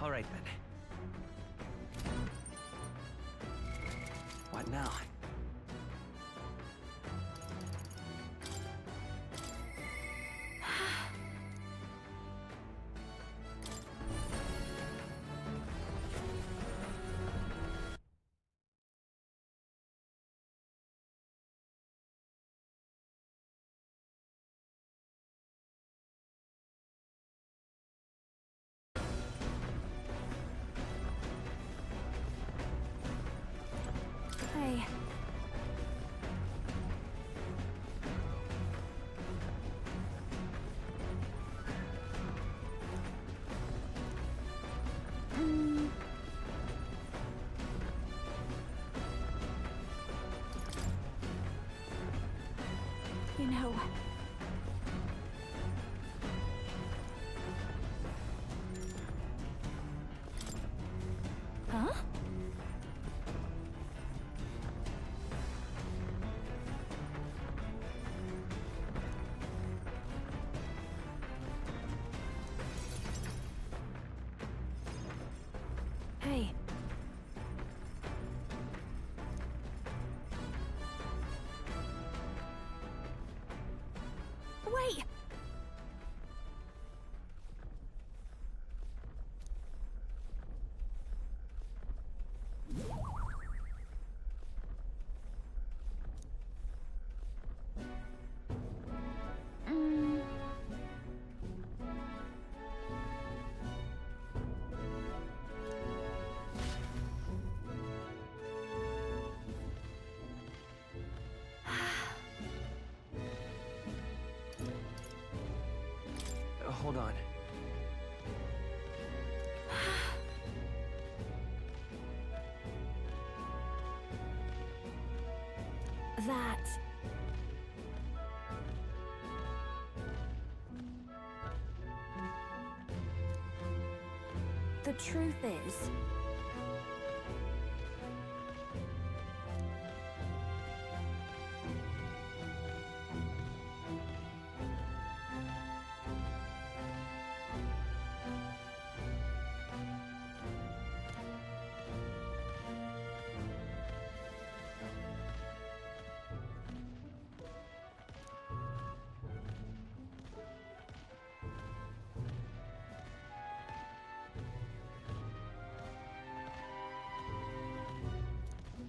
All right then. What now? Hey. You know... Huh? Hey. Wait! Hold on. That... The truth is...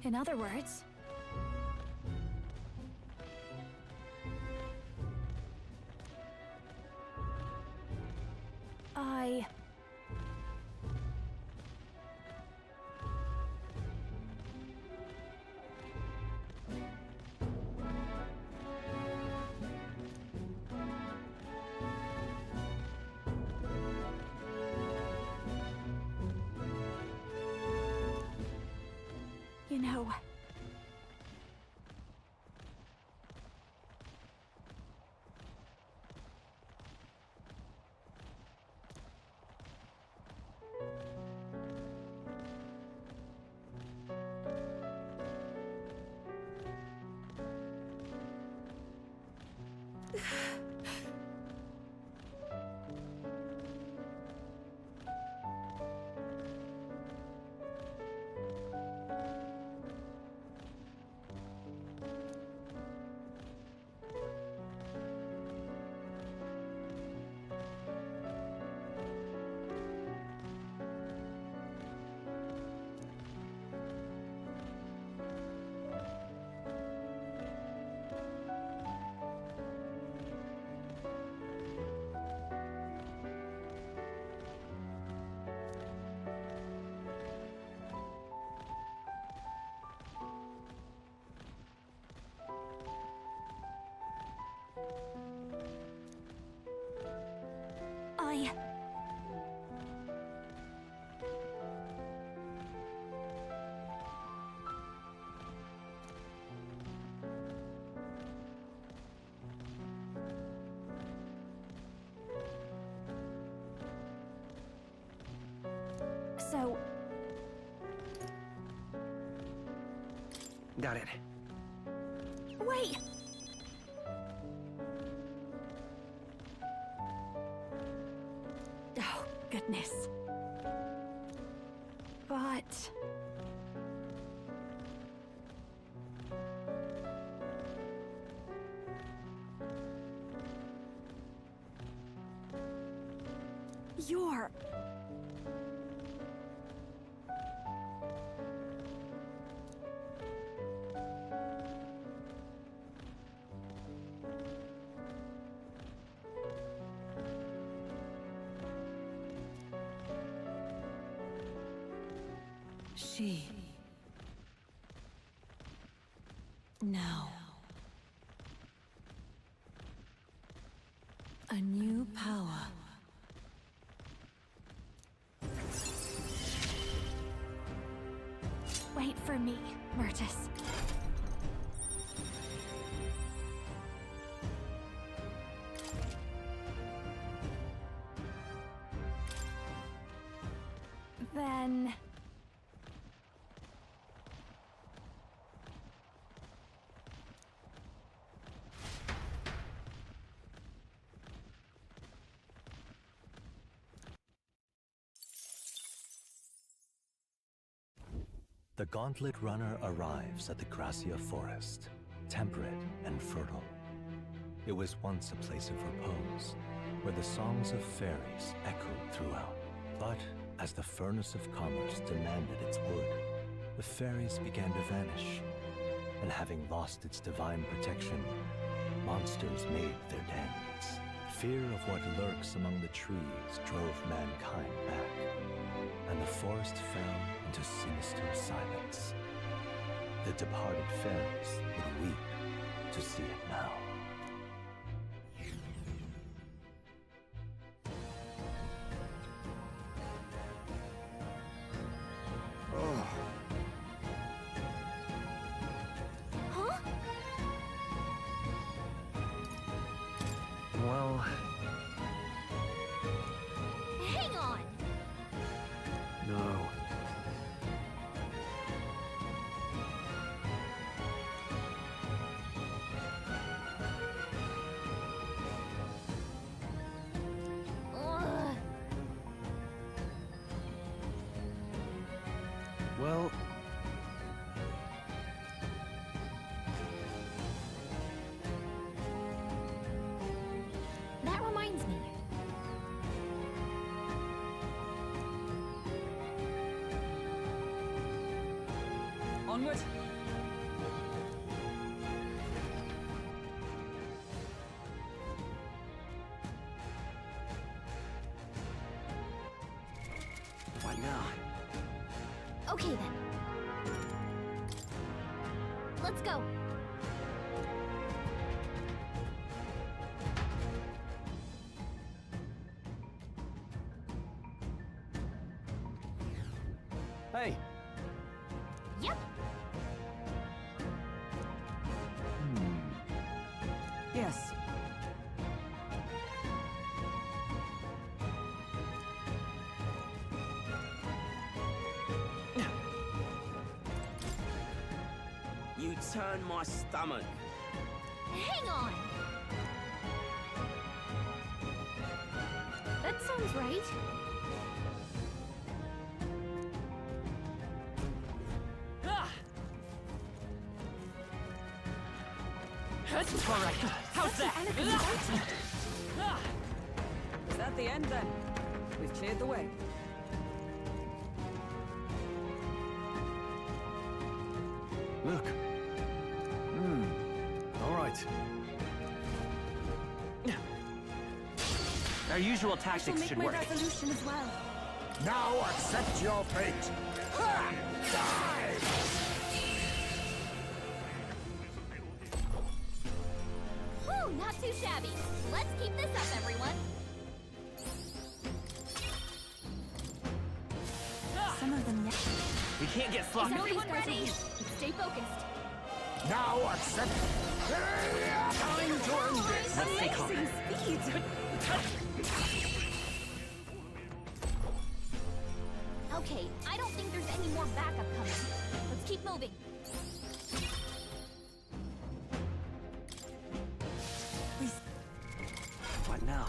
In other words... I... You know... So... Got it. Wait! Oh, goodness. But... You're... She... Now... A new power. Wait for me, Myrtis. Then... The Gauntlet Runner arrives at the Gracia Forest, temperate and fertile. It was once a place of repose, where the songs of fairies echoed throughout. But as the furnace of commerce demanded its wood, the fairies began to vanish, and having lost its divine protection, monsters made their dens. Fear of what lurks among the trees drove mankind back, and the forest fell into sinister silence. The departed fairies would weep to see it now. Huh? Well, Hang on! no. Ugh. Well, That reminds me. Onward. what now? Okay then. Let's go. Hey, Yep. Yes. You turn my stomach. Hang on. That sounds right. All right. How's that? Elegant fighting. Is that the end then? We've cleared the way. look. All right. Our usual I'll tactics make should my work. resolution as well. Now accept your fate. Ha! Die! Whew, not too shabby. Let's keep this up, everyone. Some of them, We can't get Is sloppy. everyone ready? Stay focused. Now accept. Time to end this. Let's stay calm. Speed. Okay, I don't think there's any more backup coming. Let's keep moving. What now?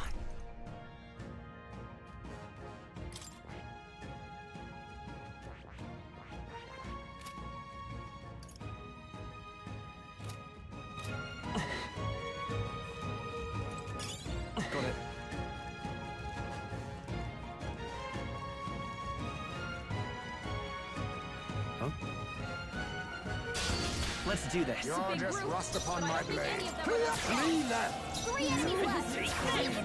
Let's do this. You're big just group, rust upon but I my don't think blade. any of them are left. 3 left. 3 enemies left.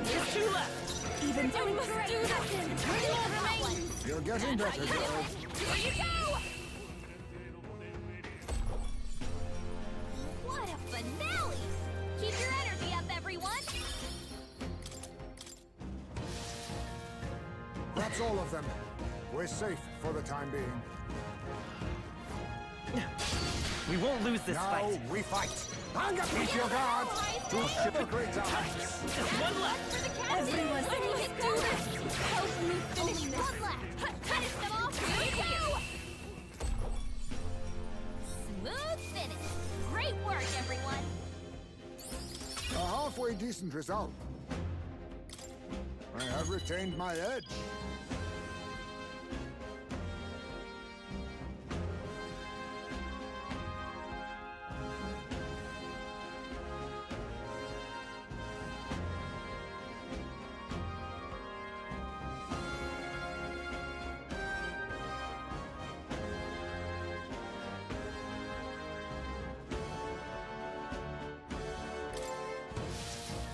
There's 2 left. Even so, we must do this. 3 more remains. You're getting better, girl. Here you go. What a finale! Keep your energy up, everyone. That's all of them. We're safe for the time being. We won't lose this Now fight. we fight. Hang up with your guard to shiver greater heights. Just one left. For the captain. Everyone, we can do this. Help me finish this. One left. Finish them off. Here we go. Smooth finish. Great work, everyone. A halfway decent result. I have retained my edge.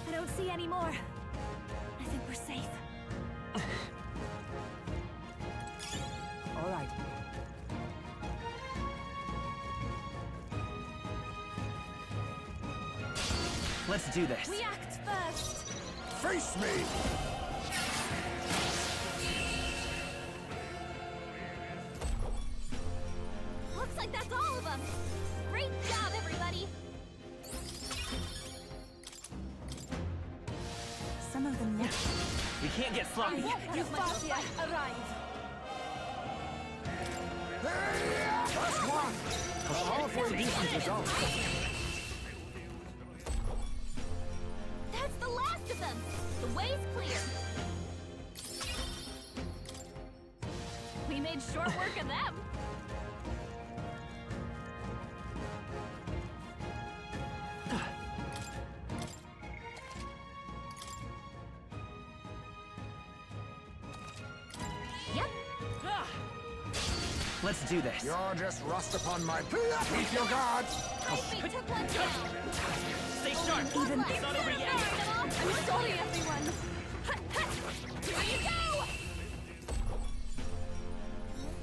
I don't see any more. I think we're safe. All right. Let's do this. We act first. Face me! Looks like that's all of them. Great job, everybody. Some of them yet. We can't get sloppy. ReFantazio, arrive. That's one! A halfway decent result. That's the last of them. The way's clear. We made short work of them. Yep. Let's do this. You're just rust upon my... Keep your guard! Hype took one down. Stay sharp. One left. It's not over yet. I'm sorry, everyone. Here you go.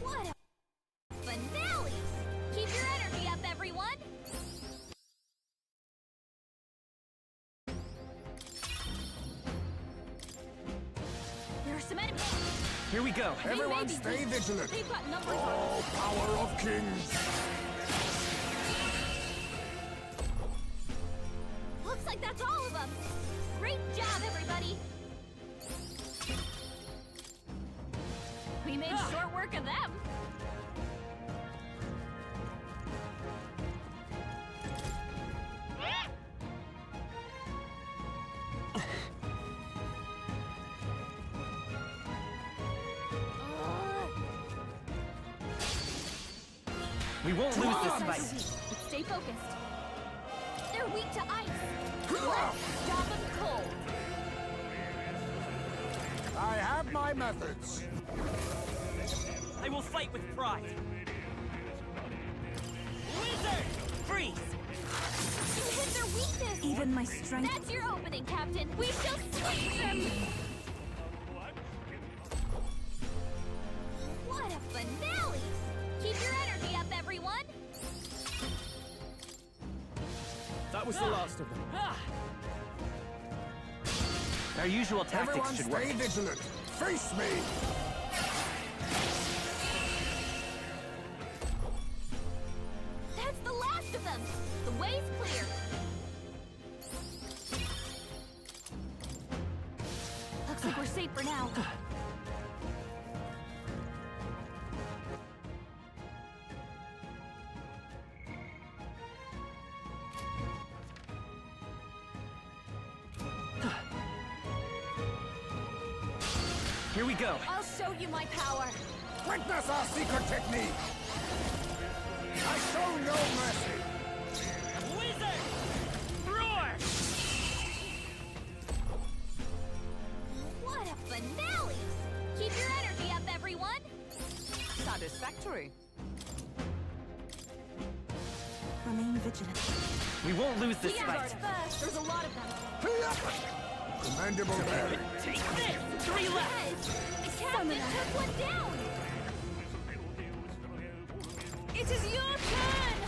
What a finale! Keep your energy up, everyone. There are some enemies. Here we go. They may Everyone be stay weak. vigilant. They've got numbers on Oh, us. power of kings! Looks like that's all of them. Great job, everybody. We made short work of them. We won't lose this They're fight. weak, but stay focused. They're weak to ice. Let's stop them cold. I have my methods. I will fight with pride. Wizard! Freeze! You hit their weakness. Even my strength. That's your opening, Captain. We shall squeeze them. What a finale! Keep your energy up, everyone. That was the last of them. Our usual tactics Everyone should stay work. vigilant. Face me! That's the last of them. The way's clear. Looks like we're safe for now. Here we go. I'll show you my power. Witness our secret technique! I show no mercy! Wizard! Roar! What a finale! Keep your energy up, everyone. Satisfactory. remain vigilant. We won't lose this fight. First, there's a lot of them. Commendable daring. Take this! 3 left! The captain took one down! It is your turn!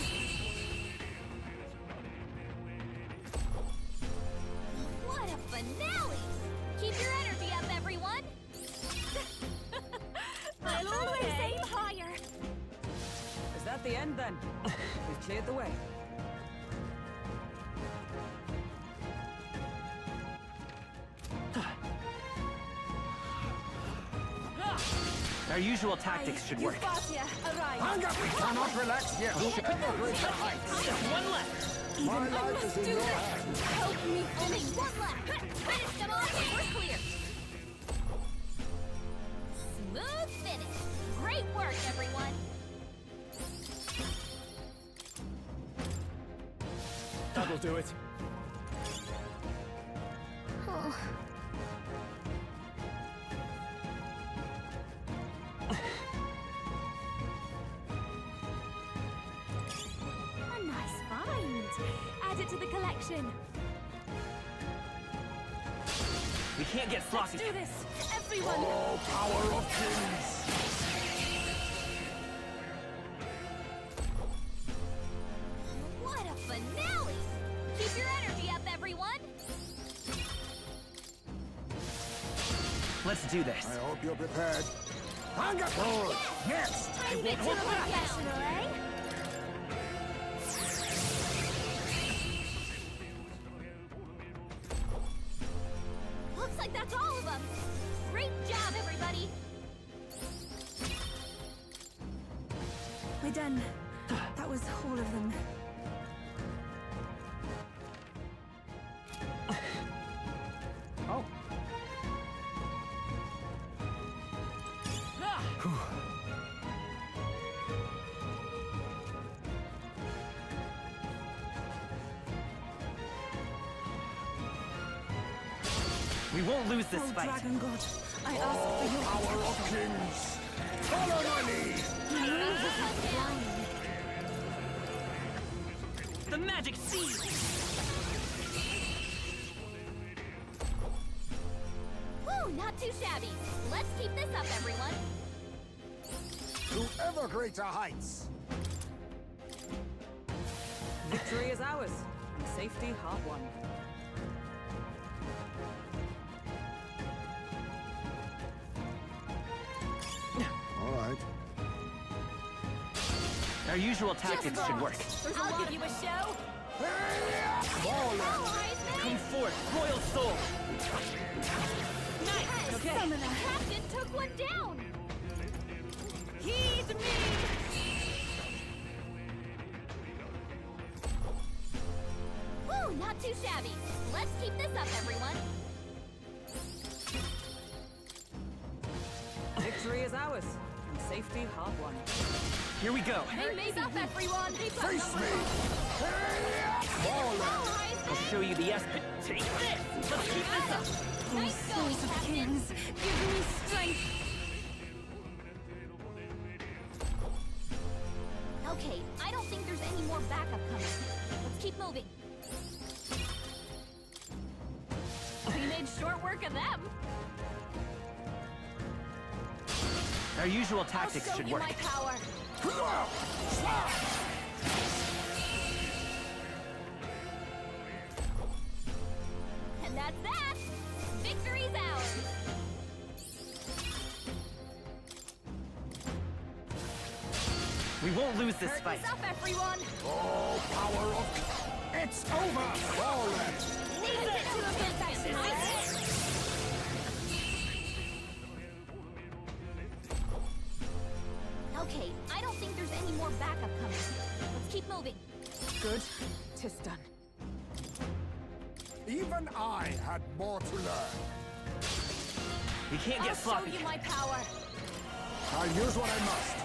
What a finale! Keep your energy up, everyone! I'll always aim higher! Is that the end then? We've cleared the way. Our usual tactics should work. Euphrasia, arrive! Hang up! We cannot relax yet. Ever greater heights. Just 1 left! My life is in your hands. Help me finish one left! Finish them all! We're clear! Smooth finish! Great work, everyone! That'll do it. A nice find! Add it to the collection! We can't get sloppy. Let's do this! Everyone! Oh, power of kings. What a finale! Keep your energy up, everyone! Let's do this. I hope you're prepared. Hang up! Oh, next! Time to professional, eh? Looks like that's all of them! Great job, everybody! We're done. That was all of them. Oh. We won't lose this Oh, fight. Dragon God, I ask for your Power of kings. Follow my lead. The magic seed! Woo, not too shabby. Let's keep this up, everyone. To ever greater heights. victory is ours, and safety hard won. All right. Our usual tactics should work. I'll give you a show. Ball Allies, Come forth, royal soul! Nice. Okay. Summoner. Captain took one down. Heed me. Woo, not too shabby. Let's keep this up, everyone. Victory is ours, and safety hard won. Here we go. Face up, everyone. Face me. Ball Allies, I'll show you the essence. Take this! Let's keep this up! nice going, Sons of Captain. kings, give me strength. Okay, I don't think there's any more backup coming. Let's keep moving. We made short work of them. Our usual tactics I'll show should you work. my power. And that's that. Victory's ours. We won't lose this Curtains fight. up, everyone. Oh, power of... It's over! Ball Leave it to a confession. Okay, I don't think there's any more backup coming. Let's keep moving. Good, 'tis done. Even I had more to learn. We can't I'll get show sloppy. you my power. I'll use what I must.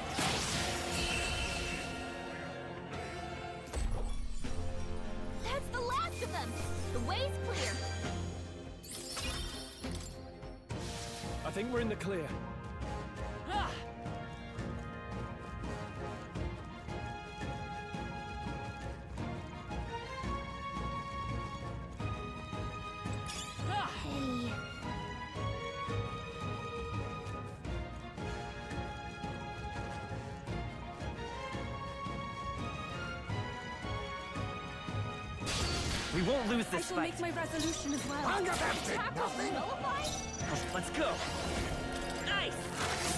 That's the last of them. The way's clear. I think we're in the clear. Ah! We won't lose I this shall fight. make my resolution as well. Hunger them did Tackles nothing. nullified? Let's go. Nice.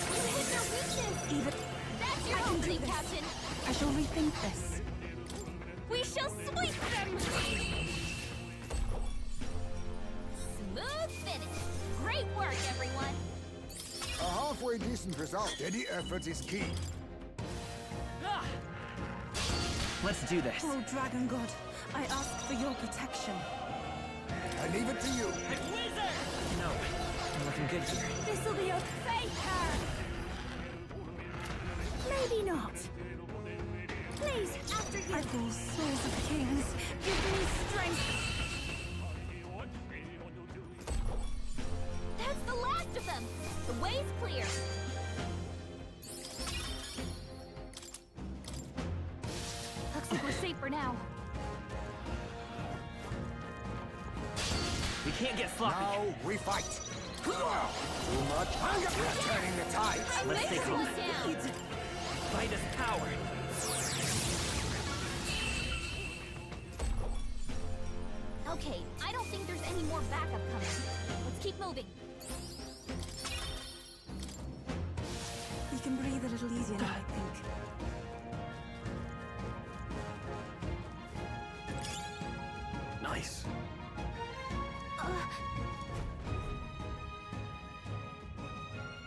You hit their weakness! Even That's your I can do opening, this. Captain! I shall rethink this. We shall sweep them! Smooth finish! Great work, everyone! A halfway decent result. Steady effort is key. Let's do this. Oh, Dragon God, I ask for your protection. I leave it to you. No, I'm looking good here. This'll be a faker! Maybe not. Please, after you! I call souls of kings. Give me strength. That's the last of them! The way's clear! Looks like we're safe for now. We can't get sloppy. Now we fight. Too much hunger. We're turning the tide. Let's Make take cool a down! lead. Fight is power. Okay, I don't think there's any more backup coming. Let's keep moving. You can breathe a little easier now, I think. Nice.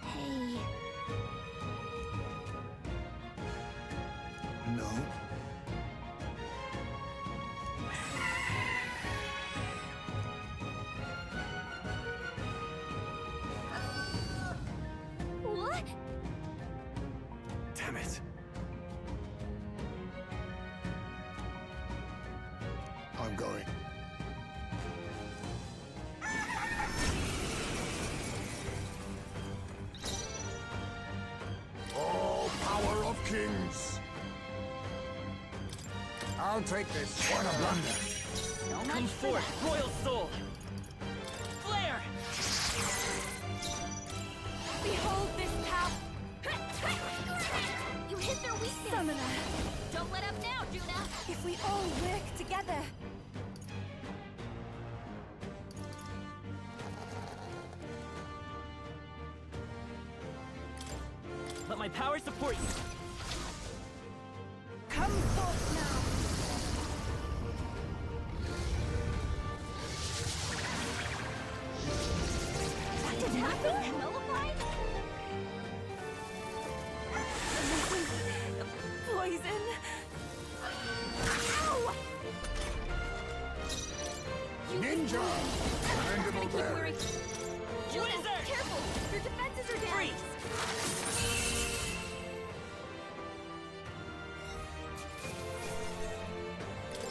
Hey, No. what? Damn it. I'm going. Oh, power of kings. I'll take this. What a blunder. So much Come for forth, that. royal soul. Flare. Behold this power! You hit their weakness! Summoner, Don't let up now, Juna! if we all work together. Let my power support you. Come forth now. That did nothing? Nullified? Poison. Ow! You Ninja! Gonna Mandible keep bear. worrying. Juna, careful! Your defenses are down! Freeze.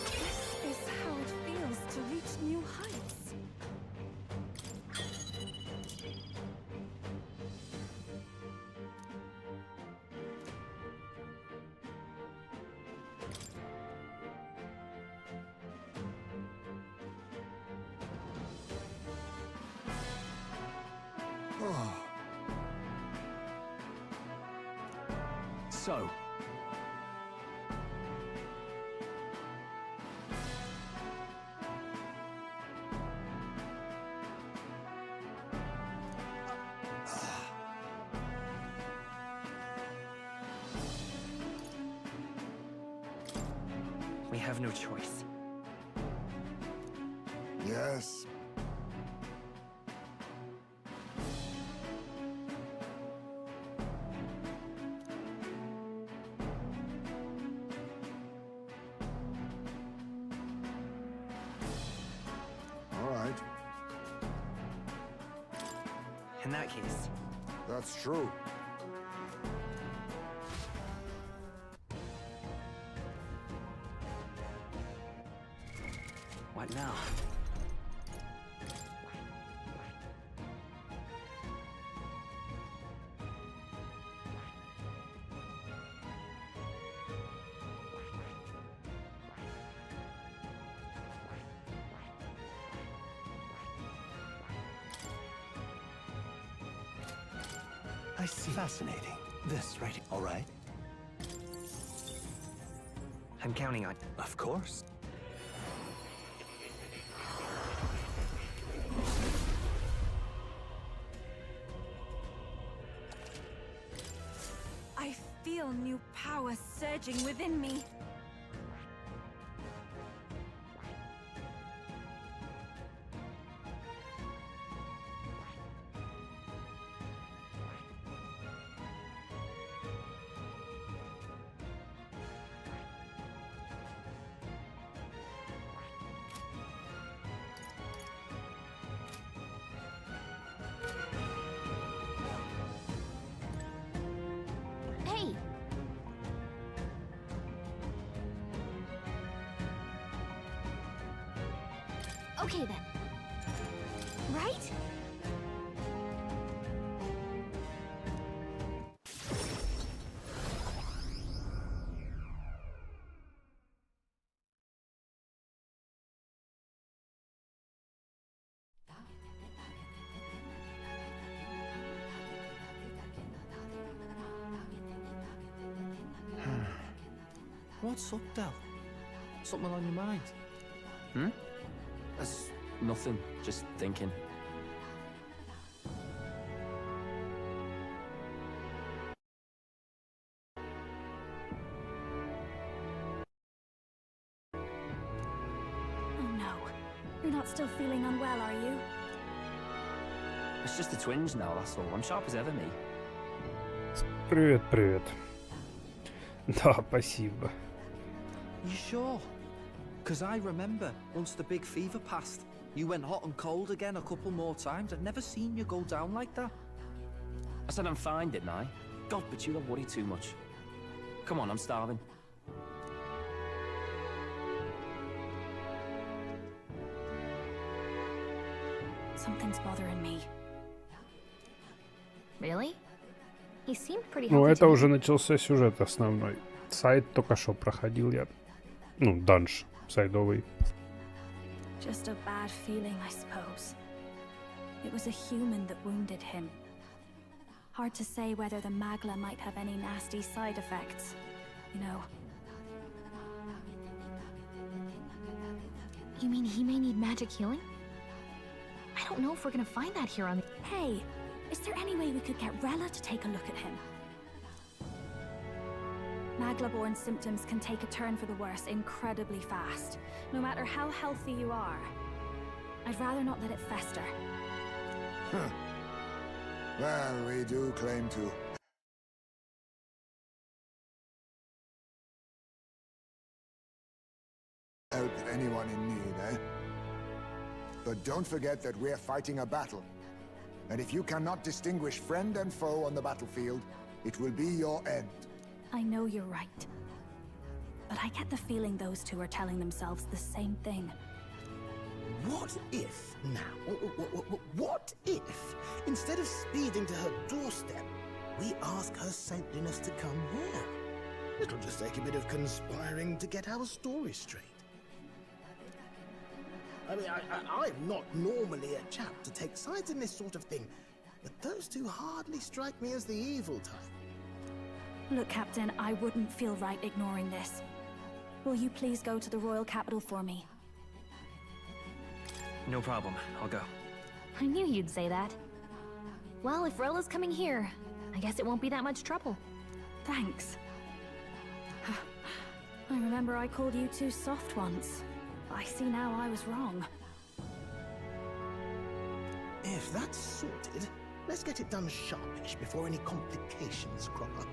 This is how it feels to reach new heights. So, We have no choice. Yes. All right. In that case, That's true. what now? I see. Fascinating. This right here. All right. I'm counting on. Of course. feel new power surging within me. Hey! Okay then. Right? What's up, Del? Something on your mind? That's nothing. Just thinking. Oh no. You're not still feeling unwell, are you? It's just the twinge now, that's all. I'm sharp as ever, me. Привет, привет. Да, спасибо. You sure? Because I remember, once the big fever passed, you went hot and cold again a couple more times. I'd never seen you go down like that. I said I'm fine, didn't I? God, but you don't worry too much. Come on, I'm starving. Something's bothering me. Really? He seemed pretty Ну, healthy это to me. уже начался сюжет основной. Сайд только что проходил я. Ну, данж сайдовый. Just a bad feeling, I suppose. It was a human that wounded him. Hard to say whether the Magla might have any nasty side effects. You know. You mean he may need magic healing? I don't know if we're gonna find that here on the... Hey, is there any way we could get Rella to take a look at him? Magla-born symptoms can take a turn for the worse incredibly fast, no matter how healthy you are. I'd rather not let it fester. Well, we do claim to help anyone in need, eh? But don't forget that we're fighting a battle. And if you cannot distinguish friend and foe on the battlefield, it will be your end. I know you're right. But I get the feeling those two are telling themselves the same thing. What if now? What if, instead of speeding to her doorstep, we ask her saintliness to come here? It'll just take a bit of conspiring to get our story straight. I mean, I'm not normally a chap to take sides in this sort of thing, but those two hardly strike me as the evil type. Look, Captain, I wouldn't feel right ignoring this. Will you please go to the royal capital for me? No problem. I'll go. I knew you'd say that. Well, if Rella's coming here, I guess it won't be that much trouble. Thanks. I remember I called you too soft once. I see now I was wrong. If that's sorted, let's get it done sharpish before any complications crop up.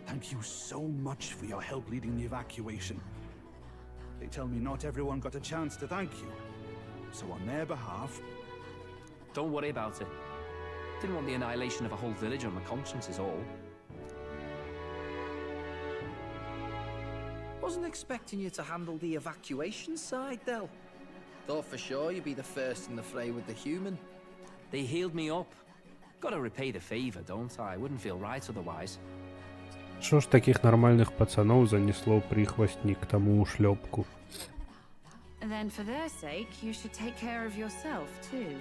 Thank you so much for your help leading the evacuation. They tell me not everyone got a chance to thank you. So on their behalf... Don't worry about it. Didn't want the annihilation of a whole village on my conscience is all. Wasn't expecting you to handle the evacuation side, Del. Thought for sure you'd be the first in the fray with the human. They healed me up. Gotta repay the favor, don't I? Wouldn't feel right otherwise. Что ж таких нормальных пацанов занесло прихвостни к тому ушлепку? Then for their sake, you should take care of yourself, too.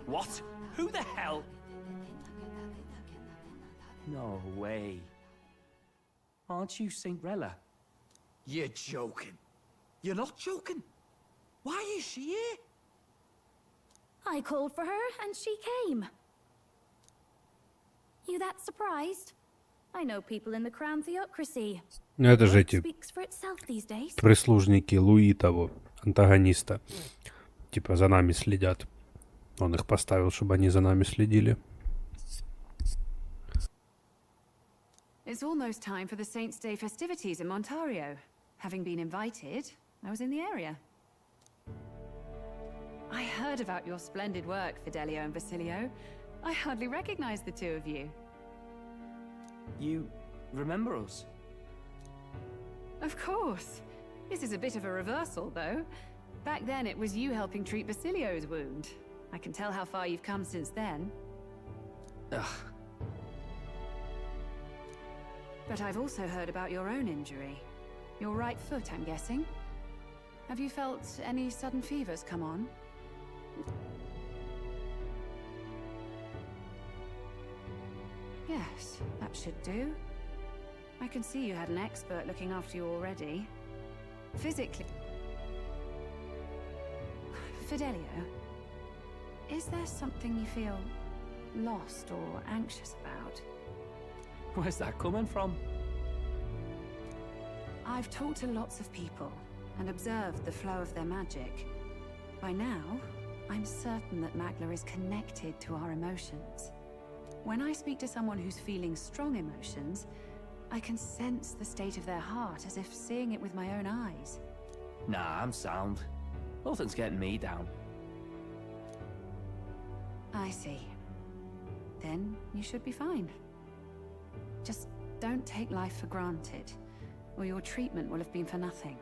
What? Who the hell? No way. Aren't you Cinderella? You're joking. You're not joking. Why is she here? I called for her, and she came. You that surprised? I know people in the Crown Theocracy. Ну это же эти Speaks for itself these days. прислужники Луи того, антагониста. Типа за нами следят. Он их поставил, чтобы они за нами следили. It's almost time for the Saints' Day festivities in Montario. Having been invited, I was in the area. I heard about your splendid work, Fidelio and Basilio. I hardly recognized the two of you. You remember us? Of course. This is a bit of a reversal, though. Back then, it was you helping treat Basilio's wound. I can tell how far you've come since then. Ugh. But I've also heard about your own injury. Your right foot, I'm guessing. Have you felt any sudden fevers come on? Yes, that should do. I can see you had an expert looking after you already. Physically... Fidelio, is there something you feel lost or anxious about? Where's that coming from? I've talked to lots of people and observed the flow of their magic. By now, I'm certain that Magla is connected to our emotions. When I speak to someone who's feeling strong emotions, I can sense the state of their heart as if seeing it with my own eyes. Nah, I'm sound. Nothing's getting me down. I see. Then you should be fine. Just don't take life for granted, or your treatment will have been for nothing.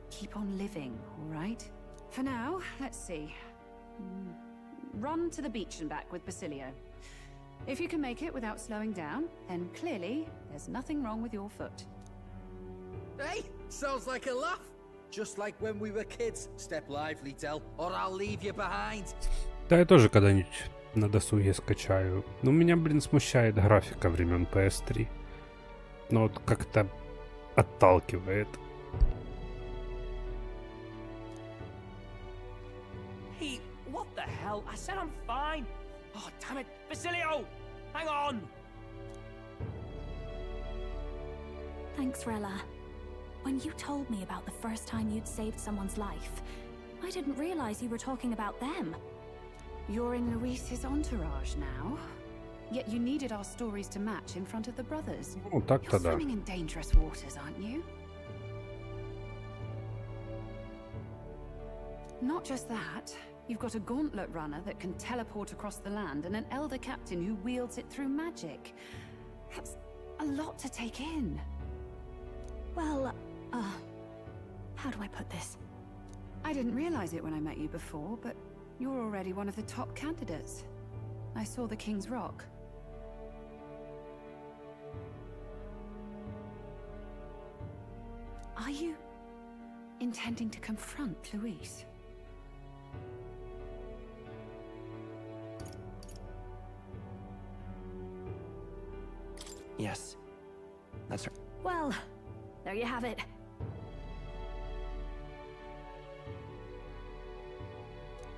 Keep on living, all right? For now, let's see. Run to the beach and back with Basilio. If you can make it without slowing down, then clearly there's nothing wrong with your foot. Hey, sounds like a laugh. Just like when we were kids. Step lively, Del, or I'll leave you behind. Да, я тоже когда-нибудь на досуге скачаю. Но меня, блин, смущает графика времен PS3. Но вот как-то отталкивает. Hey, what the hell? I said I'm fine. Oh, damn it. Basilio! Hang on! Thanks, Rella. When you told me about the first time you'd saved someone's life, I didn't realize you were talking about them. You're in Luis's entourage now. Yet you needed our stories to match in front of the brothers. Ну, так-то You're да. swimming in dangerous waters, aren't you? Not just that. You've got a gauntlet runner that can teleport across the land and an elder captain who wields it through magic. That's a lot to take in. Well, how do I put this? I didn't realize it when I met you before, but you're already one of the top candidates. I saw the King's Rock. Are you intending to confront Luis? Yes. That's right. Well, there you have it.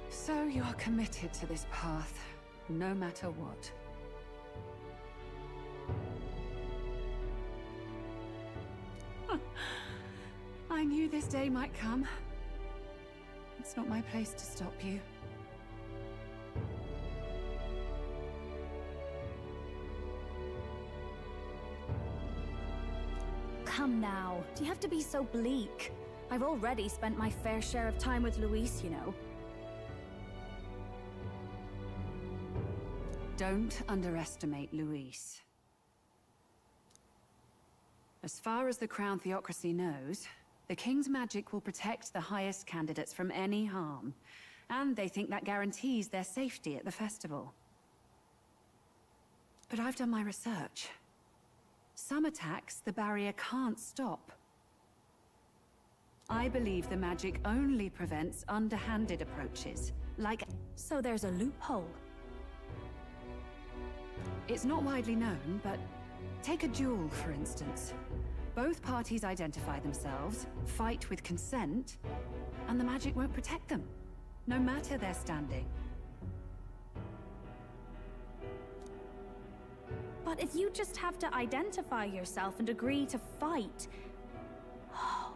So you are committed to this path, no matter what. I knew this day might come. It's not my place to stop you. Come now, do you have to be so bleak? I've already spent my fair share of time with Luis, you know. Don't underestimate Luis. As far as the Crown Theocracy knows, the King's magic will protect the highest candidates from any harm, and they think that guarantees their safety at the festival. But I've done my research. Some attacks the barrier can't stop. I believe the magic only prevents underhanded approaches, like... So there's a loophole. It's not widely known, but take a duel, for instance. Both parties identify themselves, fight with consent, and the magic won't protect them, no matter their standing. But if you just have to identify yourself and agree to fight... Oh,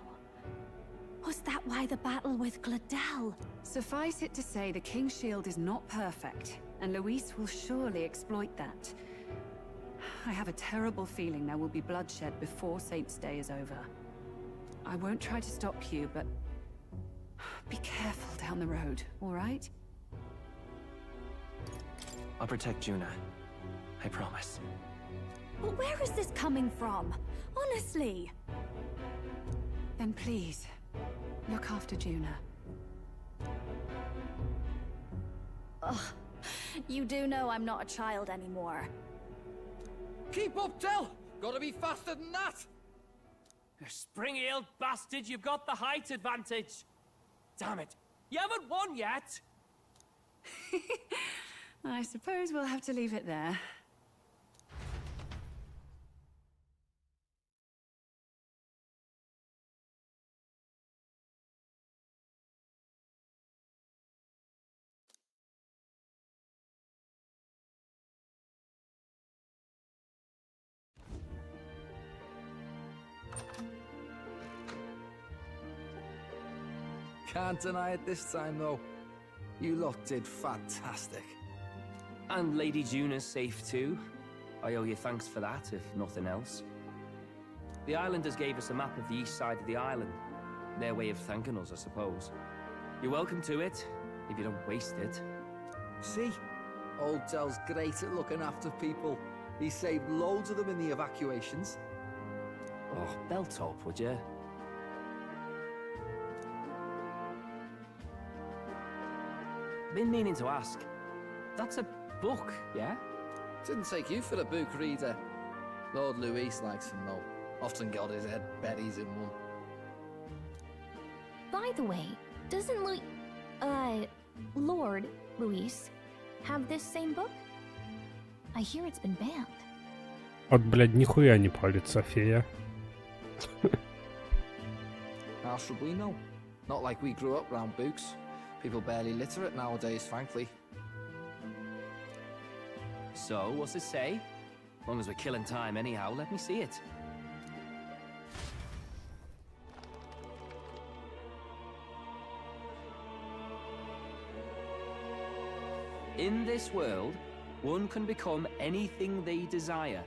was that why the battle with Gladel? Suffice it to say, the King's Shield is not perfect, and Luis will surely exploit that. I have a terrible feeling there will be bloodshed before Saint's Day is over. I won't try to stop you, but be careful down the road, all right? I'll protect Juna. I promise. But where is this coming from? Honestly. Then please, look after Juna. Ugh. You do know I'm not a child anymore. Keep up, Del! Gotta be faster than that! You spring-heeled bastard, you've got the height advantage! Damn it, you haven't won yet! I suppose we'll have to leave it there. Can't deny it this time, though. You lot did fantastic. And Lady Juna's safe too. I owe you thanks for that, if nothing else. The islanders gave us a map of the east side of the island. Their way of thanking us, I suppose. You're welcome to it, if you don't waste it. See? Old Del's great at looking after people. He saved loads of them in the evacuations. Oh, belt up, would you? Been meaning to ask. That's a book, yeah? Didn't take you for a book reader. Lord Luis likes them, though. Often got his head berries in one. By the way, doesn't Lord Luis have this same book? I hear it's been banned. Вот, блядь, нихуя не палится, фея. How should we know? Not like we grew up round books. People barely literate nowadays, frankly. So, what's it say? As long as we're killing time anyhow, let me see it. In this world, one can become anything they desire.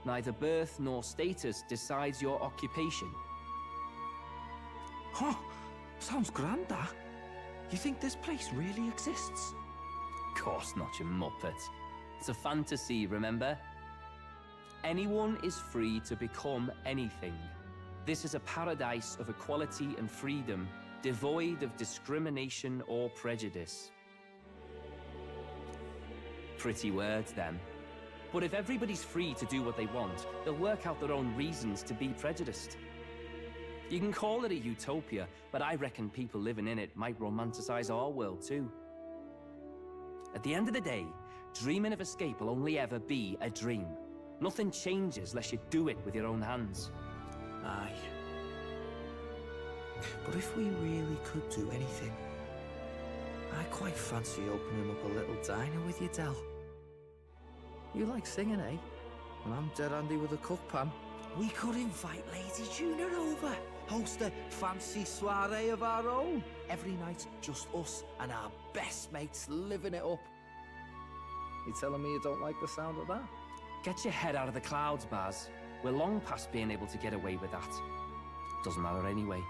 Neither birth nor status decides your occupation. Huh? Sounds grand, that. You think this place really exists? Of course not, you muppet. It's a fantasy, remember? Anyone is free to become anything. This is a paradise of equality and freedom, devoid of discrimination or prejudice. Pretty words, then. But if everybody's free to do what they want, they'll work out their own reasons to be prejudiced. You can call it a utopia, but I reckon people living in it might romanticize our world too. At the end of the day, dreaming of escape will only ever be a dream. Nothing changes unless you do it with your own hands. Aye. But if we really could do anything, I quite fancy opening up a little diner with you, Del. You like singing, eh? And I'm dead handy with a cook pan. We could invite Lady Juna over. Host a fancy soiree of our own. Every night, just us and our best mates living it up. You telling me you don't like the sound of that? Get your head out of the clouds, Baz. We're long past being able to get away with that. Doesn't matter anyway.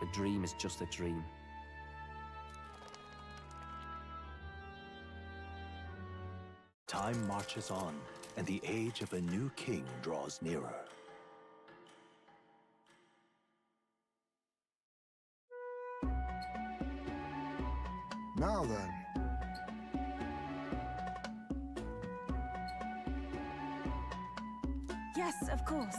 A dream is just a dream. Time marches on, and the age of a new king draws nearer. Now then. Yes, of course.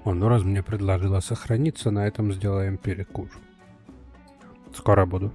О, ну раз мне предложила сохраниться, на этом сделаем перекур. Скоро буду.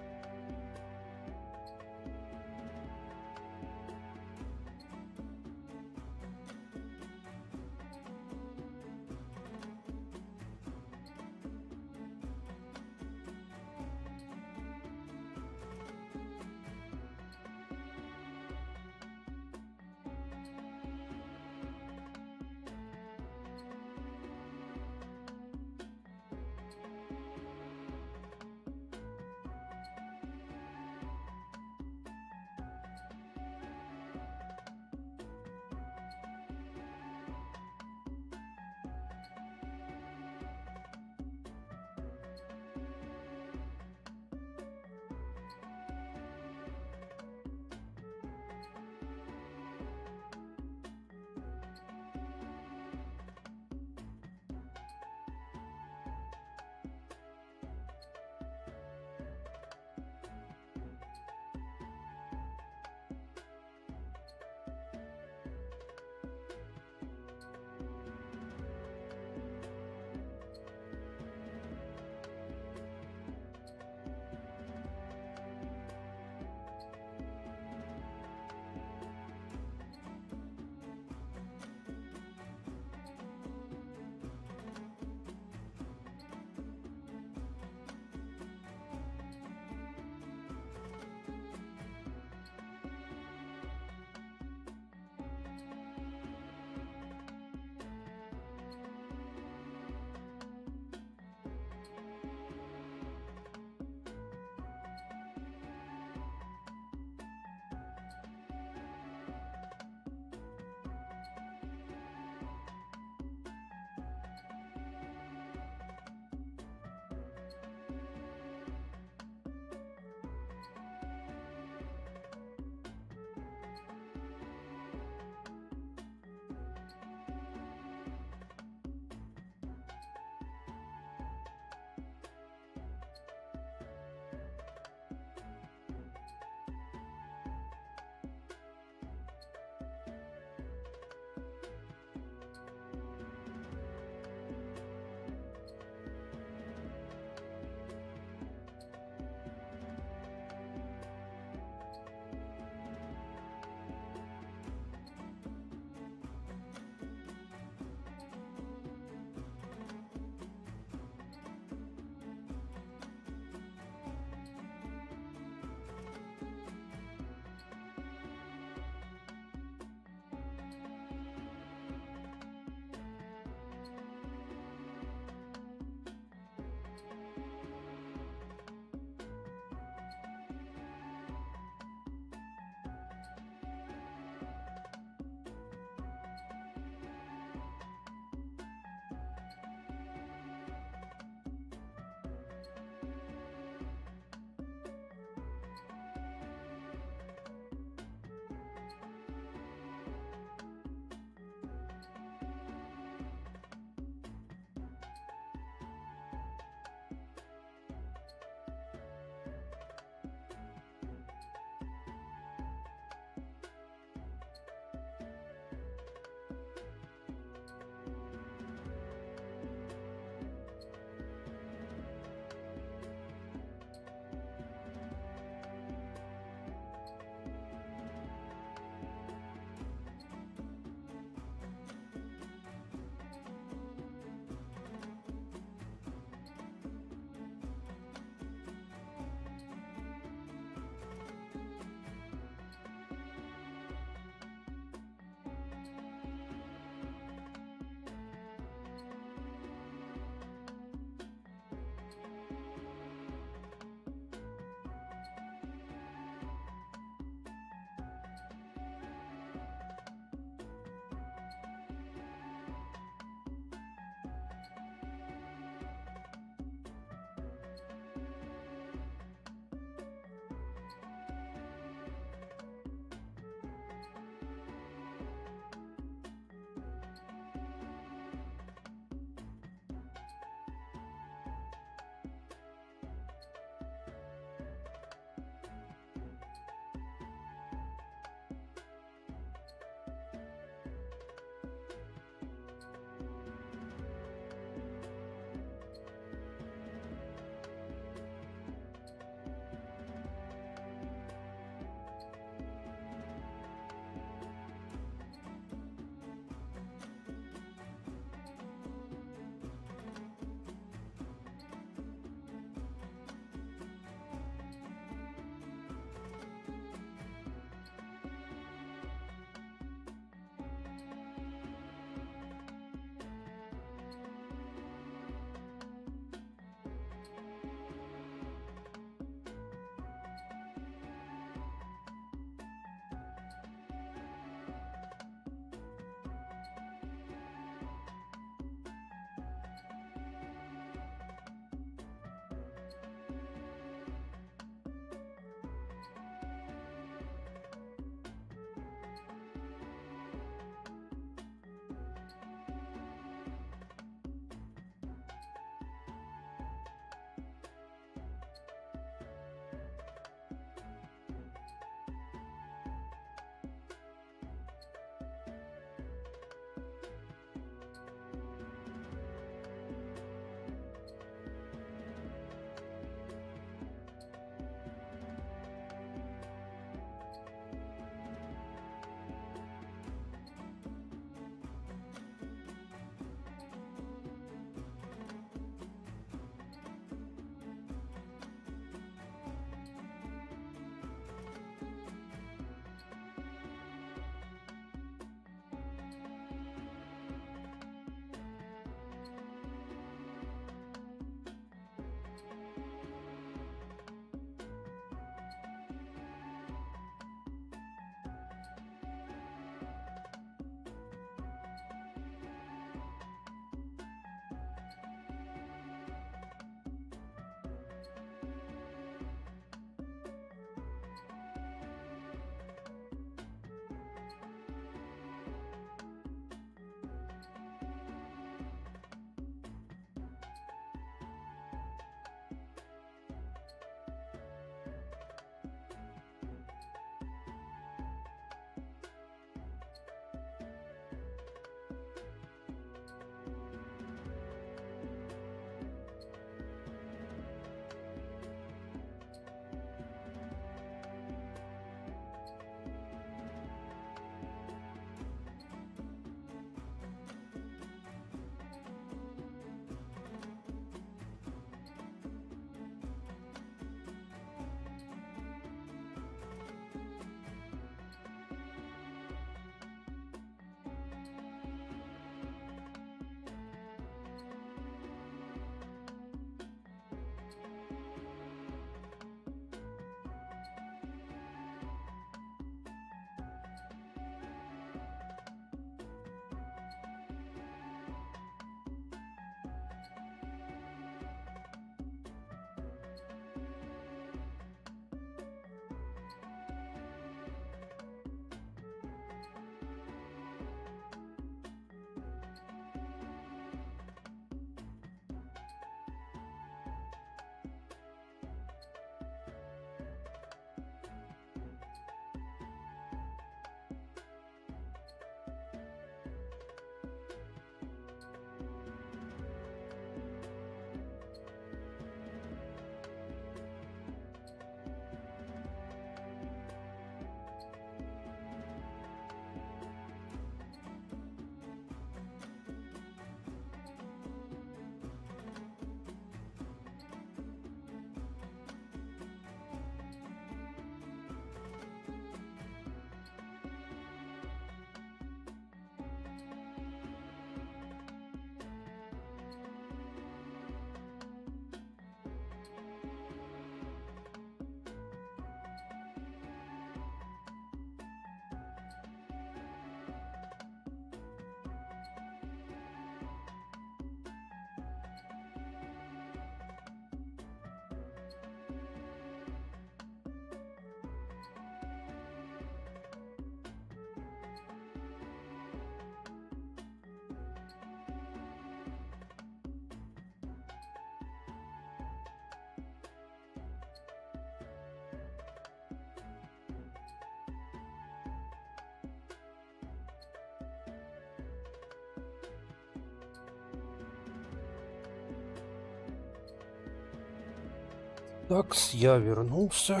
Такс, я вернулся.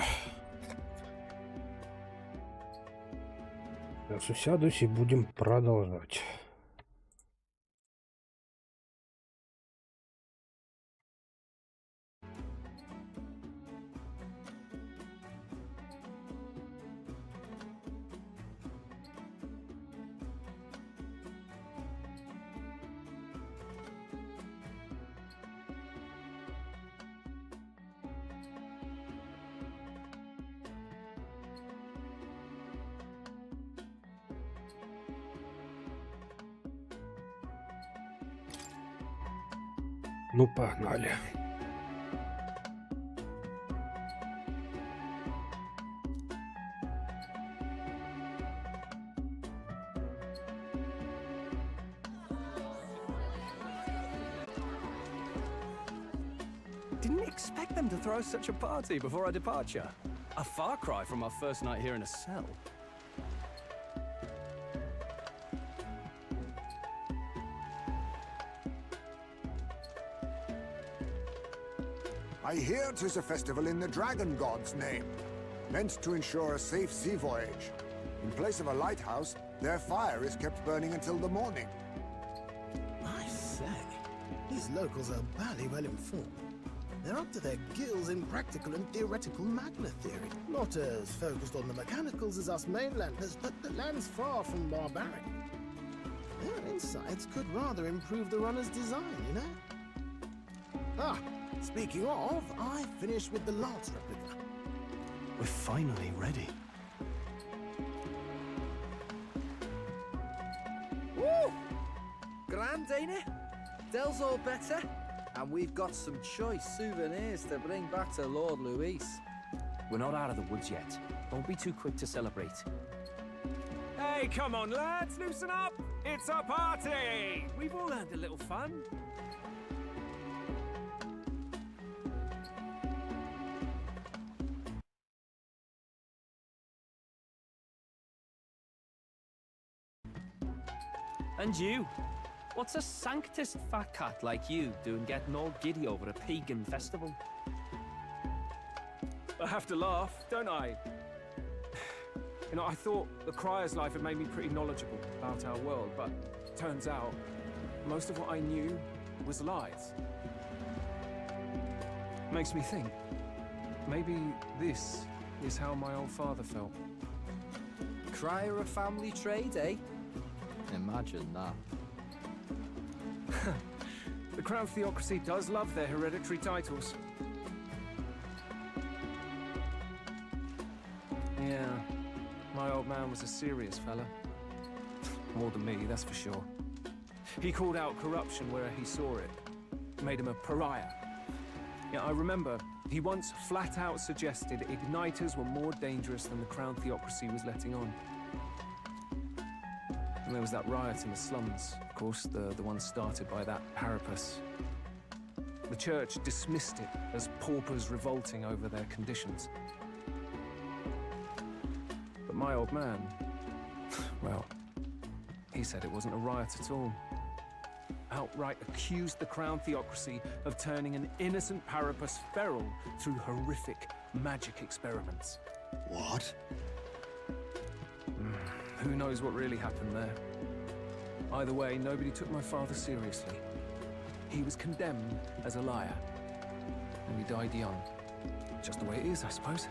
Сейчас усядусь и будем продолжать. Ну, погнали. Didn't expect them to throw such a party before our departure. A far cry from our first night here in a cell. I hear 'tis a festival in the Dragon God's name, meant to ensure a safe sea voyage. In place of a lighthouse, their fire is kept burning until the morning. I say, these locals are barely well informed. They're up to their gills in practical and theoretical magna theory. Not as focused on the mechanicals as us mainlanders, but the land's far from barbaric. Their insights could rather improve the runner's design, you know? Ah, speaking of, I finished with the lance replica. We're finally ready. Woo! Grand, ain't it? Dell's all better, and we've got some choice souvenirs to bring back to Lord Luis. We're not out of the woods yet. Don't be too quick to celebrate. Hey, come on, lads, loosen up! It's a party! We've all earned a little fun. And you? What's a sanctist fat cat like you doing getting all giddy over a pagan festival? I have to laugh, don't I? You know, I thought the Crier's life had made me pretty knowledgeable about our world, but turns out most of what I knew was lies. Makes me think, maybe this is how my old father felt. Crier a family trade, eh? Imagine that. The Crown Theocracy does love their hereditary titles. Yeah, my old man was a serious fella. More than me, that's for sure. He called out corruption where he saw it. Made him a pariah. Yeah, I remember he once flat out suggested igniters were more dangerous than the Crown Theocracy was letting on. And there was that riot in the slums, of course, the one started by that Parapus. The church dismissed it as paupers revolting over their conditions. But my old man, well, he said it wasn't a riot at all. Outright accused the Crown Theocracy of turning an innocent Parapus feral through horrific magic experiments. What? Who knows what really happened there? Either way, nobody took my father seriously. He was condemned as a liar. And he died young. Just the way it is, I suppose.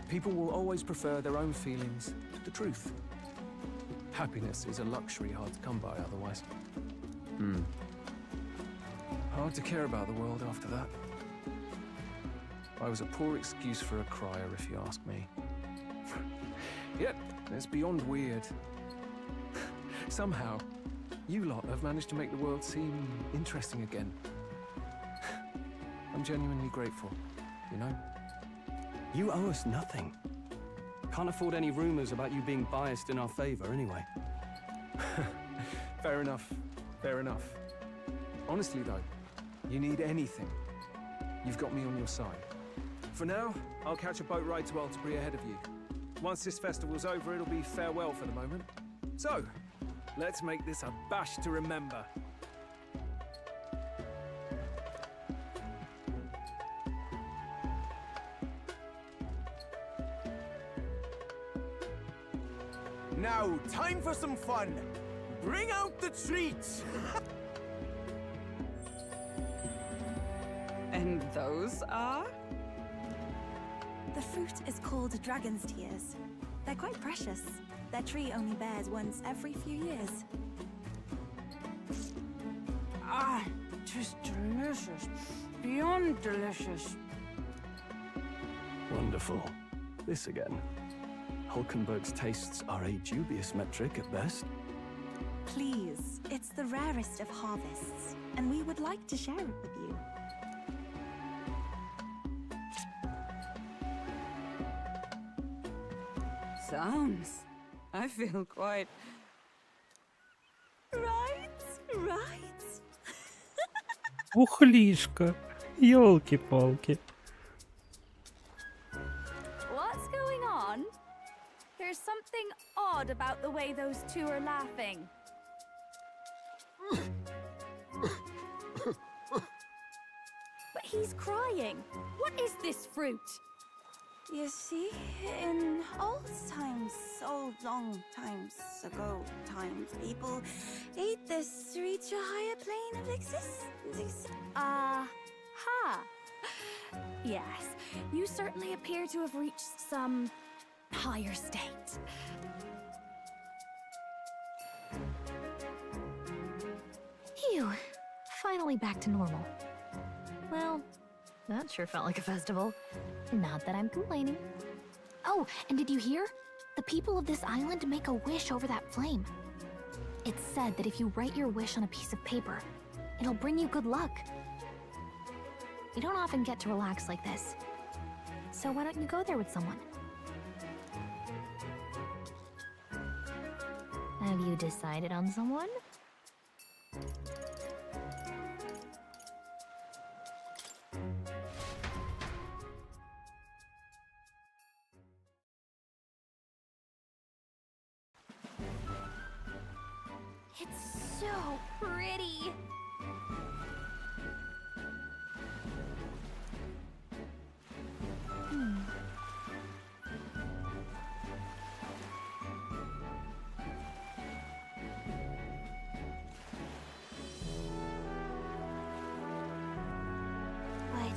People will always prefer their own feelings to the truth. Happiness is a luxury hard to come by otherwise. Hard to care about the world after that. I was a poor excuse for a crier, if you ask me. Yep, it's beyond weird. Somehow, you lot have managed to make the world seem interesting again. I'm genuinely grateful, you know? You owe us nothing. Can't afford any rumors about you being biased in our favor, anyway. Fair enough. Fair enough. Honestly, though, you need anything, you've got me on your side. For now, I'll catch a boat ride to Altabury ahead of you. Once this festival's over, it'll be farewell for the moment. So, let's make this a bash to remember. Now, time for some fun. Bring out the treats! And those are? The fruit is called dragon's tears. They're quite precious. Their tree only bears once every few years. Ah, just delicious. Beyond delicious. Wonderful. This again. Hulkenberg's tastes are a dubious metric at best. Please, it's the rarest of harvests, and we would like to share it with you. Sounds. I feel quite... Right? Ухлишка. Ёлки-палки. What's going on? There's something odd about the way those two are laughing. But he's crying. What is this fruit? You see, in old times, old long times ago people ate this to reach a higher plane of existence. Ha! Yes, you certainly appear to have reached some higher state. Phew. Finally back to normal. Well, that sure felt like a festival. Not that I'm complaining. Oh, and did you hear? The people of this island make a wish over that flame. It's said that if you write your wish on a piece of paper, it'll bring you good luck. You don't often get to relax like this. So why don't you go there with someone? Have you decided on someone? It's so pretty. What?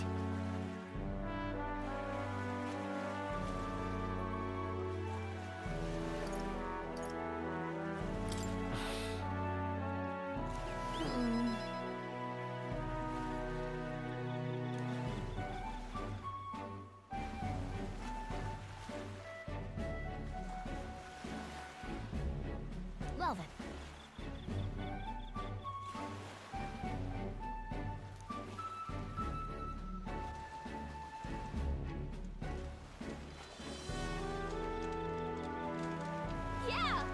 Well then. Yeah!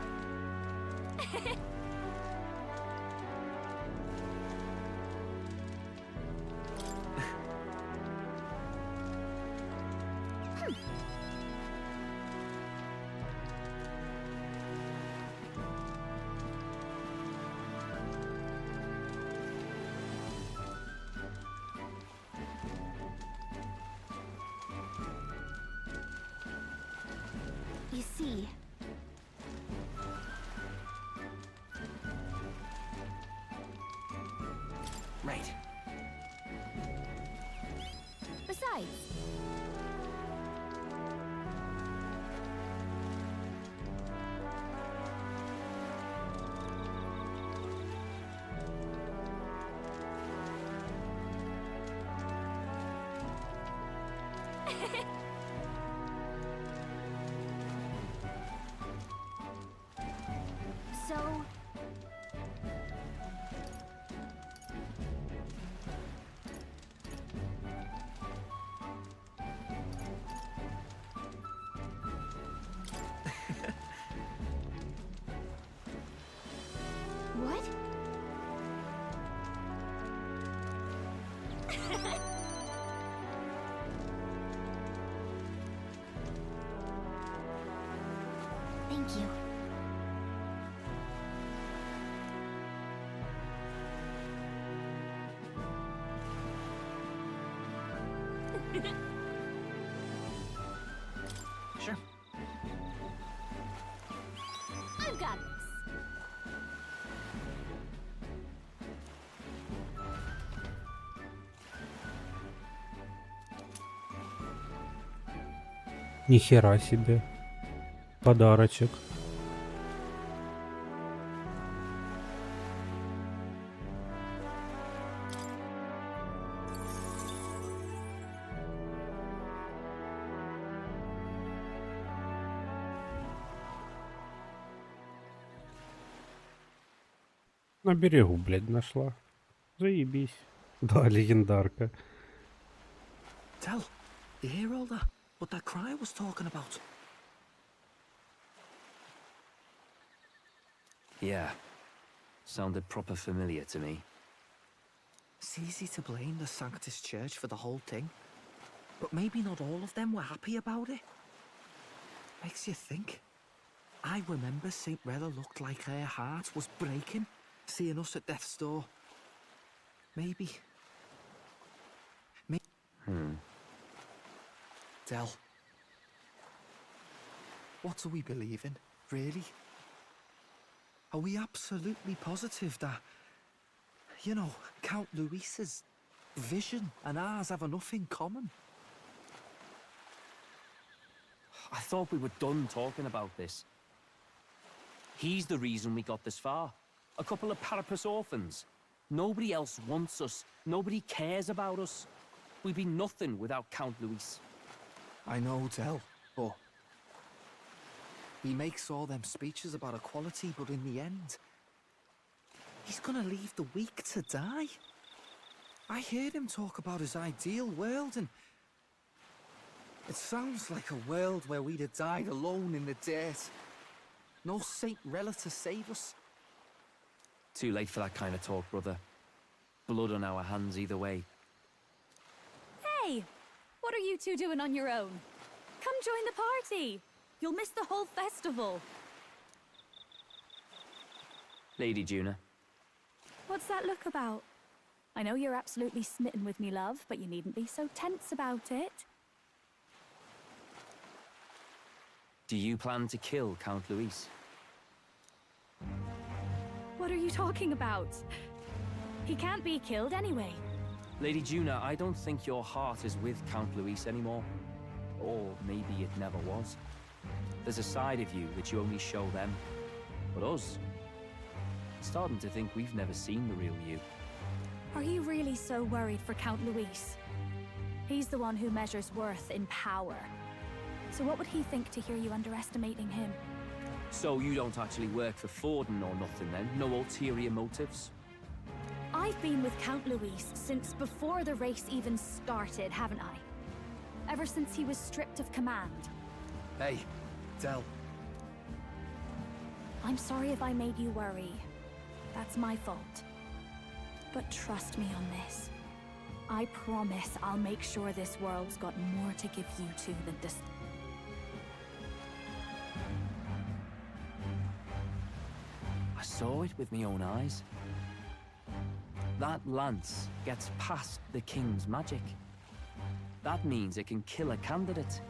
You see, Right. Besides, so... What? Thank you. Нихера себе. Подарочек. На берегу, блядь, нашла. Заебись. Да, легендарка. Tell, you hear all that? What that cry was talking about? Yeah. Sounded proper familiar to me. It's easy to blame the Sanctus Church for the whole thing. But maybe not all of them were happy about it. Makes you think. I remember St. Rella looked like her heart was breaking, seeing us at death's door. Maybe... Del. What do we believe in, really? Are we absolutely positive that, you know, Count Luis's vision and ours have enough in common? I thought we were done talking about this. He's the reason we got this far. A couple of Parapus orphans. Nobody else wants us. Nobody cares about us. We'd be nothing without Count Luis. I know, Del, but... He makes all them speeches about equality, but in the end... he's gonna leave the weak to die. I heard him talk about his ideal world, and... it sounds like a world where we'd have died alone in the dirt. No Saint Rella to save us. Too late for that kind of talk, brother. Blood on our hands either way. Hey! What are you two doing on your own? Come join the party! You'll miss the whole festival. Lady Juna. What's that look about? I know you're absolutely smitten with me, love, but you needn't be so tense about it. Do you plan to kill Count Luis? What are you talking about? He can't be killed anyway. Lady Juna, I don't think your heart is with Count Luis anymore. Or maybe it never was. There's a side of you that you only show them. But us, I'm starting to think we've never seen the real you. Are you really so worried for Count Luis? He's the one who measures worth in power. So what would he think to hear you underestimating him? So you don't actually work for Forden or nothing then? No ulterior motives? I've been with Count Luis since before the race even started, haven't I? Ever since he was stripped of command. Hey, Del. I'm sorry if I made you worry. That's my fault. But trust me on this. I promise I'll make sure this world's got more to give you two than this. I saw it with my own eyes. That lance gets past the king's magic. That means it can kill a candidate.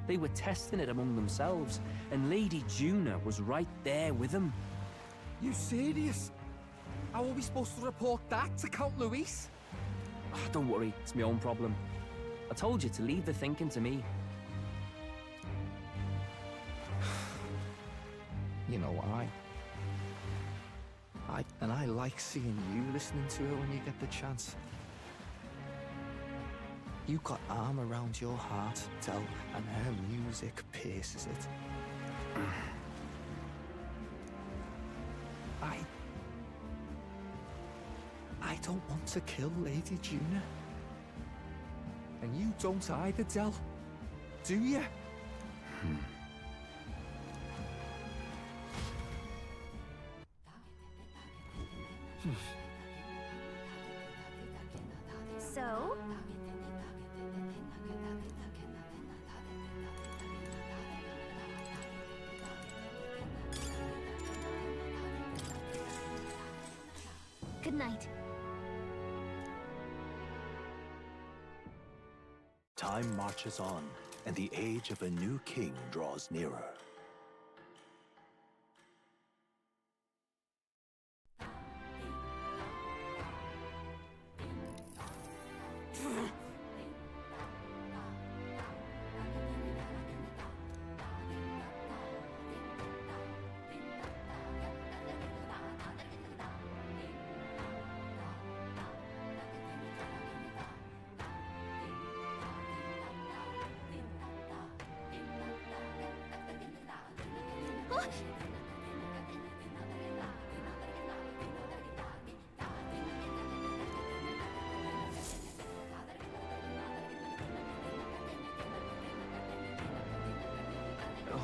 They were testing it among themselves, and Lady Juna was right there with them. You serious? How are we supposed to report that to Count Luis? Oh, don't worry, it's my own problem. I told you to leave the thinking to me. You know why? I like seeing you listening to it when you get the chance. You got arm around your heart, Del, and her music pierces it. I don't want to kill Lady Juna. And you don't either, Del. Do you? So? Good night. Time marches on, and the age of a new king draws nearer.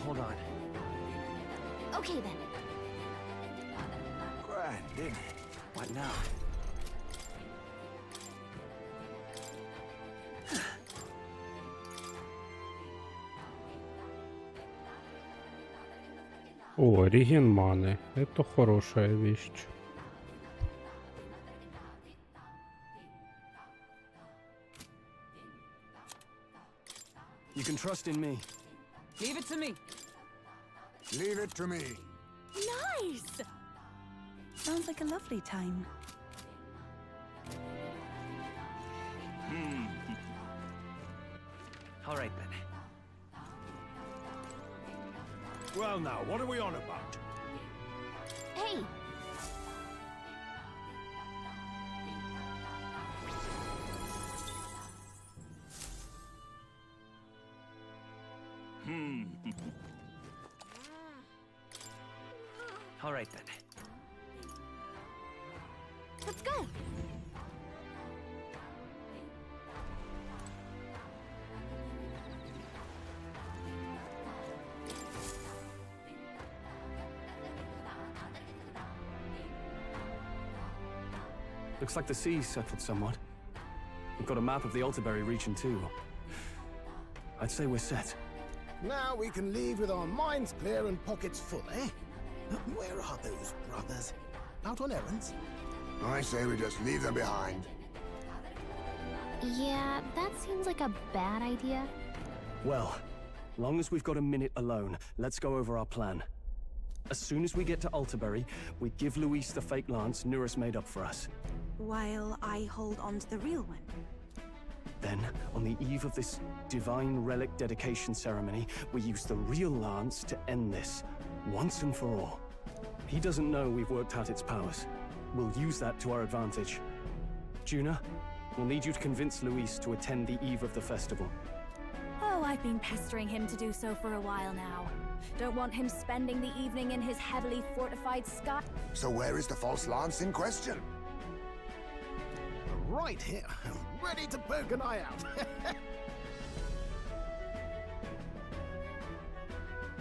hold on. Okay then. Grand, isn't it? What now? О, реген маны. Это хорошая вещь. You can trust in me. Leave it to me. Leave it to me. Nice! Sounds like a lovely time. All right then. Well now, what are we on about? Hey! All right then. Let's go! Looks like the sea's settled somewhat. We've got a map of the Altaberry region too. I'd say we're set. Now we can leave with our minds clear and pockets full, eh? Where are those brothers? Out on errands? I say we just leave them behind. Yeah, that seems like a bad idea. Well, long as we've got a minute alone, let's go over our plan. As soon as we get to Altaberry, we give Luis the fake lance Nuris made up for us. While I hold on to the real one. Then, on the eve of this divine relic dedication ceremony, we use the real lance to end this, once and for all. He doesn't know we've worked out its powers. We'll use that to our advantage. Juna, we'll need you to convince Luis to attend the eve of the festival. Oh, I've been pestering him to do so for a while now. Don't want him spending the evening in his heavily fortified sky. So where is the false lance in question? Right here, ready to poke an eye out.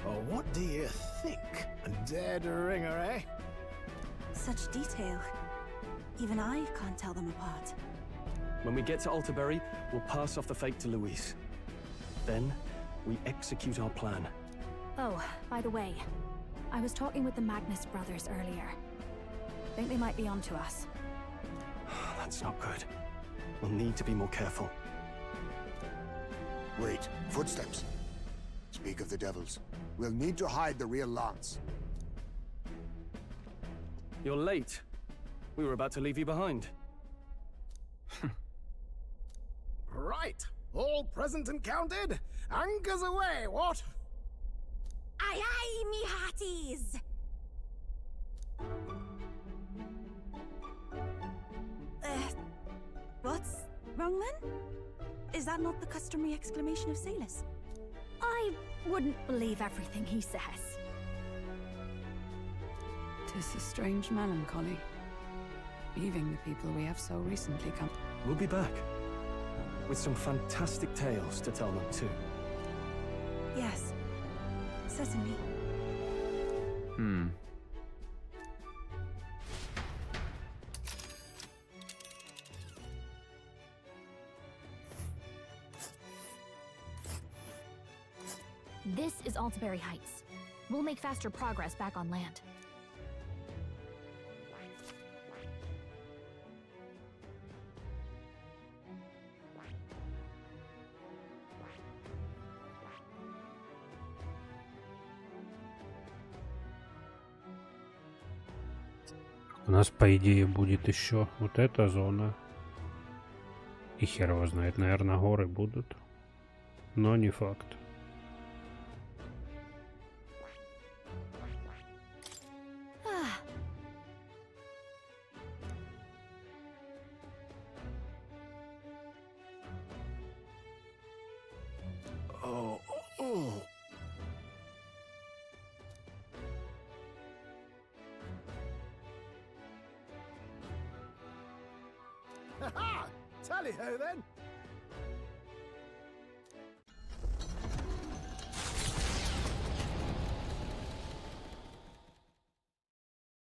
Oh, what do you think? A dead ringer, eh? Such detail. Even I can't tell them apart. When we get to Altaberry, we'll pass off the fake to Luis. Then, we execute our plan. Oh, by the way, I was talking with the Magnus brothers earlier. Think they might be onto us. That's not good. We'll need to be more careful. Wait, footsteps. Speak of the devils. We'll need to hide the real lance. You're late. We were about to leave you behind. Right, all present and counted? Anchors away, what? Aye aye, me hearties! What's wrong then? Is that not the customary exclamation of sailors? I wouldn't believe everything he says. 'Tis a strange melancholy, leaving the people we have so recently come. We'll be back. With some fantastic tales to tell them too. Yes, certainly. This is Altaberry Heights. We'll make faster progress back on land. У нас, по идее, будет еще вот эта зона. И хер его знает, наверное, горы будут. Но не факт. Ha-ha! Tally-ho then!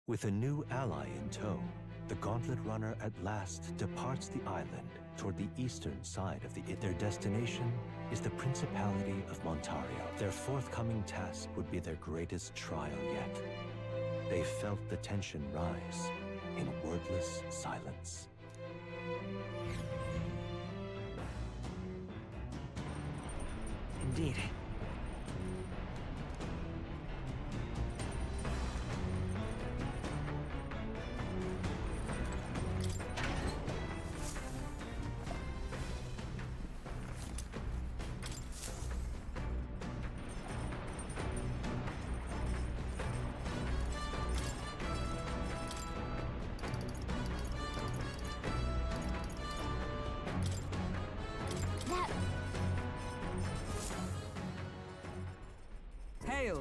With a new ally in tow, the Gauntlet Runner at last departs the island toward the eastern side of their destination is the Principality of Montario. Their forthcoming task would be their greatest trial yet. They felt the tension rise in wordless silence. Indeed. Hail!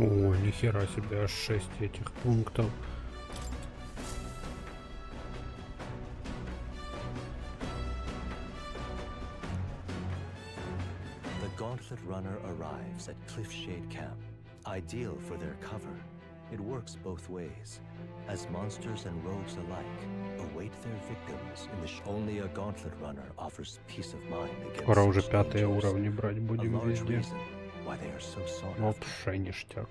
О, нихера себе, аж 6 этих пунктов. The Gauntlet Runner arrives at Cliffshade Camp, ideal for their cover. It works both ways, as monsters and rogues alike await their victims in the only a Gauntlet Runner offers peace of mind against Скоро уже such 5-е dangers. уровни брать A будем large везде. reason why they are so sought after. Вообще ништяк.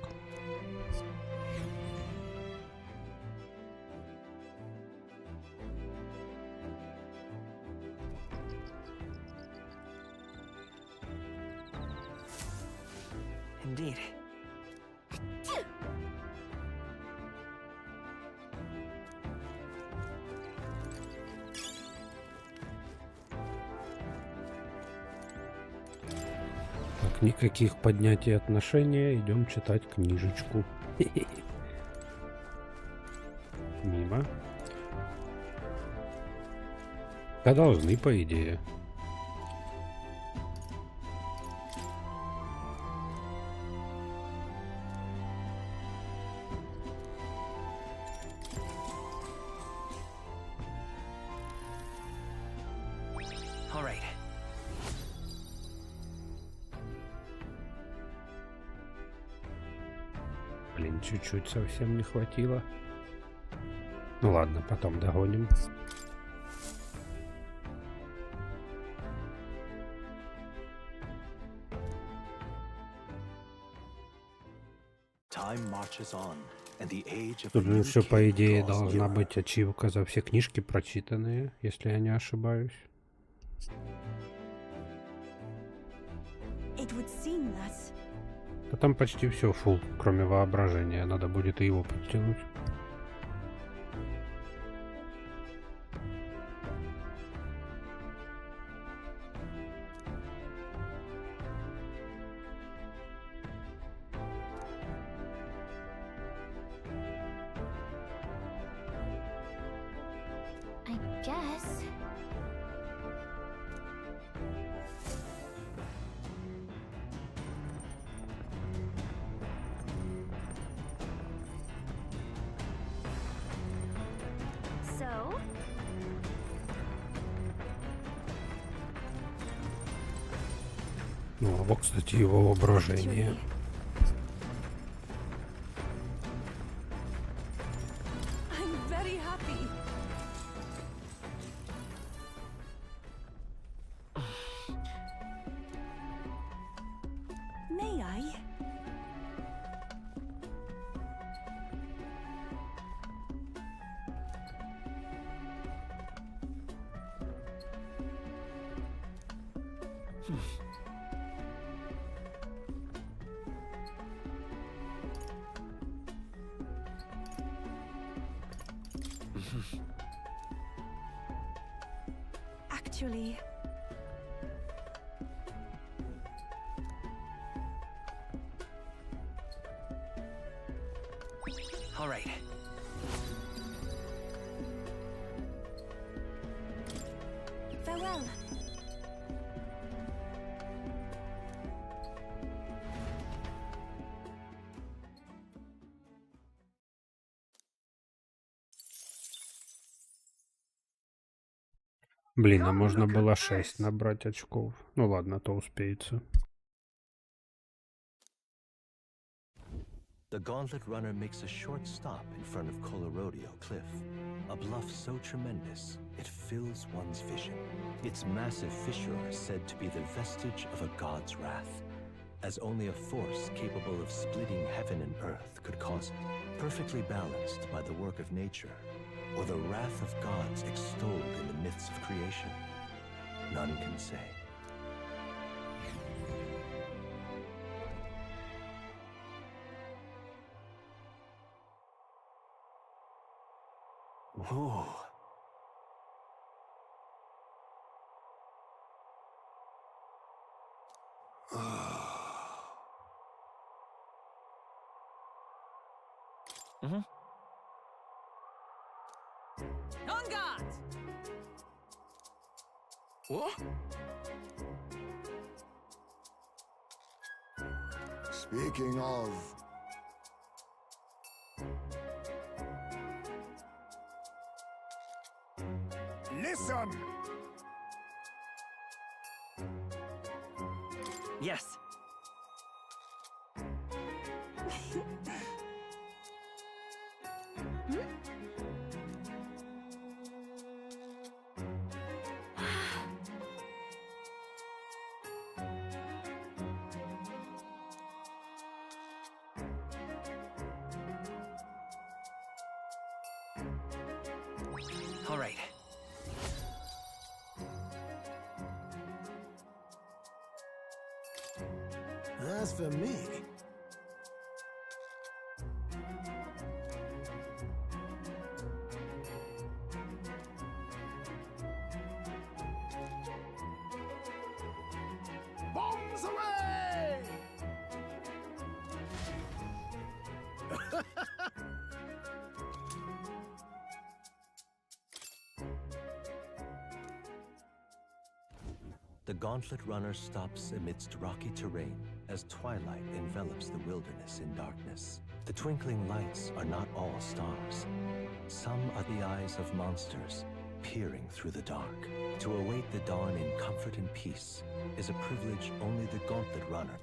Indeed. Так, никаких поднятий отношения, идем читать книжечку. Мимо. Да должны, по идее. All right. Блин, чуть-чуть совсем не хватило. Ну ладно, потом догоним. Time marches on, and the age of Тут the же new все, king по идее, draws должна nearer. быть ачивка за все книжки прочитанные, если я не ошибаюсь. It would seem that Да там почти все фул, кроме воображения. Надо будет и его подтянуть. I guess. So? Ну, а вот, кстати, его воображение. I'm very happy. Actually... All right. Farewell. Блин, а можно было 6 набрать очков. Ну ладно, то успеется. The Gauntlet Runner makes a short stop in front of Colorodeo Cliff, a bluff so tremendous it fills one's vision. Its massive fissure is said to be the vestige of a god's wrath, as only a force capable of splitting heaven and earth could cause it, perfectly balanced by the work of nature, or the wrath of gods extolled in the myths of creation. None can say. Whoa. On guard! What? Speaking of... Listen! Yes. All right. As for me... Bombs away! The Gauntlet Runner stops amidst rocky terrain as twilight envelops the wilderness in darkness. The twinkling lights are not all stars. Some are the eyes of monsters peering through the dark. To await the dawn in comfort and peace is a privilege only the Gauntlet Runner.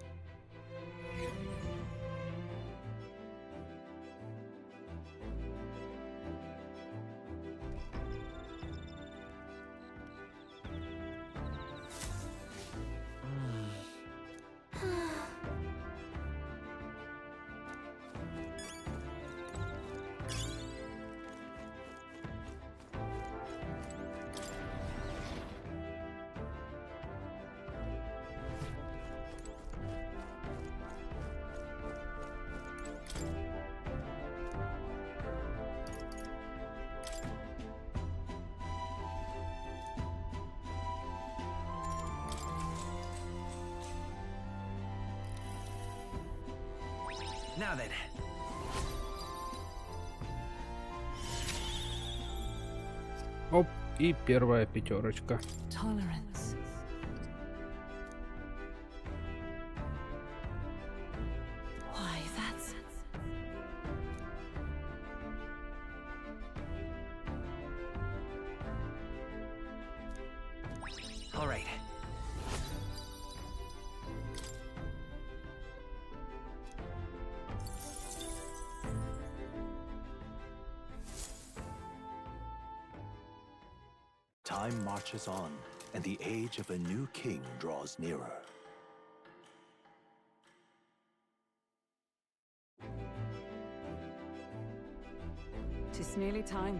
Now then. Оп, и первая пятерочка. Tolerance. Why, that's... All right. Time marches on, and the age of a new king draws nearer. Tis nearly time.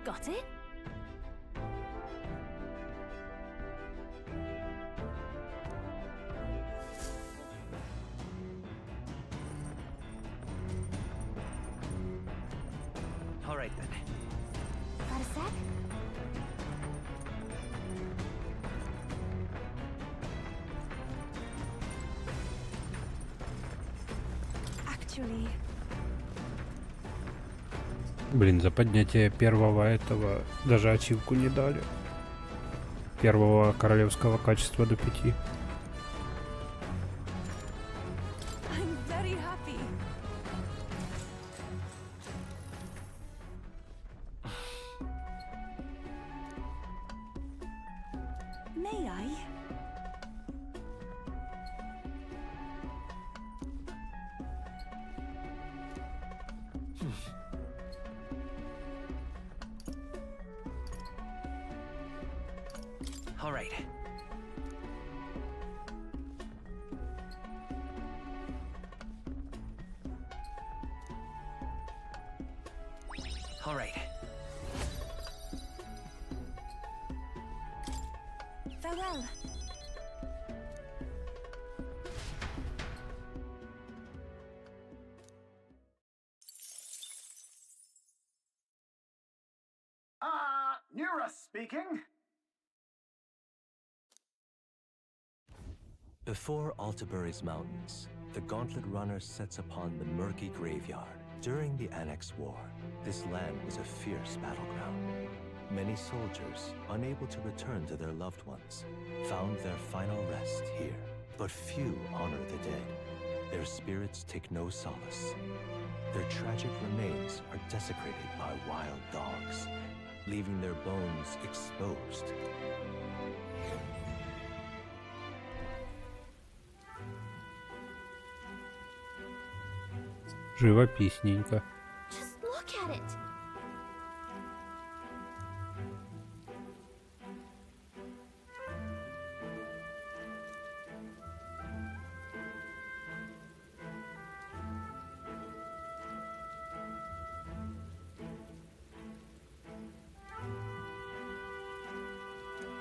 Got it? All right then. Got a sec? Actually, Блин, за поднятие первого этого даже ачивку не дали. Первого королевского качества до 5. I'm very happy. May I? All right. All right. Farewell. Nura speaking. Before Altabury's mountains, the Gauntlet Runner sets upon the murky graveyard. During the Annex War, this land was a fierce battleground. Many soldiers, unable to return to their loved ones, found their final rest here. But few honor the dead. Their spirits take no solace. Their tragic remains are desecrated by wild dogs, leaving their bones exposed. Живописненько. Just look at it.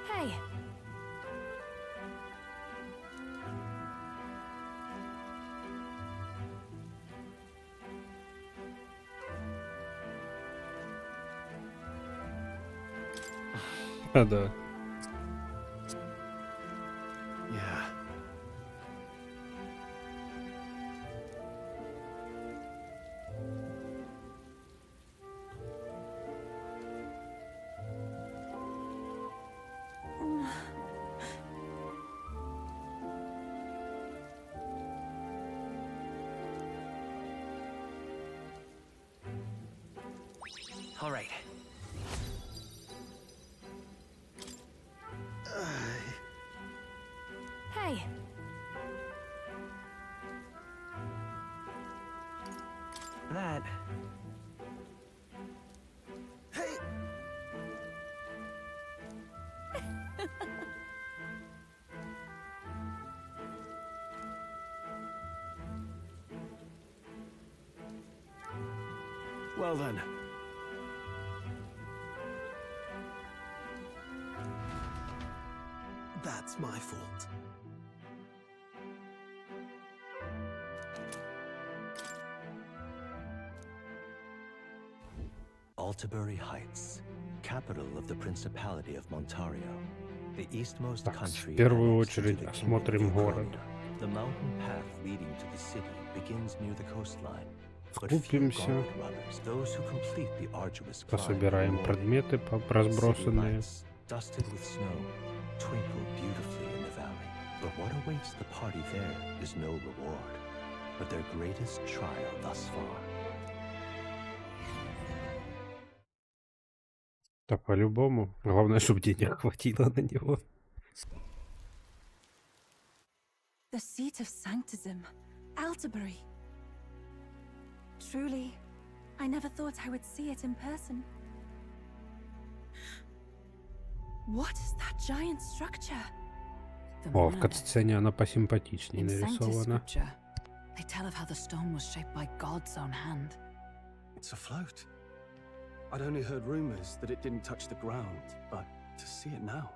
Hey. А, да. Yeah. All right. Hey. That. Hey! Well then. That's my fault. Altabury Heights, capital of the Principality of Montario, the eastmost Так, в country. первую annexed to очередь the Kingdom осмотрим of город. Ukraine. The mountain path leading to the city begins near the coastline. But few Скупимся. gauntlet runners, those who complete the arduous climb, Пособираем rewarded. предметы City разбросанные. lights, dusted with snow, twinkle beautifully in the valley. But what awaits the party there is no reward, but their greatest trial thus far. Да по-любому. Главное, чтобы денег хватило на него. The seat of sanctism, Altabury. Truly, I never thought I would see it in person. What is that giant structure? О, в катсцене она посимпатичнее In Sanctus нарисована. scripture, they tell of how the stone was shaped by God's own hand. It's afloat. I'd only heard rumors that it didn't touch the ground, but to see it now...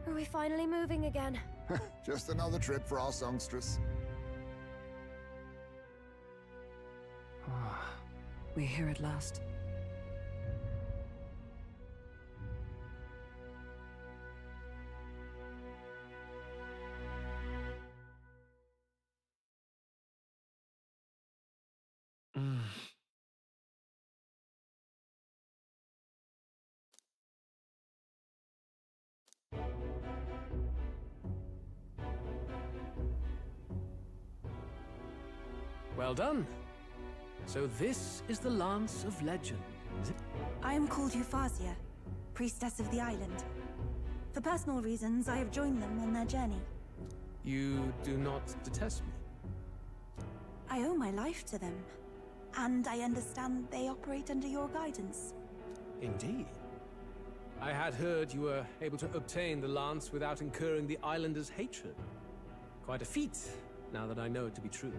Are we finally moving again? Just another trip for our songstress. We're here at last. Well done. So this is the Lance of Legend, is it? I am called ReFantazio, priestess of the island. For personal reasons, I have joined them on their journey. You do not detest me? I owe my life to them, and I understand they operate under your guidance. Indeed. I had heard you were able to obtain the lance without incurring the islanders' hatred. Quite a feat, now that I know it to be true.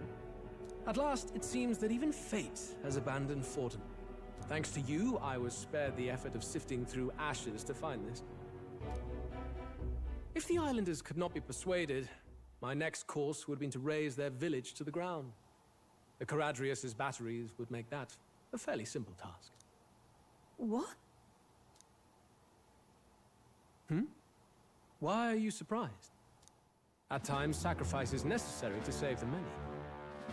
At last, it seems that even fate has abandoned Forden. Thanks to you, I was spared the effort of sifting through ashes to find this. If the islanders could not be persuaded, my next course would have been to raise their village to the ground. The Caradrius's batteries would make that a fairly simple task. What? Why are you surprised? At times, sacrifice is necessary to save the many.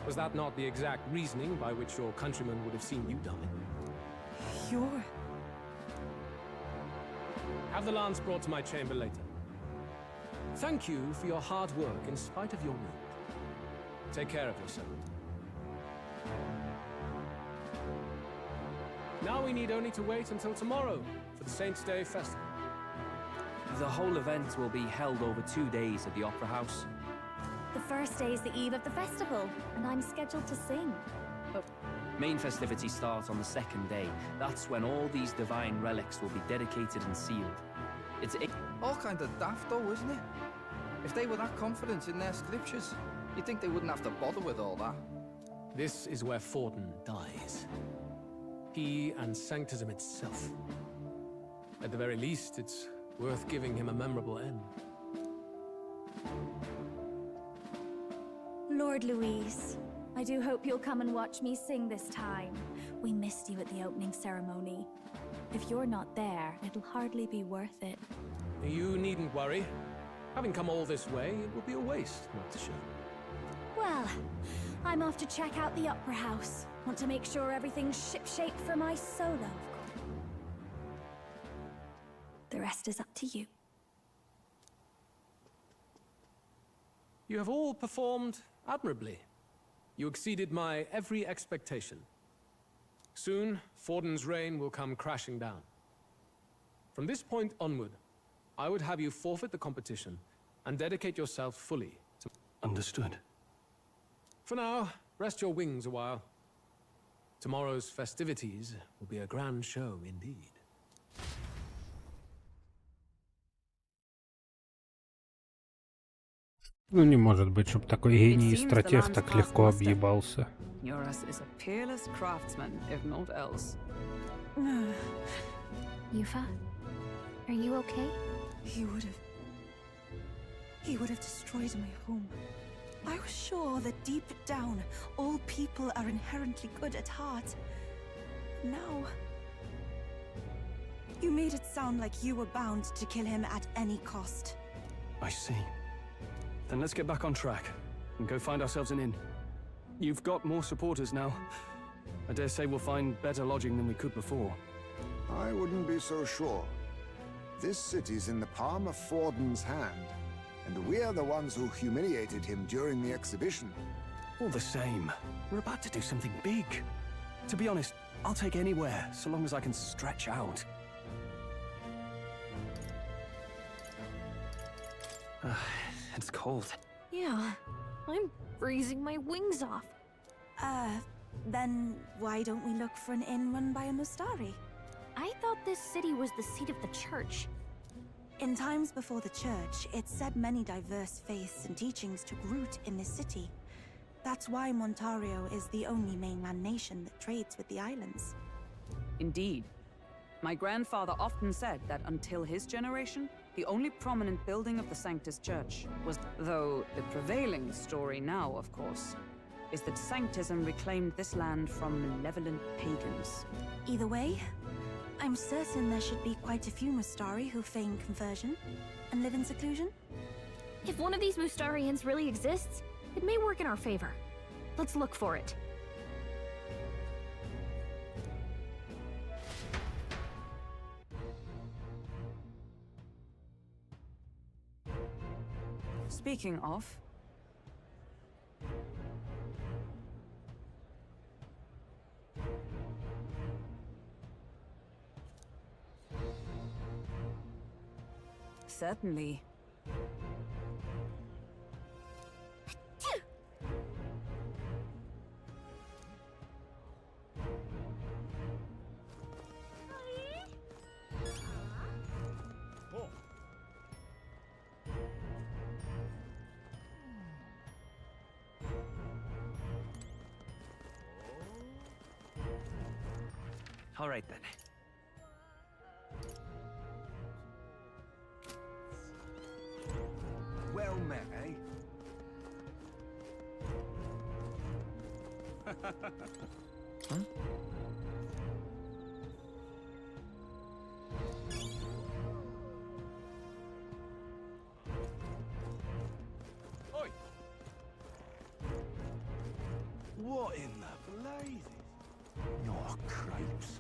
Was that not the exact reasoning by which your countrymen would have seen you die? You're... Have the lance brought to my chamber later. Thank you for your hard work in spite of your wound. Take care of yourself. Now we need only to wait until tomorrow for the Saints' Day Festival. The whole event will be held over 2 days at the Opera House. The first day is the eve of the festival, and I'm scheduled to sing. Main festivities start on the second day. That's when all these divine relics will be dedicated and sealed. It's all kind of daft though, isn't it? If they were that confident in their scriptures, you'd think they wouldn't have to bother with all that. This is where Forden dies. He and Sanctism itself. At the very least, it's worth giving him a memorable end. Lord Louise, I do hope you'll come and watch me sing this time. We missed you at the opening ceremony. If you're not there, it'll hardly be worth it. You needn't worry. Having come all this way, it will be a waste not to show. Well, I'm off to check out the Opera House. Want to make sure everything's shipshape for my solo, of course. The rest is up to you. You have all performed admirably. You exceeded my every expectation. Soon, Forden's reign will come crashing down. From this point onward, I would have you forfeit the competition and dedicate yourself fully to... Understood. For now, rest your wings a while. Tomorrow's festivities will be a grand show indeed. Ну не может быть, чтобы такой гений и стратег так легко объебался. Eurus is a peerless craftsman, if not else. Yufa, are you okay? He would have destroyed my home. I was sure that deep down, all people are inherently good at heart. Now... You made it sound like you were bound to kill him at any cost. I see. Then let's get back on track and go find ourselves an inn. You've got more supporters now. I dare say we'll find better lodging than we could before. I wouldn't be so sure. This city's in the palm of Forden's hand, and we're the ones who humiliated him during the exhibition. All the same, we're about to do something big. To be honest, I'll take anywhere, so long as I can stretch out. It's cold. Yeah, I'm freezing my wings off. Then why don't we look for an inn run by a Mustari? I thought this city was the seat of the church. In times before the church, it said many diverse faiths and teachings took root in this city. That's why Montario is the only mainland nation that trades with the islands. Indeed. My grandfather often said that until his generation, the only prominent building of the Sanctus Church was... Though the prevailing story now, of course, is that Sanctism reclaimed this land from malevolent pagans. Either way, I'm certain there should be quite a few Mustari who feign conversion and live in seclusion. If one of these Mustarians really exists, it may work in our favor. Let's look for it. Speaking of... Certainly. All right then. Well met, eh? Huh? Oi! What in the blazes? Oh, cripes.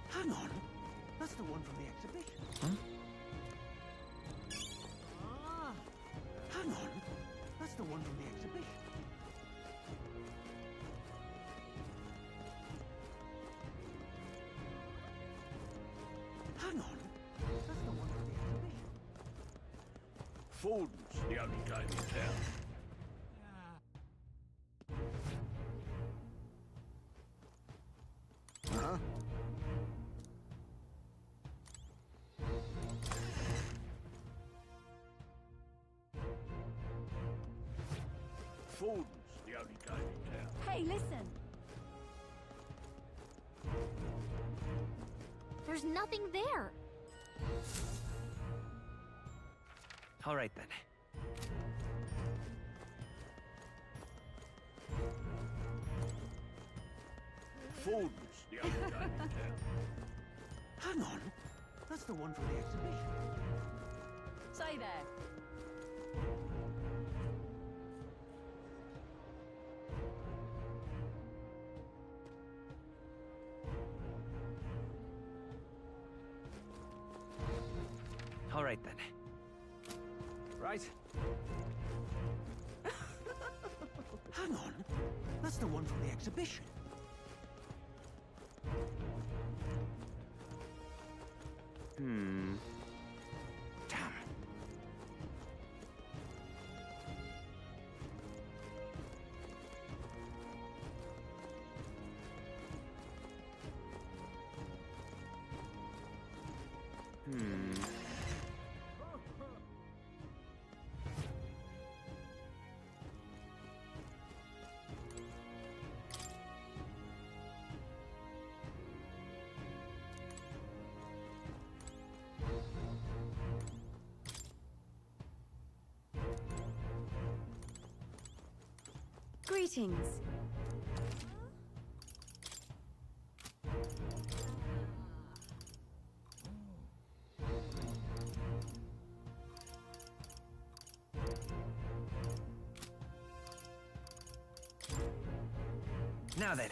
Hang on. That's the one from the exhibition. Huh? Ah. Hang on. That's the one from the exhibition. Hang on. That's the one from the exhibition. Ford's the only game in town. Huh? Ford's the only game in town. Hey, listen! There's nothing there. All right then. Ford's the only game in town. Hang on. That's the one from the exhibition. Say there. All right then. Right? Hang on. That's the one from the exhibition. Hmm. Damn. Hmm. Greetings. Now then.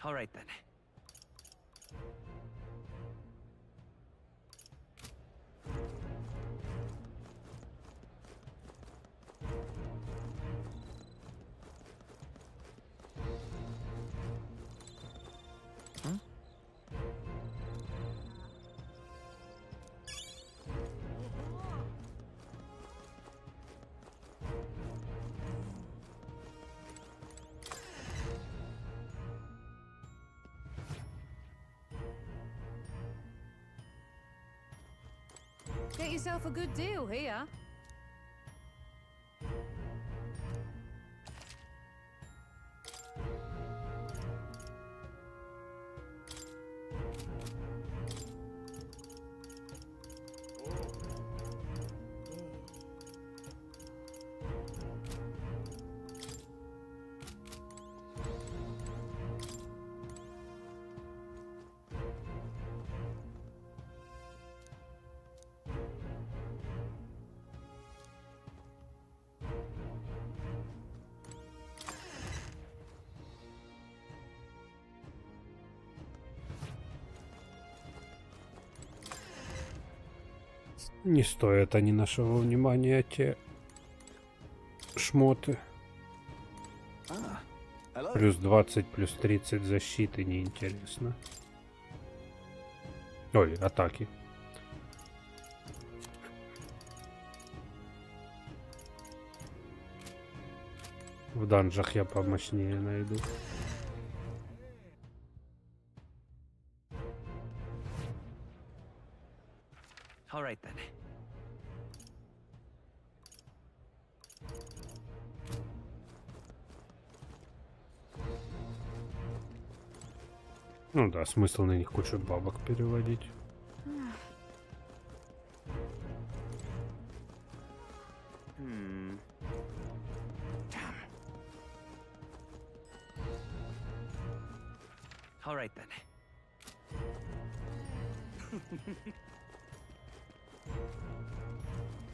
All right then. Get yourself a good deal here. Не стоят они нашего внимания, те шмоты. Плюс 20, плюс 30 защиты неинтересно. Ой, атаки. В данжах я помощнее найду. All right then. Ну да, смысл на них кучу бабок переводить. All right then.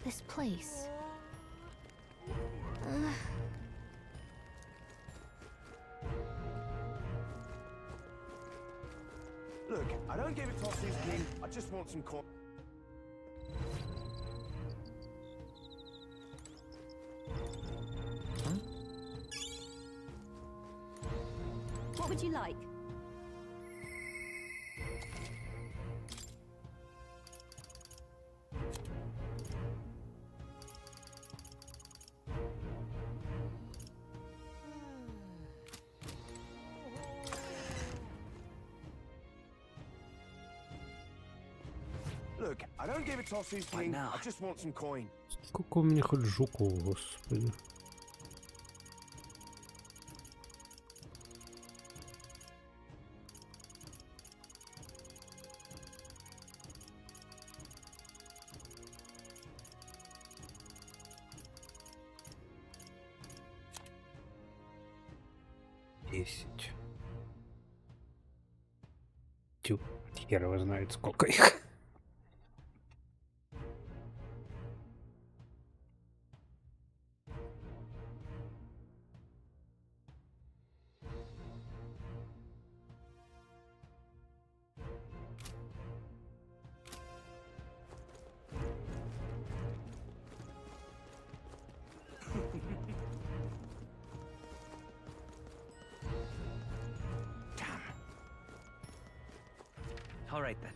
This place. Look, I don't give it to King. I just want some coin. What would you like? Look, I don't give it to King. I just want some coin. Сколько у меня хоть жуков, господи. Тю, хер его знает, сколько их. All right then.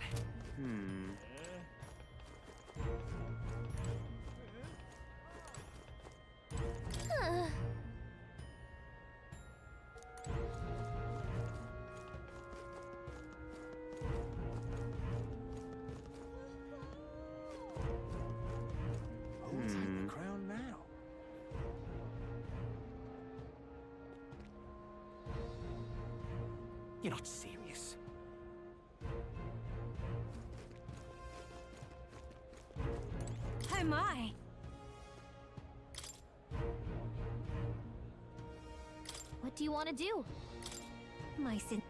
I'll take the crown now. You're not serious. Oh my! What do you want to do? My sin.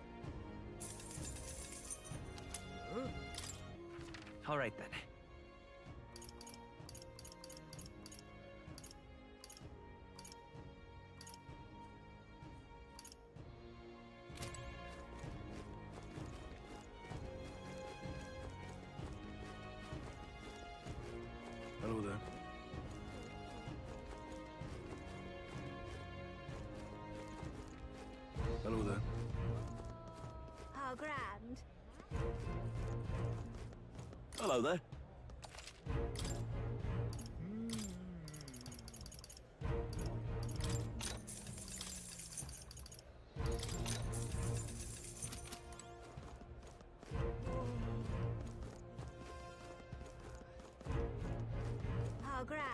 All right then. Hello there. How grand. Hello there. How grand.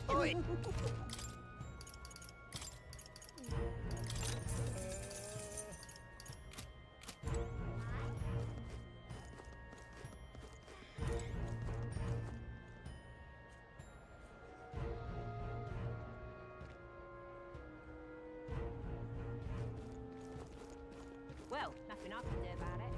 Oi! Well, nothing I can do about it.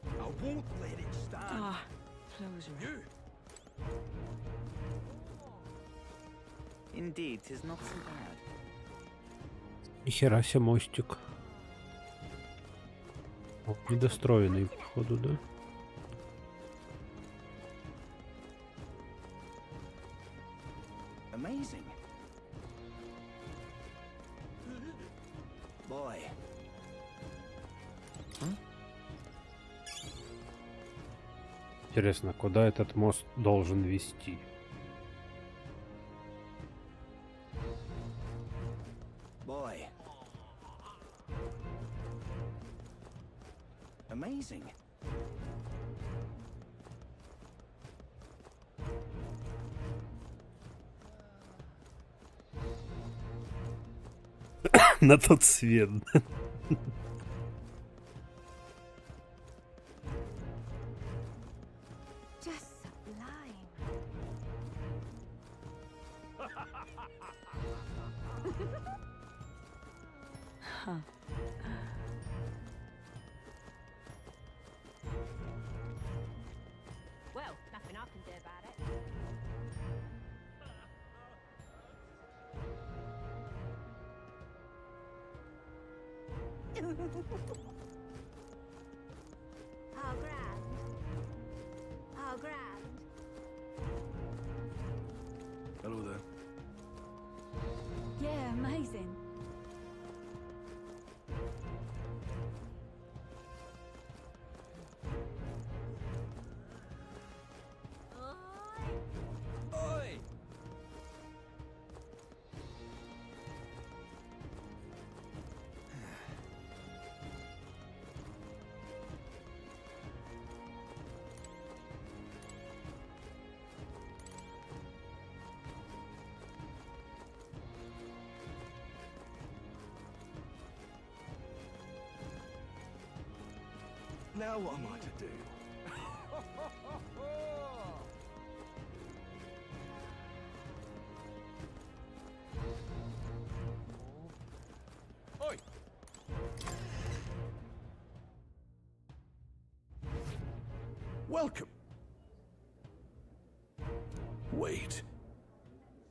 I won't let it stand. Ah, closure. You! Indeed, 'tis not so bad. Нихера себе мостик. О, недостроенный, походу, да? Amazing. Boy. Интересно, куда этот мост должен вести? Boy. Amazing. На тот свет. Just sublime. Huh. Well, nothing I can do about it. How grand. How grand. Hello there. Yeah, amazing. Oi! Now what am I to do? Oi! Welcome. Wait.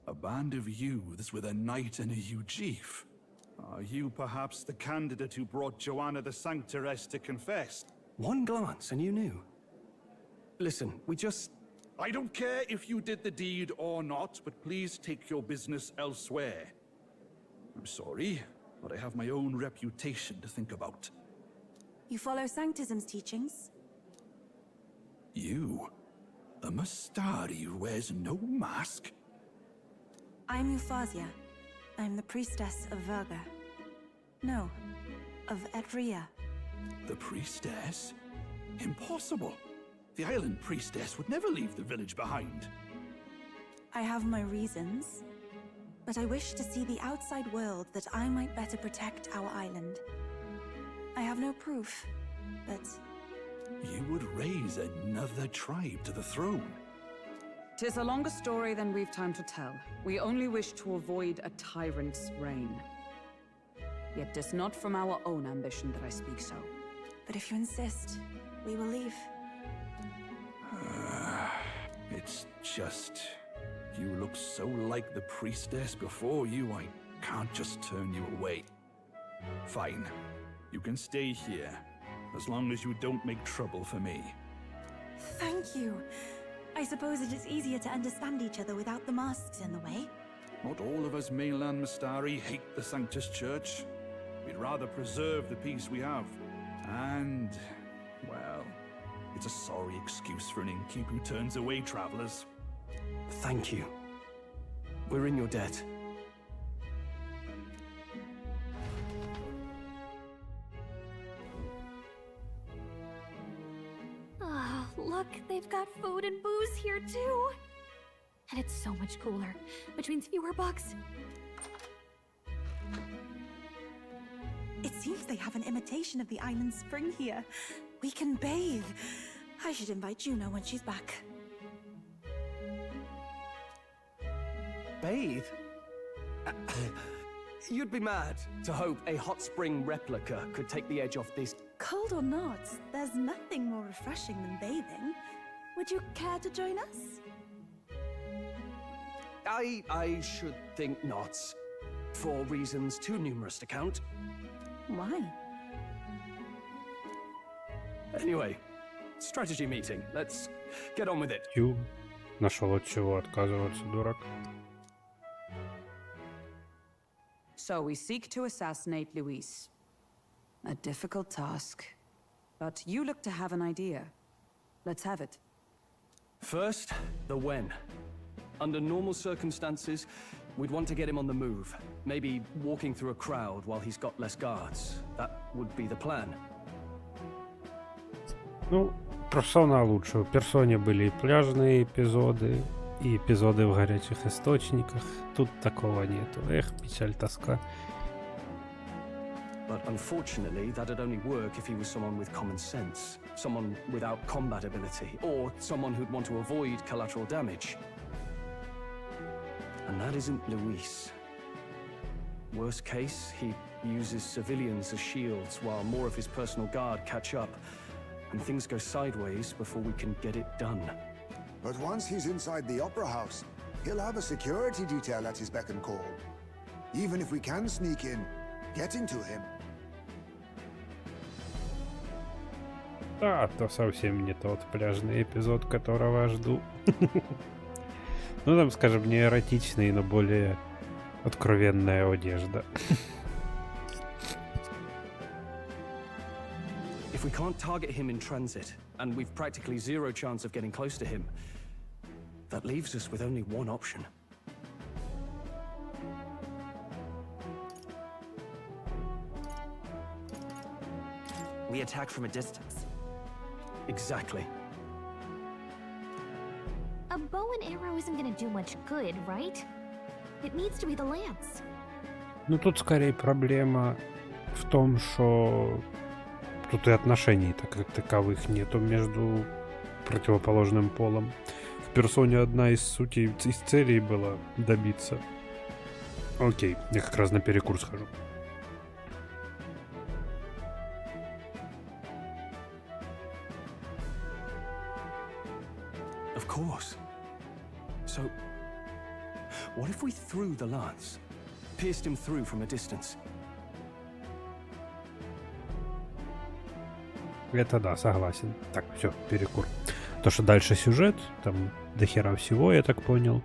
A band of youths with a knight and a eugif. Are you perhaps the candidate who brought Joanna the Sanctoress to confess? One glance and you knew. Listen, we just... I don't care if you did the deed or not, but please take your business elsewhere. I'm sorry, but I have my own reputation to think about. You follow Sanctism's teachings? You? A Mustari who wears no mask? I'm Euphausia. I'm the priestess of Verga. No, of Edria. The priestess? Impossible! The island priestess would never leave the village behind. I have my reasons, but I wish to see the outside world that I might better protect our island. I have no proof, but... You would raise another tribe to the throne. 'Tis a longer story than we've time to tell. We only wish to avoid a tyrant's reign. Yet 'tis not from our own ambition that I speak so. But if you insist, we will leave. It's just... You look so like the priestess before you, I can't just turn you away. Fine. You can stay here, as long as you don't make trouble for me. Thank you. I suppose it is easier to understand each other without the masks in the way. Not all of us mainland Mistari hate the Sanctus Church. We'd rather preserve the peace we have. And, well, it's a sorry excuse for an innkeep who turns away travelers. Thank you. We're in your debt. Ah, look, they've got food and booze here too. And it's so much cooler, which means fewer bugs. It seems they have an imitation of the island spring here. We can bathe. I should invite Juno when she's back. Bathe? You'd be mad to hope a hot spring replica could take the edge off this. Cold or not, there's nothing more refreshing than bathing. Would you care to join us? I should think not. For reasons too numerous to count. Why? Anyway, strategy meeting. Let's get on with it. Ю. Нашел от чего отказываться, дурак. So we seek to assassinate Luis. A difficult task. But you look to have an idea. Let's have it. First, the when. Under normal circumstances, we'd want to get him on the move. Maybe walking through a crowd while he's got less guards. That would be the plan. Ну, персона лучше. В персоне были и пляжные эпизоды, и эпизоды в горячих источниках. Тут такого нету. Эх, печаль, тоска. But unfortunately, that'd only work if he was someone with common sense. Someone without combat ability. Or someone who'd want to avoid collateral damage. And that isn't Luis. Worst case, he uses civilians as shields while more of his personal guard catch up. And things go sideways before we can get it done. But once he's inside the Opera House, he'll have a security detail at his beck and call. Even if we can sneak in, getting to him. Да, то совсем не тот пляжный эпизод, которого жду. Ну, там, скажем, не эротичный, но более откровенная одежда. If we can't target him in transit, and we've practically zero chance of getting close to him, that leaves us with only one option. We attack from a distance. Exactly. A bow and arrow isn't gonna do much good, right? It needs to be the lance. Ну, тут скорее проблема в том, что тут и отношений-то как таковых нету между противоположным полом. В персоне одна из сутей, из целей была добиться. Окей, я как раз на перекур схожу. Of course. So, what if we threw the lance? Pierced him through from a distance? Это да, согласен. Так, все, перекур. То, что дальше сюжет, там дохера всего, я так понял.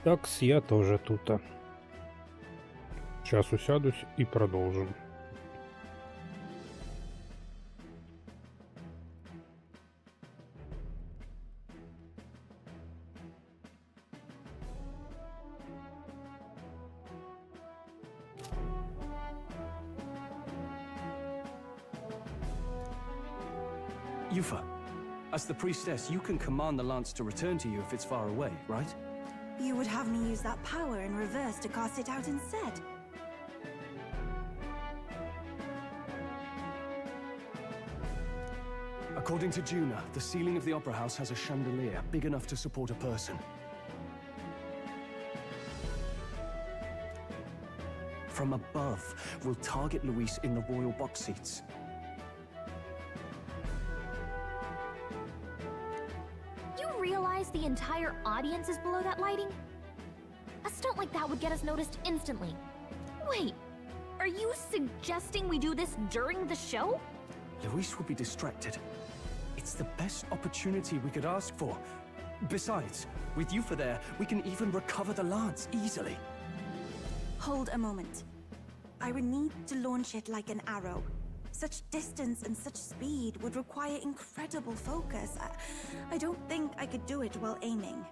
Такс, я тоже тут. Сейчас усядусь и продолжим. Yufa, as the priestess, you can command the lance to return to you if it's far away, right? You would have me use that power in reverse to cast it out instead. According to Juna, the ceiling of the Opera House has a chandelier big enough to support a person. From above, we'll target Luis in the royal box seats. You realize the entire audience is below that lighting? A stunt like that would get us noticed instantly. Wait, are you suggesting we do this during the show? Luis would be distracted. It's the best opportunity we could ask for. Besides, with Yufa there, we can even recover the lance easily. Hold a moment. I would need to launch it like an arrow. Such distance and such speed would require incredible focus. I don't think I could do it while aiming.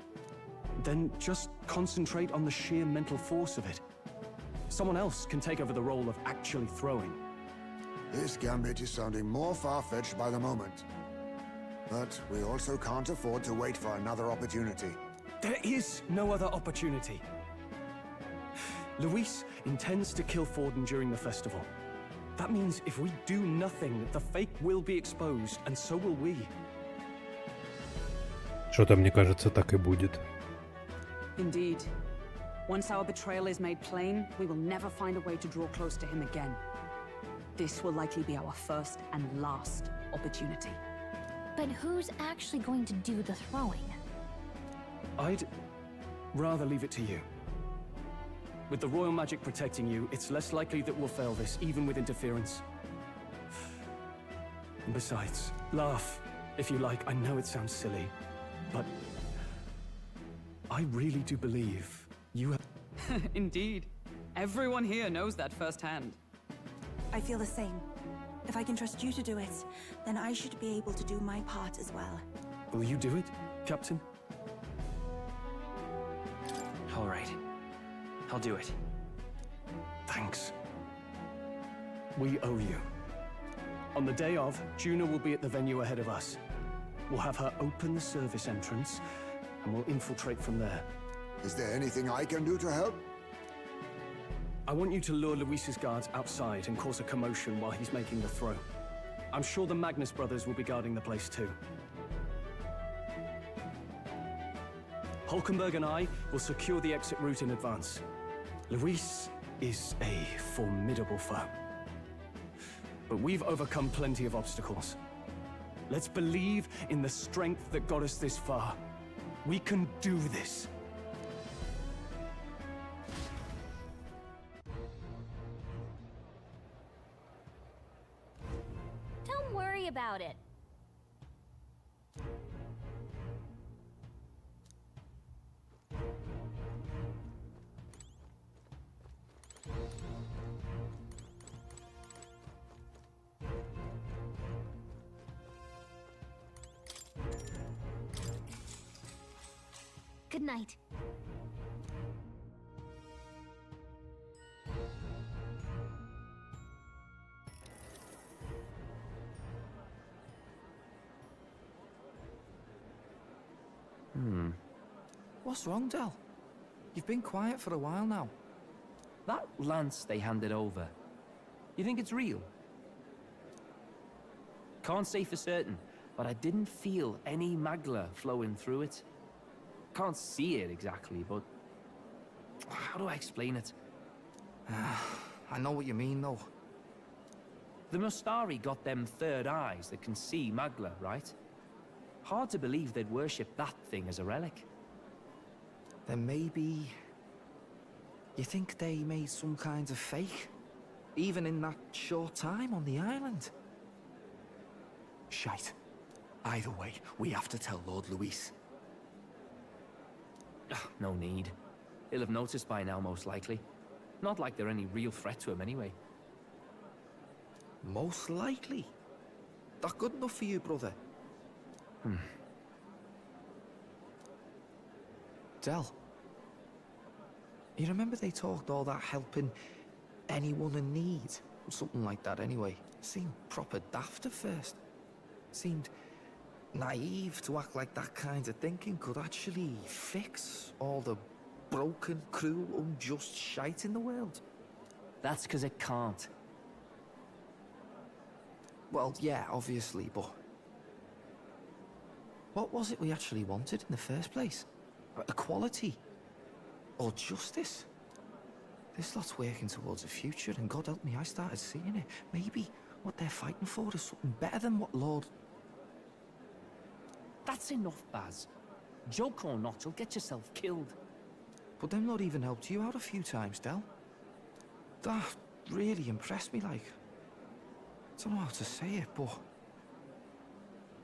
Then just concentrate on the sheer mental force of it. Someone else can take over the role of actually throwing. This gambit is sounding more far-fetched by the moment. But we also can't afford to wait for another opportunity. There is no other opportunity. Luis intends to kill Forden during the festival. That means if we do nothing, the fake will be exposed, and so will we. Что-то мне кажется, так и будет. Indeed. Once our betrayal is made plain, we will never find a way to draw close to him again. This will likely be our first and last opportunity. But who's actually going to do the throwing? I'd rather leave it to you. With the royal magic protecting you, it's less likely that we'll fail this, even with interference. And besides, laugh, if you like. I know it sounds silly, but I really do believe you have... Indeed. Everyone here knows that firsthand. I feel the same. If I can trust you to do it, then I should be able to do my part as well. Will you do it, Captain? All right. I'll do it. Thanks. We owe you. On the day of, Juna will be at the venue ahead of us. We'll have her open the service entrance, and we'll infiltrate from there. Is there anything I can do to help? I want you to lure Luis's guards outside and cause a commotion while he's making the throw. I'm sure the Magnus brothers will be guarding the place too. Hulkenberg and I will secure the exit route in advance. Luis is a formidable foe. But we've overcome plenty of obstacles. Let's believe in the strength that got us this far. We can do this. Don't worry about it. Good night. What's wrong, Del? You've been quiet for a while now. That lance they handed over, you think it's real? Can't say for certain, but I didn't feel any magla flowing through it. Can't see it exactly, but how do I explain it? I know what you mean, though. The Mustari got them third eyes that can see magla, right? Hard to believe they'd worship that thing as a relic. Then maybe... You think they made some kind of fake? Even in that short time on the island? Shite. Either way, we have to tell Lord Luis. No need. He'll have noticed by now, most likely. Not like they're any real threat to him anyway. Most likely? That good enough for you, brother? Del, you remember they talked all that helping anyone in need? Something like that anyway. Seemed proper daft at first. Seemed naive to act like that kind of thinking could actually fix all the broken, cruel, unjust shite in the world. That's because it can't. Well, yeah, obviously, but what was it we actually wanted in the first place? Equality? Or justice? This lot's working towards a future, and God help me, I started seeing it. Maybe what they're fighting for is something better than what Lord... That's enough, Baz. Joke or not, you'll get yourself killed. But them not even helped you out a few times, Del. That really impressed me, like. I don't know how to say it, but...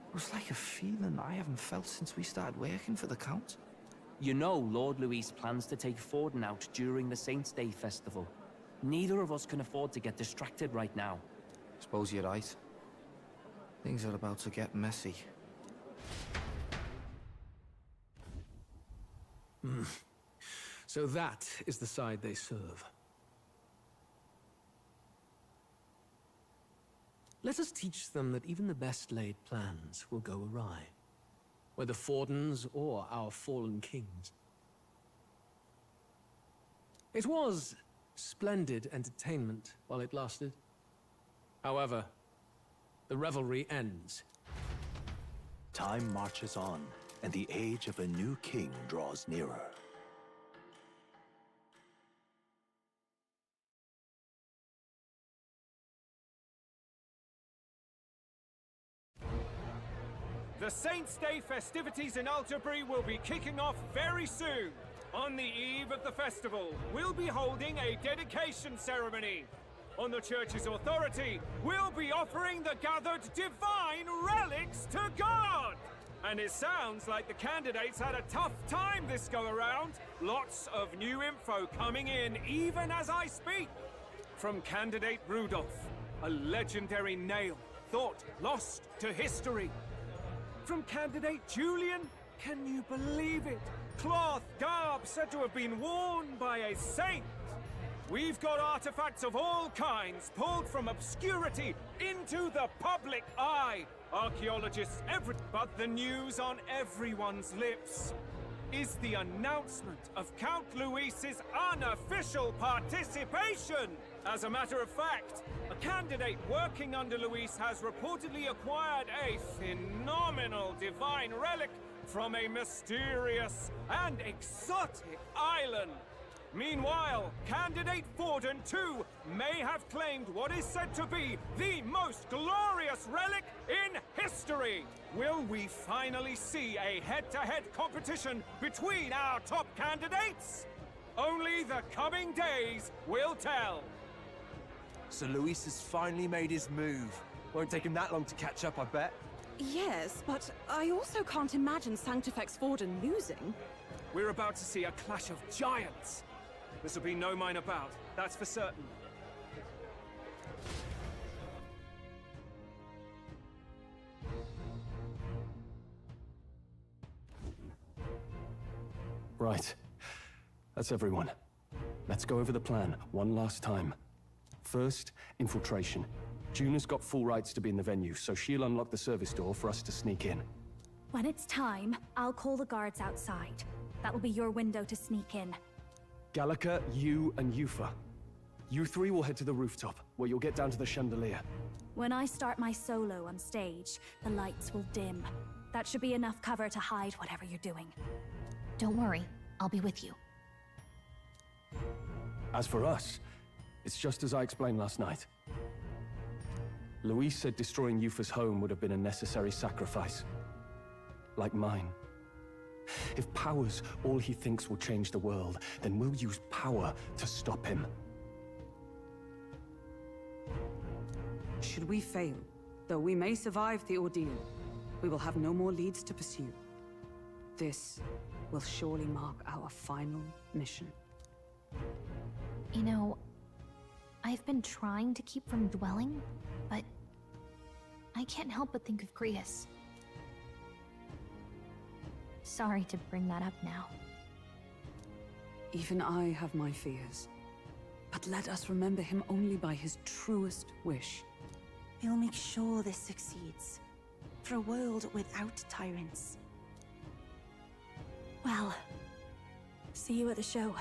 It was like a feeling I haven't felt since we started working for the Count. You know Lord Luis plans to take Forden out during the Saints' Day festival. Neither of us can afford to get distracted right now. Suppose you're right. Things are about to get messy. So that is the side they serve. Let us teach them that even the best laid plans will go awry, whether Fordens or our fallen kings. It was splendid entertainment while it lasted. However, the revelry ends. Time marches on, and the age of a new king draws nearer. The Saints' Day festivities in Alderbury will be kicking off very soon. On the eve of the festival, we'll be holding a dedication ceremony. On the church's authority, we'll be offering the gathered divine relics to God! And it sounds like the candidates had a tough time this go-around. Lots of new info coming in even as I speak. From candidate Rudolph, a legendary nail, thought lost to history. From candidate Julian, can you believe it? Cloth garb said to have been worn by a saint. We've got artifacts of all kinds pulled from obscurity into the public eye. Archaeologists but the news on everyone's lips is the announcement of Count Luis's unofficial participation. As a matter of fact, a candidate working under Luis has reportedly acquired a phenomenal divine relic from a mysterious and exotic island. Meanwhile, candidate Forden, too, may have claimed what is said to be the most glorious relic in history. Will we finally see a head-to-head competition between our top candidates? Only the coming days will tell. So Luis has finally made his move. Won't take him that long to catch up, I bet. Yes, but I also can't imagine Sanctifex Forden losing. We're about to see a clash of giants. This will be no minor bout, that's for certain. Right. That's everyone. Let's go over the plan one last time. First, infiltration. Juna's got full rights to be in the venue, so she'll unlock the service door for us to sneak in. When it's time, I'll call the guards outside. That will be your window to sneak in. Gallica, you, and Yufa. You three will head to the rooftop, where you'll get down to the chandelier. When I start my solo on stage, the lights will dim. That should be enough cover to hide whatever you're doing. Don't worry, I'll be with you. As for us, it's just as I explained last night. Luis said destroying Yufa's home would have been a necessary sacrifice. Like mine. If power's all he thinks will change the world, then we'll use power to stop him. Should we fail, though we may survive the ordeal, we will have no more leads to pursue. This will surely mark our final mission. You know, I've been trying to keep from dwelling, but I can't help but think of Grius. Sorry to bring that up now. Even I have my fears. But let us remember him only by his truest wish. We'll make sure this succeeds. For a world without tyrants. Well, see you at the show.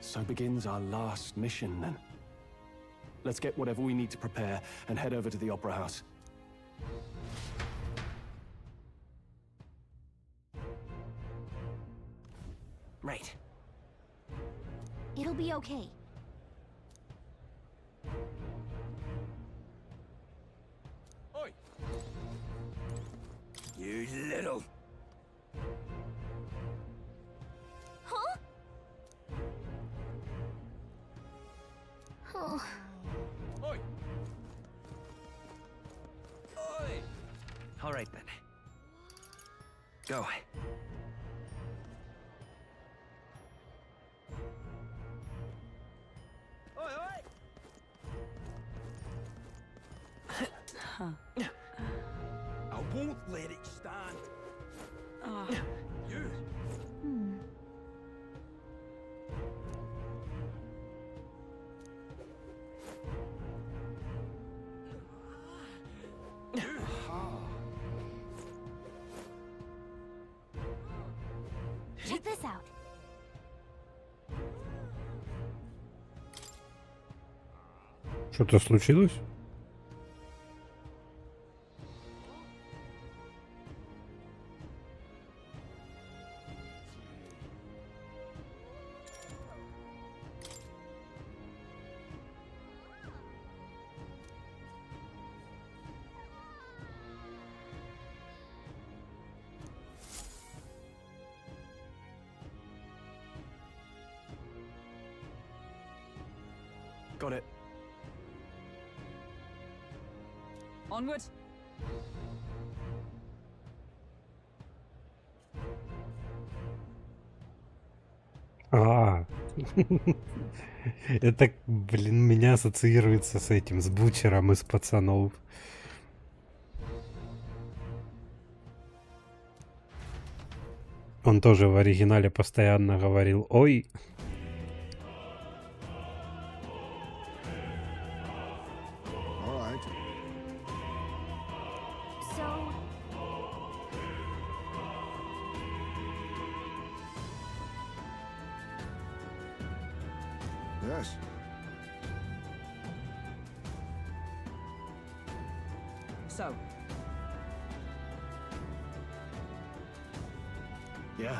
So begins our last mission, then. Let's get whatever we need to prepare and head over to the Opera House. Right. It'll be okay. Oi! You little... Huh? Oh. Oi! Oi! All right, then. Go. I won't let it stand. You. Check this out. Что-то случилось? Got it. Onward. Это, блин, меня ассоциируется с этим, с Бучером из пацанов. Он тоже в оригинале постоянно говорил «Ой». Yes. So. Yeah.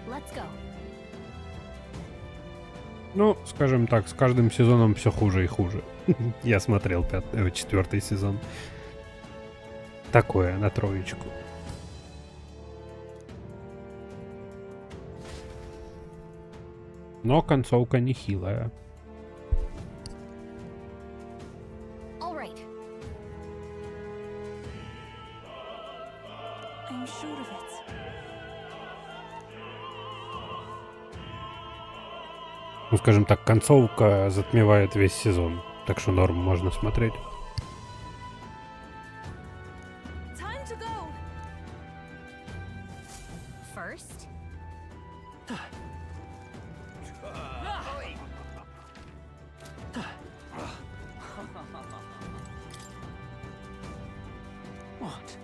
Let's go. Ну, скажем так, с каждым сезоном все хуже и хуже. Я смотрел 4-й сезон. Такое, на троечку. Но концовка нехилая. All right. I'm sure of it. Ну, скажем так, концовка затмевает весь сезон. Так что норм, можно смотреть. Time to go. First. What?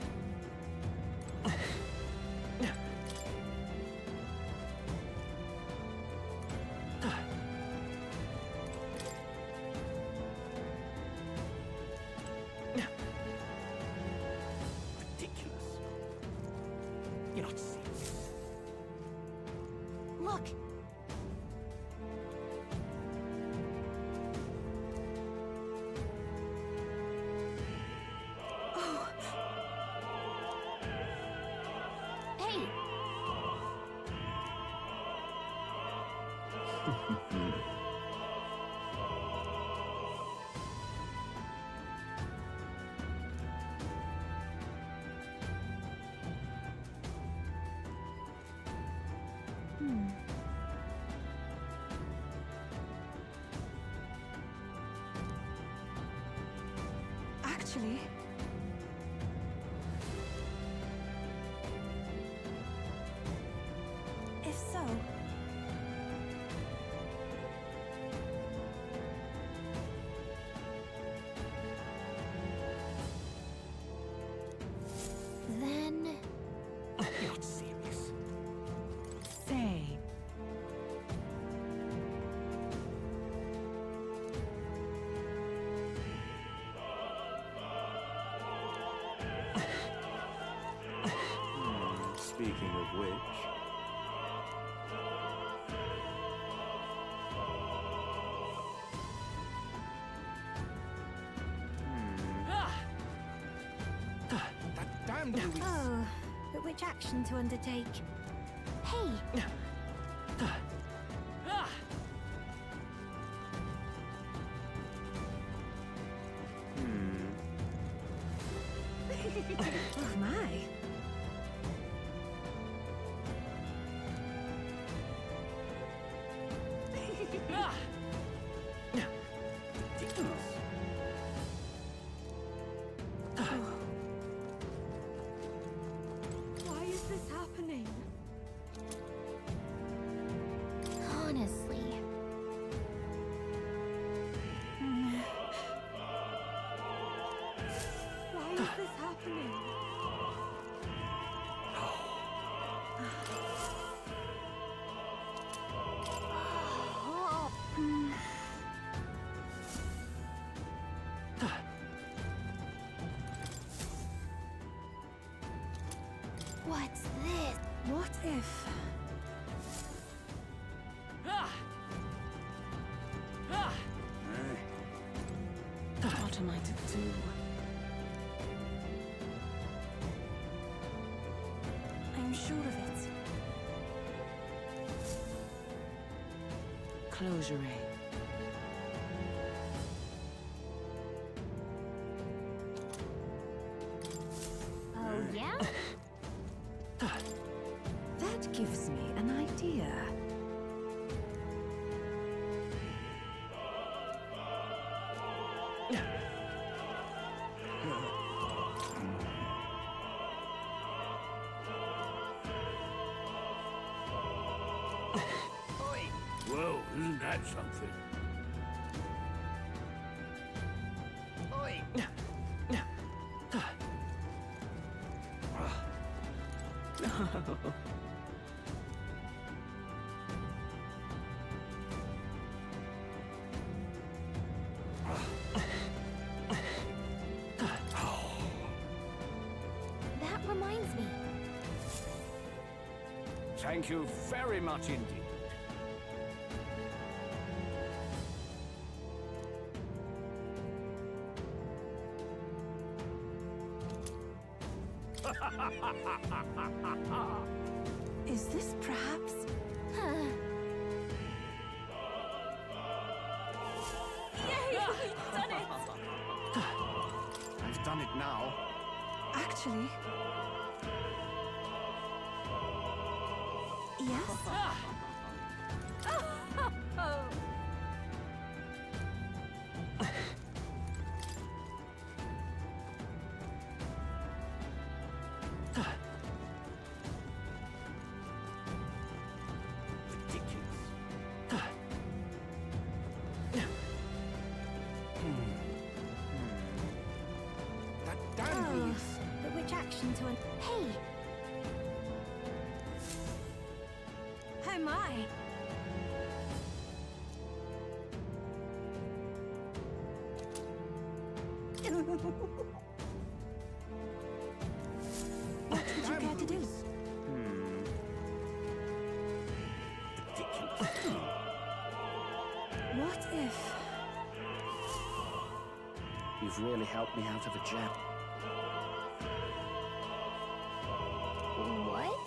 Ridiculous. You're not serious. Look. Hey. Actually, if so, Then... Not serious. say. Speaking of which... That damned Louis. Oh, but which action to undertake? Hey! Oh my. Why is this happening? Honestly. Why is this happening? What's this? What if... What am I to do? I'm sure of it. Closure. Oh, yeah? That gives me an idea. Well, isn't that something? That reminds me. Thank you very much indeed. Is this perhaps... Yay! We've done it! I've done it now. Actually... Yes? Oh, but which action to Hey! Oh my! What would you care to do? What if... You've really helped me out of a jam. What?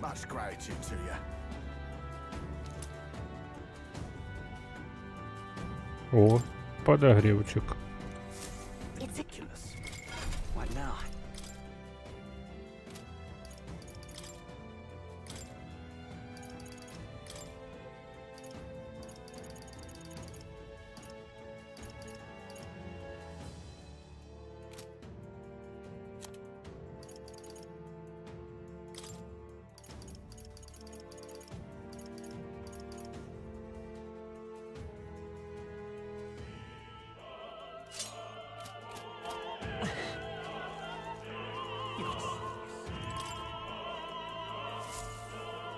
Much gratitude to you. О, подогревчик. What now?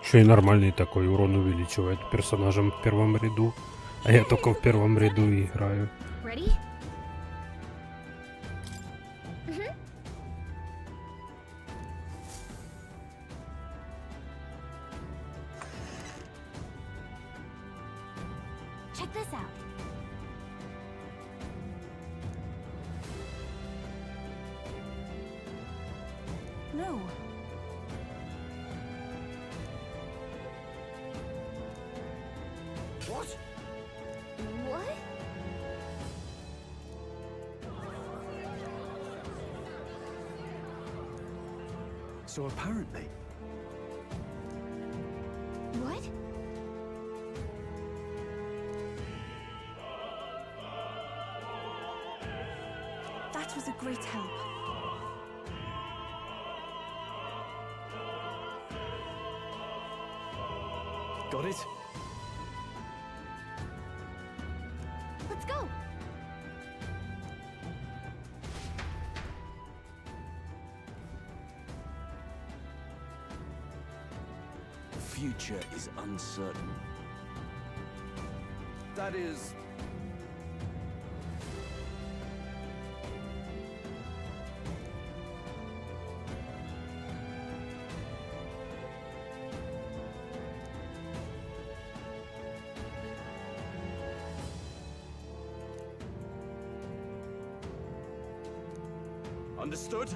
Еще и нормальный такой урон увеличивает персонажам в первом ряду. А я только в первом ряду и играю. Ready? Check this out. No. What? What? So apparently, What? That was a great help. got it? Let's go. The future is uncertain. That is... Understood?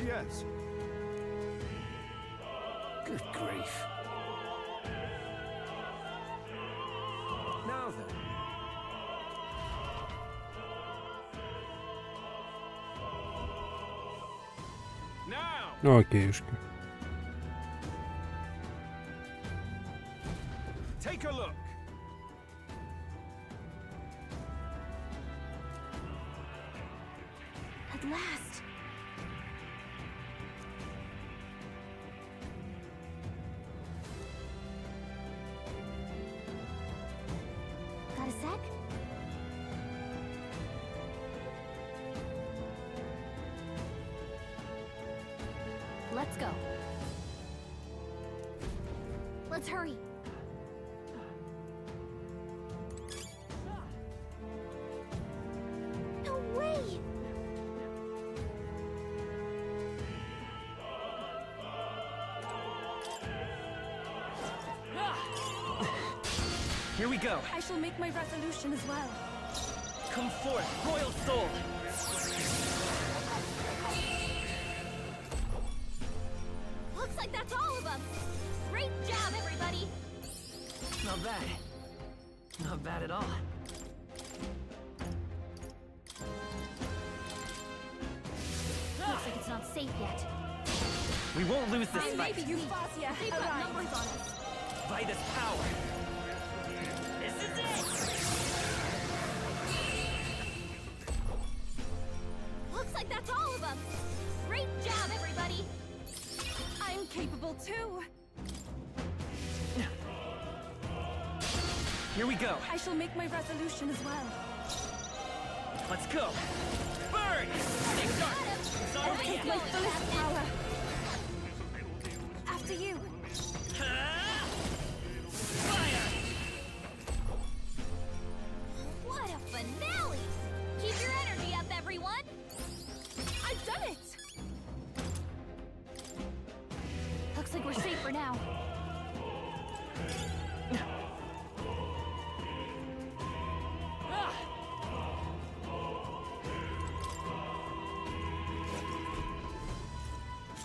Yes. Good grief. Now then. Now! Ну окейшки. Take a look. At last. Got a sec? Let's go. Let's hurry. No way! Here we go. I shall make my resolution as well. Come forth, royal soul. Looks like that's all of them. Great job, everybody. Not bad. Not bad at all. Looks like it's not safe yet. We won't lose this fight. Maybe Euphrasia. They've got numbers on us. By this power. This is it! Looks like that's all of them. Great job, everybody. I'm capable too. Here we go. I shall make my resolution as well. Let's go. Burn! Stay sharp. I'll take my fullest power. After you. Fire! What a finale! Keep your energy up, everyone. I've done it! Looks like we're safe for now.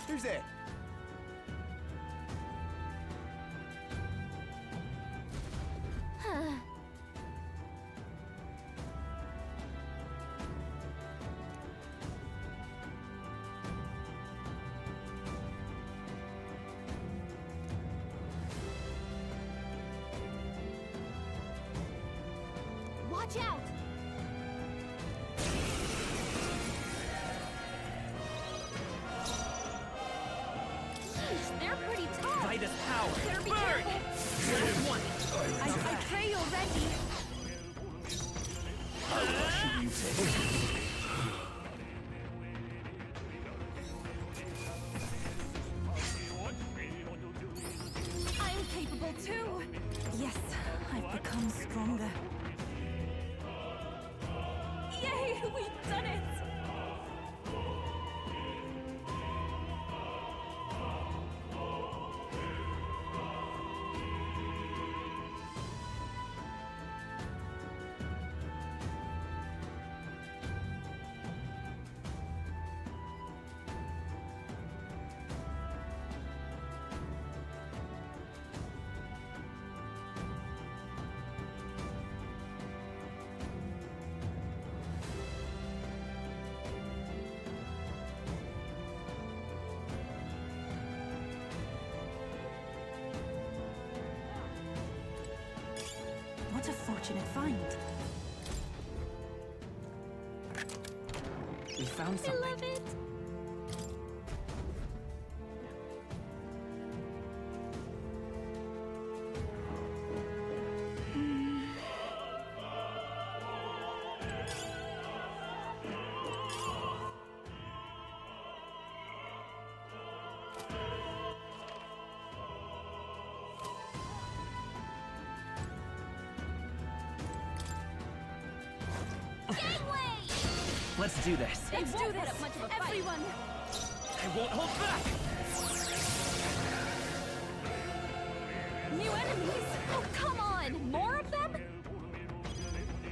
Who's there? Watch out! Yeesh, they're pretty tough. Light as power. Better be Burn! careful. One. I pray already. How much you take? I'm capable too. Yes, I've become stronger. Yay, we've done it! What a fortunate find. We found I something. love it. Let's do this. Let's do won't this! put up much of a fight. Everyone! I won't hold back! New enemies! Oh, come on! More of them?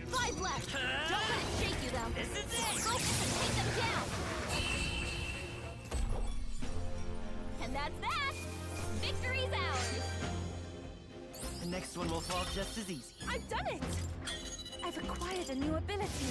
5 left. Don't let it shake you, though. This is it! Focus and take them down. And that's that. Victory's ours. The next one will fall just as easy. I've done it! I've acquired a new ability.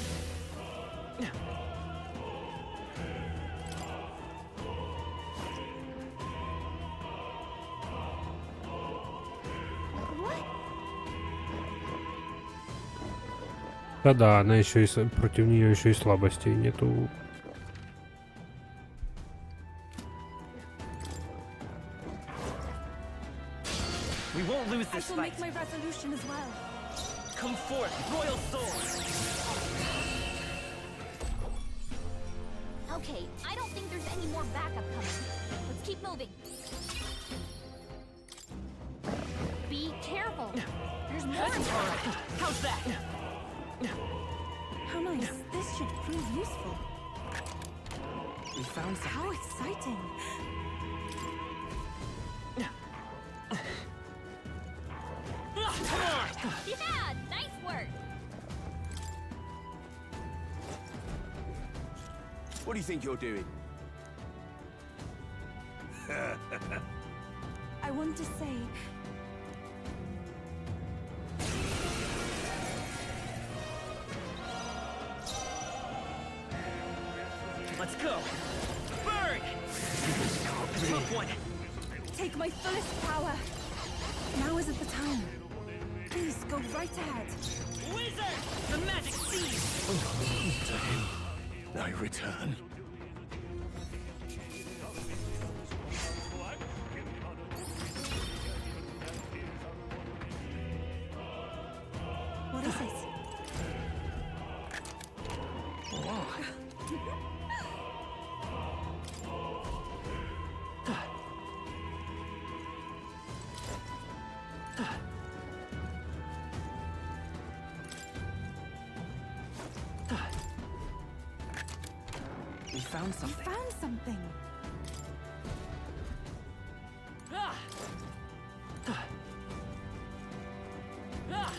Да-да, она еще и против нее еще и слабостей нету. We won't lose I this shall fight. make my resolution as well. Come forth, royal soul! Okay, I don't think there's any more backup coming. Let's keep moving. Be careful. There's more. How's that? How nice. This should prove useful. We found something. How exciting. Yeah, nice work. What do you think you're doing? I want to say... Let's go! Burn! Tough one! Take my fullest power. Now isn't the time. Please go right ahead. Wizard! The magic seed! To him, I return. What is it? We found I something. found something. Ah! Ah!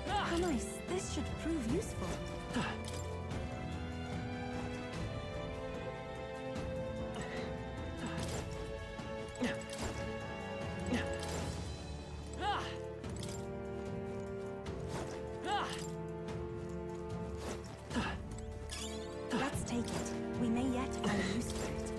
How nice. This should prove useful. Ah! Ah! Let's take it. We may yet find use for it.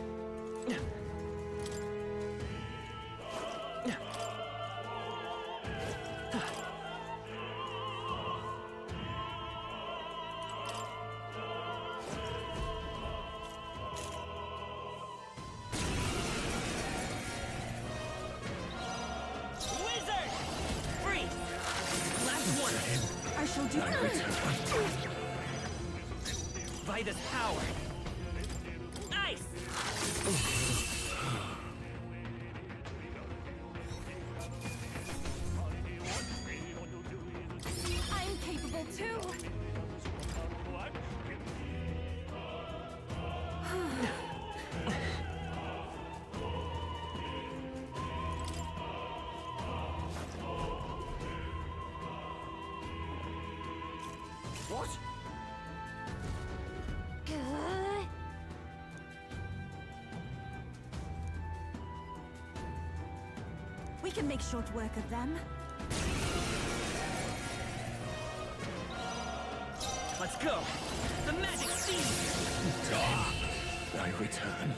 him. I shall do I return. By this power. Ice! I'm capable too. What? We can make short work of them. Let's go! The magic seed! I return.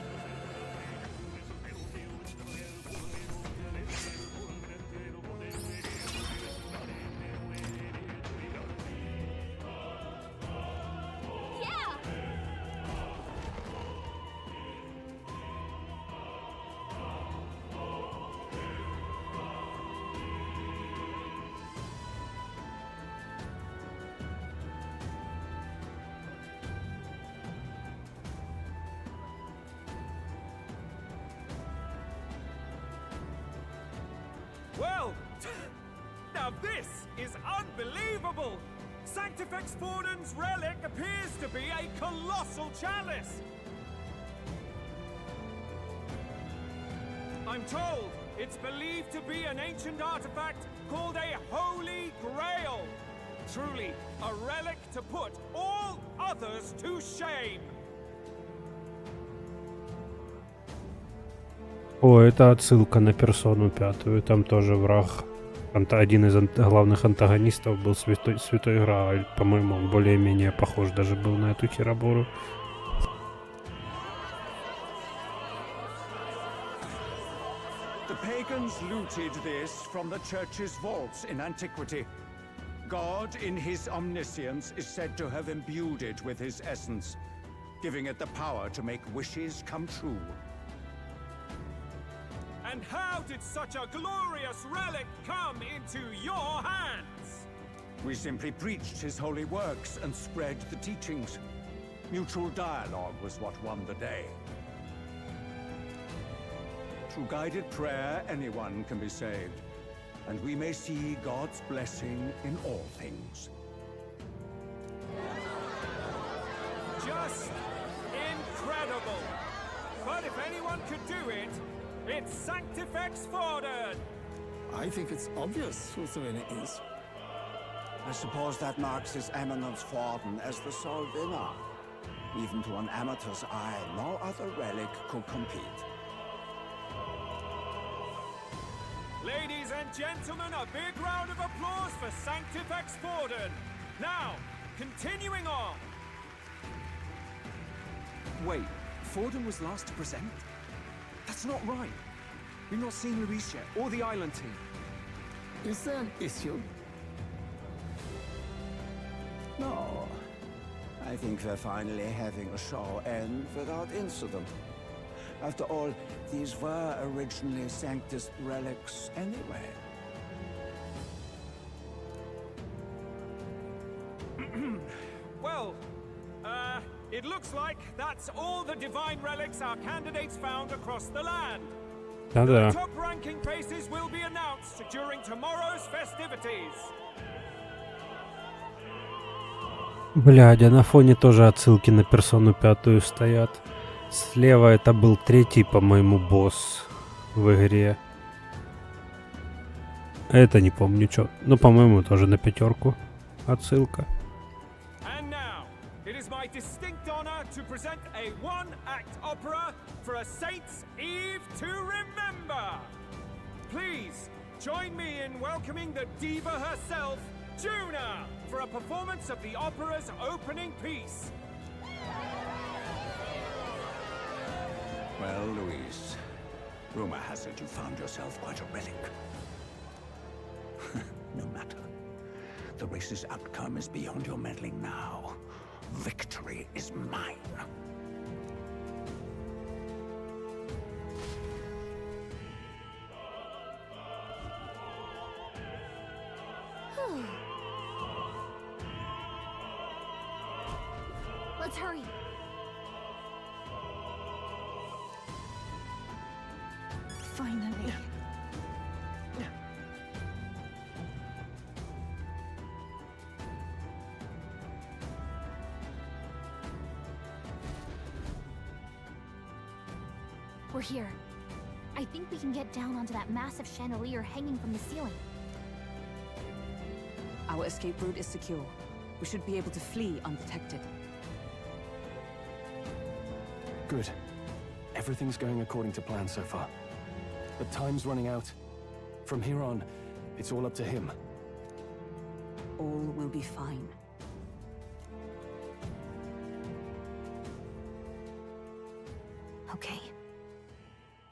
Well, now this is unbelievable! Sanctifex Forden's relic appears to be a colossal chalice! I'm told it's believed to be an ancient artifact called a Holy Grail! Truly, a relic to put all others to shame! О, это отсылка на персону 5. Там тоже враг. Один из главных антагонистов был Святой Грааль. По-моему, он более-менее похож даже был на эту херобору. The pagans looted this from the church's vaults in antiquity. God, in his omniscience, is said to have imbued it with his essence, giving it the power to make wishes come true. And how did such a glorious relic come into your hands? We simply preached his holy works and spread the teachings. Mutual dialogue was what won the day. Through guided prayer, anyone can be saved, and we may see God's blessing in all things. Just incredible! But if anyone could do it, it's Sanctifex Forden! I think it's obvious who Serena is. I suppose that marks His Eminence Forden as the sole winner. Even to an amateur's eye, no other relic could compete. Ladies and gentlemen, a big round of applause for Sanctifex Forden! Now, continuing on! Wait, Forden was last to present? That's not right. We've not seen Luis yet, or the island team. Is there an issue? No. I think we're finally having a show end without incident. After all, these were originally Sanctus relics anyway. Well, it looks like that's all the divine relics our candidates found across the land. Да-да. The top-ranking faces will be announced during tomorrow's festivities. Блядь, а на фоне тоже отсылки на персону 5 стоят. Слева это был 3-й, по-моему, босс в игре. Это не помню что. Ну, по-моему, тоже на 5 отсылка. And now, it is my distinct honor to present a one-act opera for a Saint's Eve to remember. Please, join me in welcoming the diva herself, Juna, for a performance of the opera's opening piece. Well, Luis, rumor has it you found yourself quite a relic. No matter. The race's outcome is beyond your meddling now. Victory is mine. Let's hurry. Finally. We're here. I think we can get down onto that massive chandelier hanging from the ceiling. Our escape route is secure. We should be able to flee undetected. Good. Everything's going according to plan so far. But time's running out. From here on, it's all up to him. All will be fine. Okay.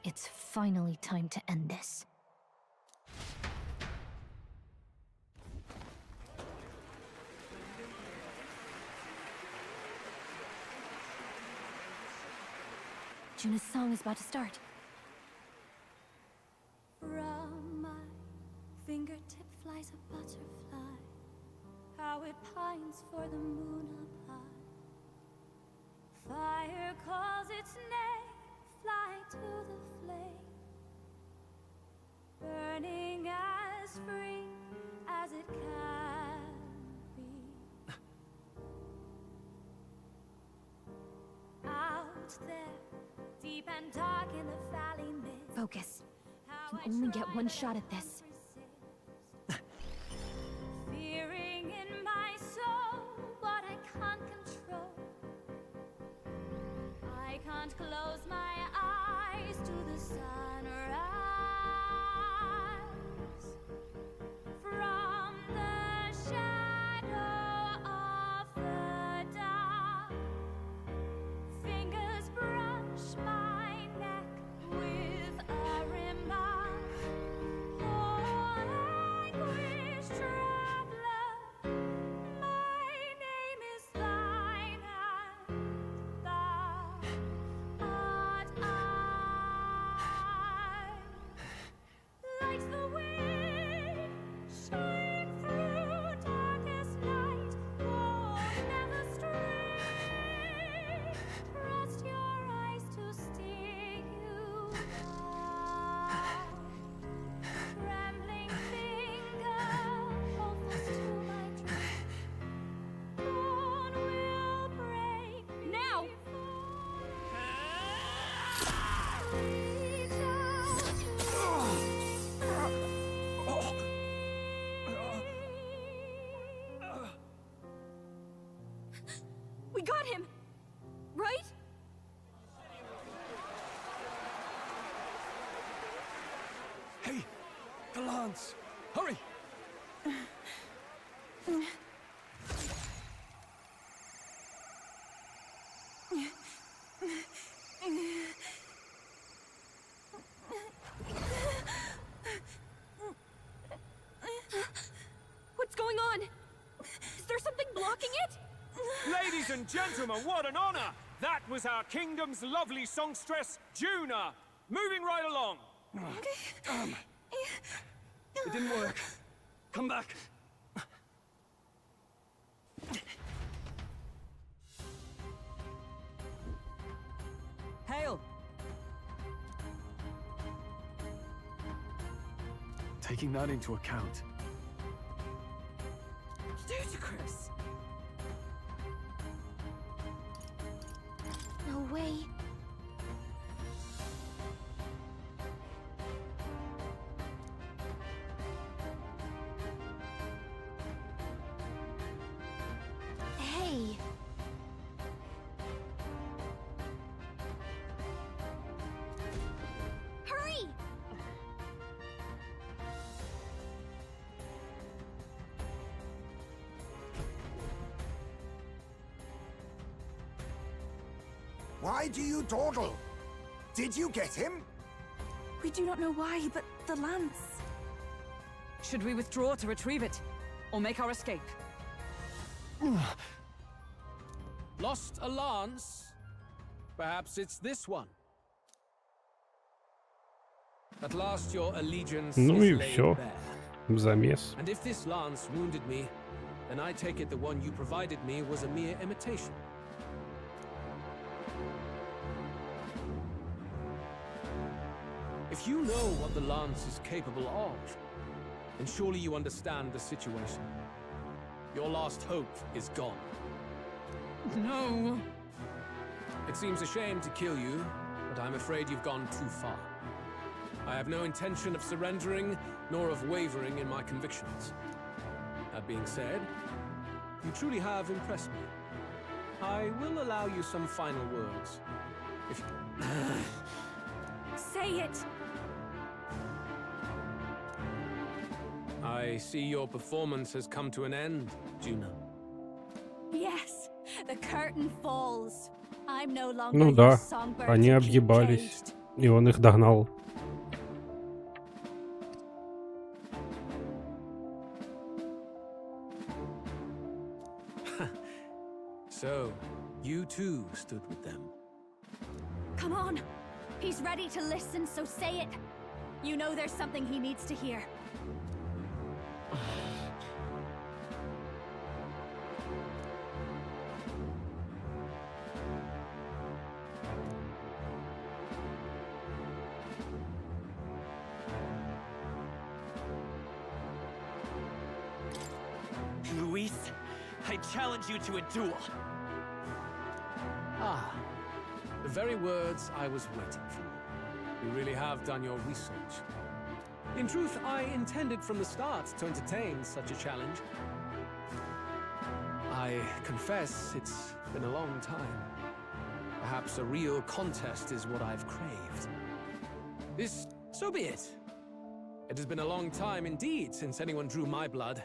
It's finally time to end this. Juna's song is about to start. From my fingertip flies a butterfly, how it pines for the moon up high. Fire calls its name, fly to the flame, burning as free as it can be. Out there, deep and dark in the valley mist. Focus. You can only get one shot at this. Fearing in my soul what I can't control. I can't close my eyes to the sunrise. From the shadow of the dark, fingers brush my neck with a remark. Oh, anguish traveler, my name is thine, and thou art I. Like the wind, shine through darkest night. Oh, never stray. Trust your eyes to steer you right. Trembling finger, hold fast to my dream. Bone will break now. Reach We got him! Right? Hey! The lance! Hurry! What's going on? Is there something blocking it? Ladies and gentlemen, what an honor! That was our kingdom's lovely songstress, Juna. Moving right along. It didn't work. Come back. Hail! Taking that into account, Ludicrous. No way. Hey. Hurry! Why do you dawdle? Did you get him? We do not know why, but the lance. Should we withdraw to retrieve it? Or make our escape? Lost a lance? Perhaps it's this one. At last your allegiance Ну и is laid все. bare. Замес. And if this lance wounded me, then I take it the one you provided me was a mere imitation. If you know what the Lance is capable of, then surely you understand the situation. Your last hope is gone. No. It seems a shame to kill you, but I'm afraid you've gone too far. I have no intention of surrendering, nor of wavering in my convictions. That being said, you truly have impressed me. I will allow you some final words. If you... Say it! I see your performance has come to an end, Juno. Yes, the curtain falls. I'm no longer Ну your да, songbird они to keep объебались, caged. и он их догнал. So, you too stood with them. Come on. He's ready to listen, so say it. You know there's something he needs to hear. Luis, I challenge you to a duel. Ah, the very words I was waiting for. You really have done your research. In truth, I intended from the start to entertain such a challenge. I confess it's been a long time. Perhaps a real contest is what I've craved. So be it. It has been a long time indeed since anyone drew my blood.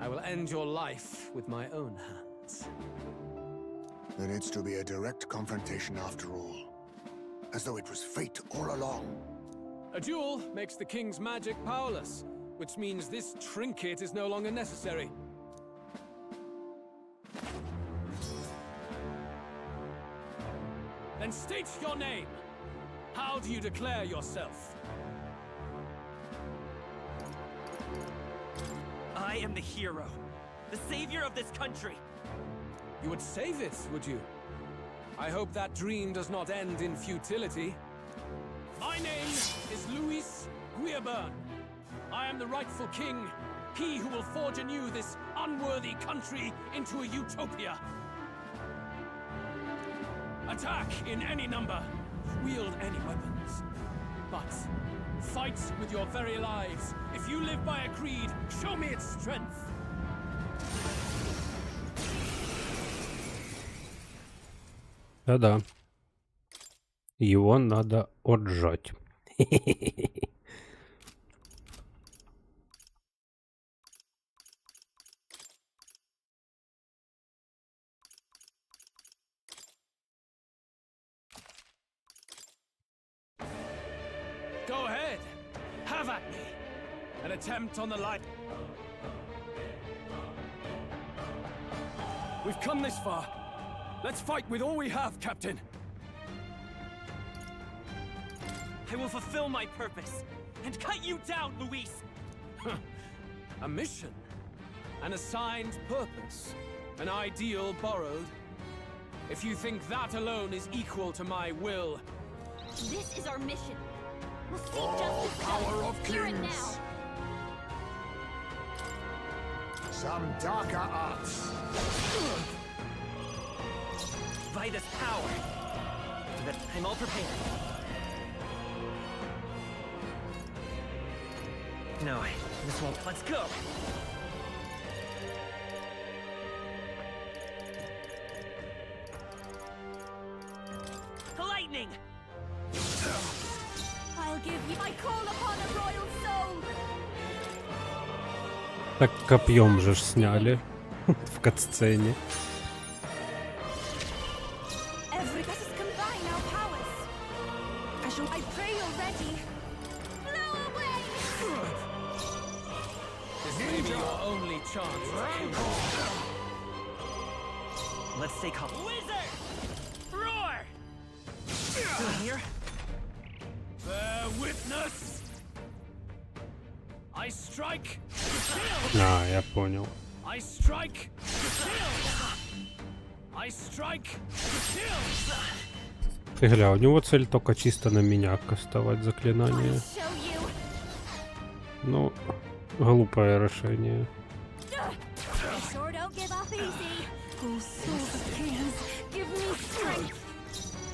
I will end your life with my own hands. There needs to be a direct confrontation after all. As though it was fate all along. A duel makes the king's magic powerless, which means this trinket is no longer necessary. Then state your name. How do you declare yourself? I am the hero, the savior of this country. You would save it, would you? I hope that dream does not end in futility. My name is Luis Guillaburn. I am the rightful king, he who will forge anew this unworthy country into a utopia. Attack in any number, wield any weapons. But fight with your very lives. If you live by a creed, show me its strength. Да-да. Его надо отжать. Go ahead. Have at me. An attempt on the light. We've come this far. Let's fight with all we have, Captain. I will fulfill my purpose and cut you down, Luis. A mission, an assigned purpose, an ideal borrowed. If you think that alone is equal to my will, This is our mission. We'll see Oh, justice power done of here and kings. now. Some darker arts. By this power, that I'm all prepared. No, this won't. Let's go. Lightning! I'll give you. I call upon a royal soul. Так копьем же ж сняли в катсцене. Let us combine our powers. I pray you're ready. Blow away! this may be your only chance to kill me. Let's stay calm. Wizard! Roar! Still here? Bear witness! I strike to kill! А, я понял. I strike to kill! I strike to kill! Ты гля, у него цель только чисто на меня кастовать заклинание. Ну, глупое решение.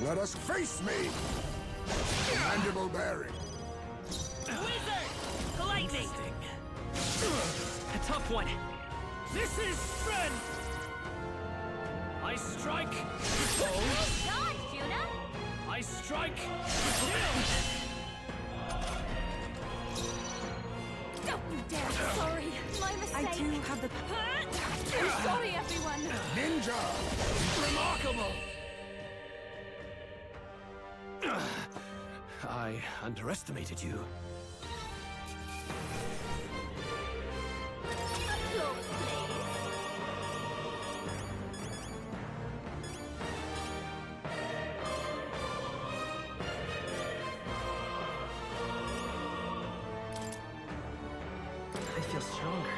Let us face me! Mandible bearing. Wizard! Lightning! A tough one. This is strength! I strike. God, Juna! I strike. Don't you dare! Sorry, my mistake. I do have the... I'm sorry, everyone. Ninja! Remarkable! I underestimated you. I feel stronger.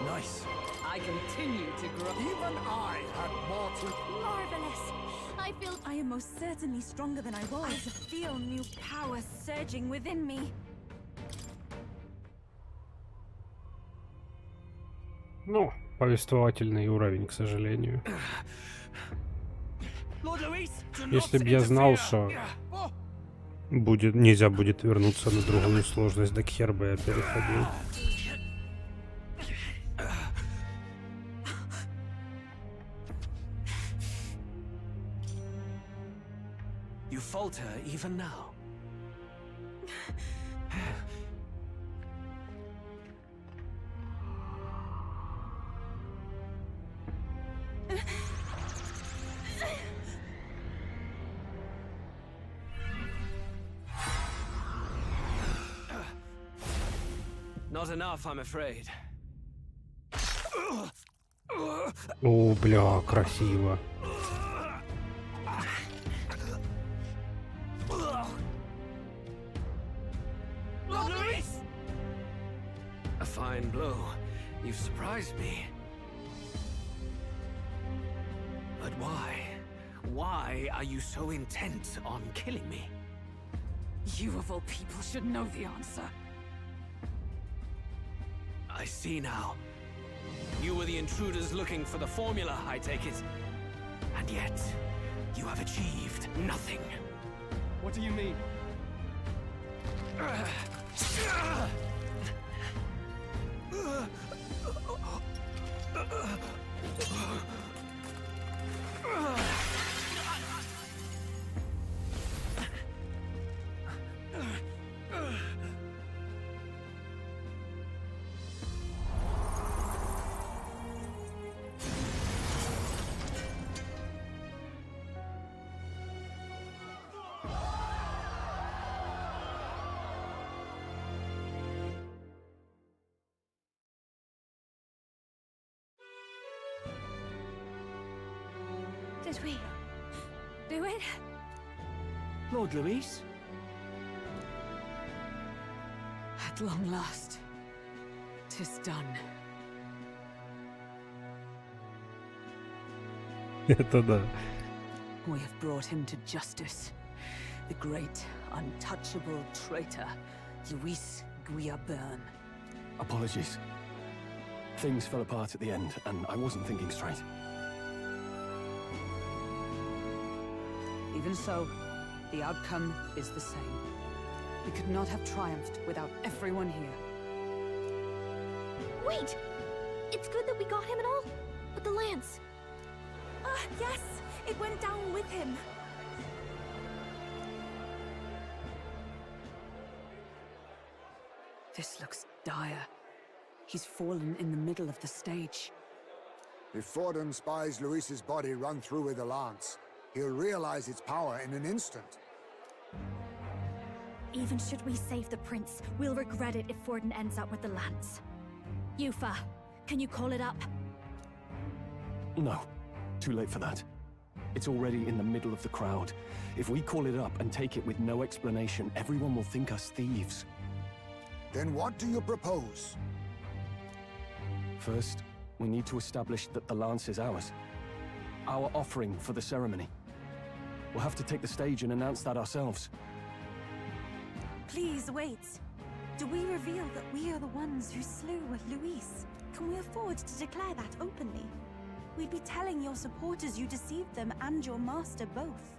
Nice. I continue to grow. Even I had more to... Marvelous. I feel I am most certainly stronger than I was. I feel new power surging within me. Ну, повествовательный уровень, к сожалению. Если б я знал, что нельзя будет вернуться на другую сложность, так хер бы я переходил. You falter even now. Not enough, I'm afraid. О, бля, красиво. A fine blow. You've surprised me. But why? Why are you so intent on killing me? You of all people should know the answer. I see now. You were the intruders looking for the formula, I take it. And yet, you have achieved nothing. What do you mean? Did we do it? Lord Luis? At long last, 'tis done. Это да. We have brought him to justice. The great, untouchable traitor, Luis Guillaburn. Apologies. Things fell apart at the end, and I wasn't thinking straight. Even so, the outcome is the same. We could not have triumphed without everyone here. Wait! It's good that we got him and all, but the lance. Yes, it went down with him. This looks dire. He's fallen in the middle of the stage. If Forden spies Luis's body run through with a lance, he'll realize its power in an instant. Even should we save the prince, we'll regret it if Forden ends up with the lance. Yufa, can you call it up? No. Too late for that. It's already in the middle of the crowd. If we call it up and take it with no explanation, everyone will think us thieves. Then what do you propose? First, we need to establish that the lance is ours. Our offering for the ceremony. We'll have to take the stage and announce that ourselves. Please wait. Do we reveal that we are the ones who slew Luis? Can we afford to declare that openly? We'd be telling your supporters you deceived them and your master both.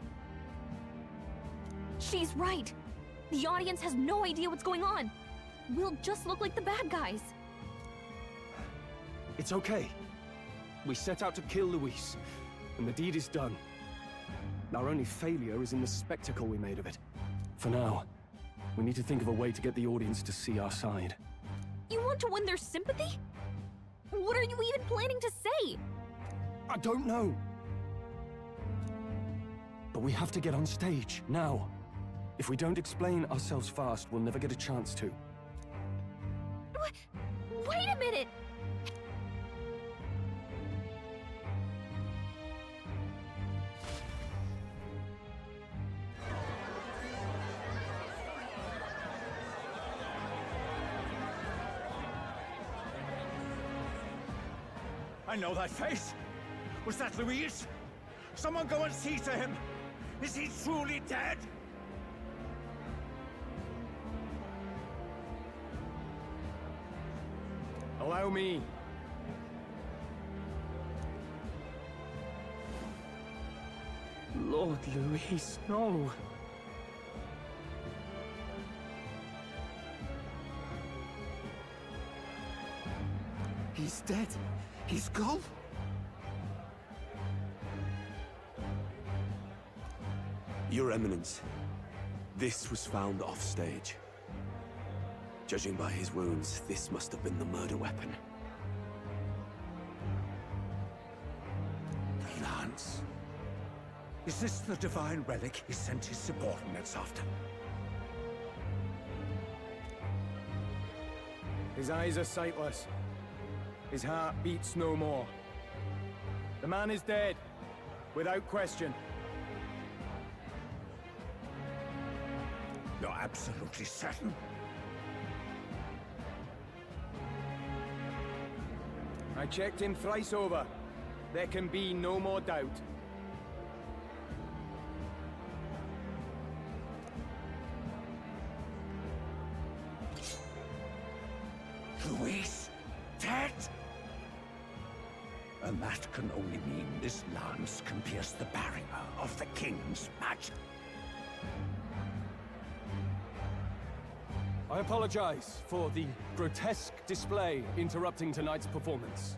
She's right. The audience has no idea what's going on. We'll just look like the bad guys. It's okay. We set out to kill Luis, and the deed is done. Our only failure is in the spectacle we made of it. For now, we need to think of a way to get the audience to see our side. You want to win their sympathy? What are you even planning to say? I don't know. But we have to get on stage, now. If we don't explain ourselves fast, we'll never get a chance to. Wait a minute! I know that face. Was that Luis? Someone go and see to him. Is he truly dead? Allow me. Lord Luis, no. He's dead. He's gone. Your Eminence, this was found offstage. Judging by his wounds, this must have been the murder weapon. The lance. Is this the divine relic he sent his subordinates after? His eyes are sightless. His heart beats no more. The man is dead, without question. You're absolutely certain? I checked him thrice over. There can be no more doubt. Luis, dead? And that can only mean this lance can pierce the barrier of the king's magic. I apologize for the grotesque display interrupting tonight's performance.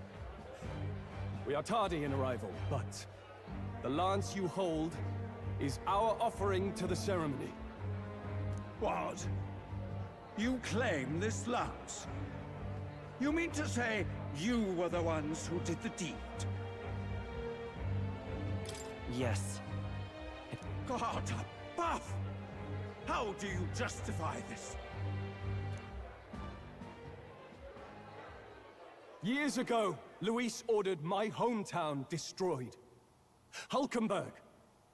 We are tardy in arrival, but the lance you hold is our offering to the ceremony. What? You claim this lance? You mean to say you were the ones who did the deed? Yes. God above! How do you justify this? Years ago, Luis ordered my hometown destroyed. Hulkenberg,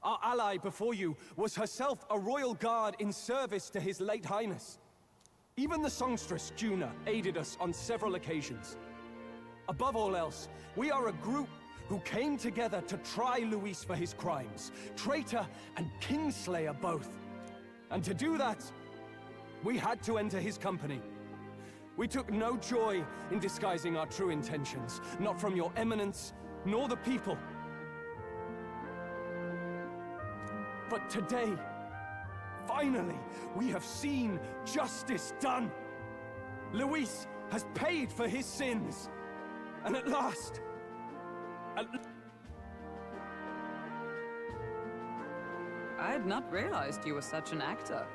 our ally before you, was herself a royal guard in service to his late highness. Even the songstress, Juna, aided us on several occasions. Above all else, we are a group who came together to try Luis for his crimes. Traitor and Kingslayer both. And to do that, we had to enter his company. We took no joy in disguising our true intentions, not from your eminence, nor the people. But today, finally, we have seen justice done. Luis has paid for his sins. And at last... I had not realized you were such an actor.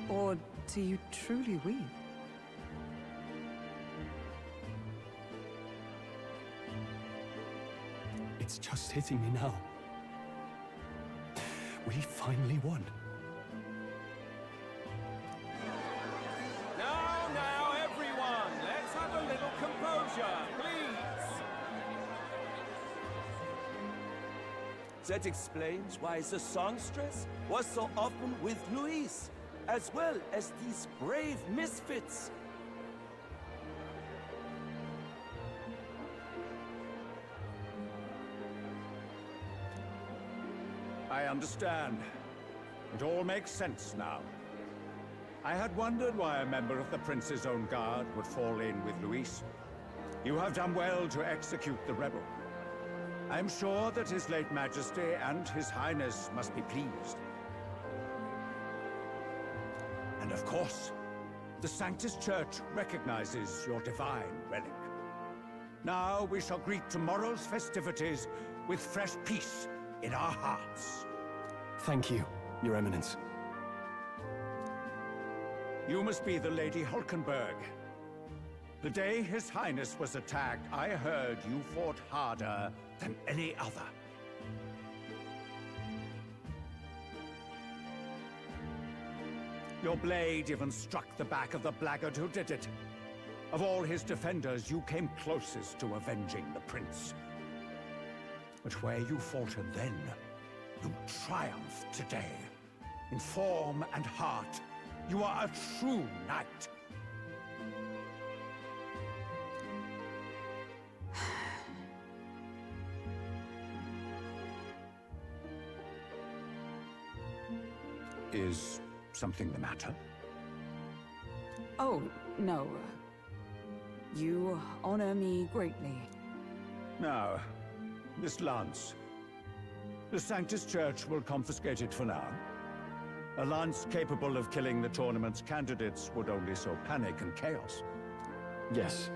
Or do you truly weep? It's just hitting me now. We finally won. Now, everyone, let's have a little composure, please. That explains why the songstress was so often with Louise, as well as these brave misfits. I understand. It all makes sense now. I had wondered why a member of the Prince's own guard would fall in with Luis. You have done well to execute the rebel. I am sure that His late Majesty and His Highness must be pleased. And of course, the Sanctus Church recognizes your divine relic. Now we shall greet tomorrow's festivities with fresh peace in our hearts. Thank you, Your Eminence. You must be the Lady Hulkenberg. The day His Highness was attacked, I heard you fought harder than any other. Your blade even struck the back of the blackguard who did it. Of all his defenders, you came closest to avenging the prince. But where you faltered then, you triumphed today. In form and heart, you are a true knight. Is something the matter? Oh, no. You honor me greatly. Now, this lance. The Sanctus Church will confiscate it for now. A lance capable of killing the tournament's candidates would only sow panic and chaos. Yes.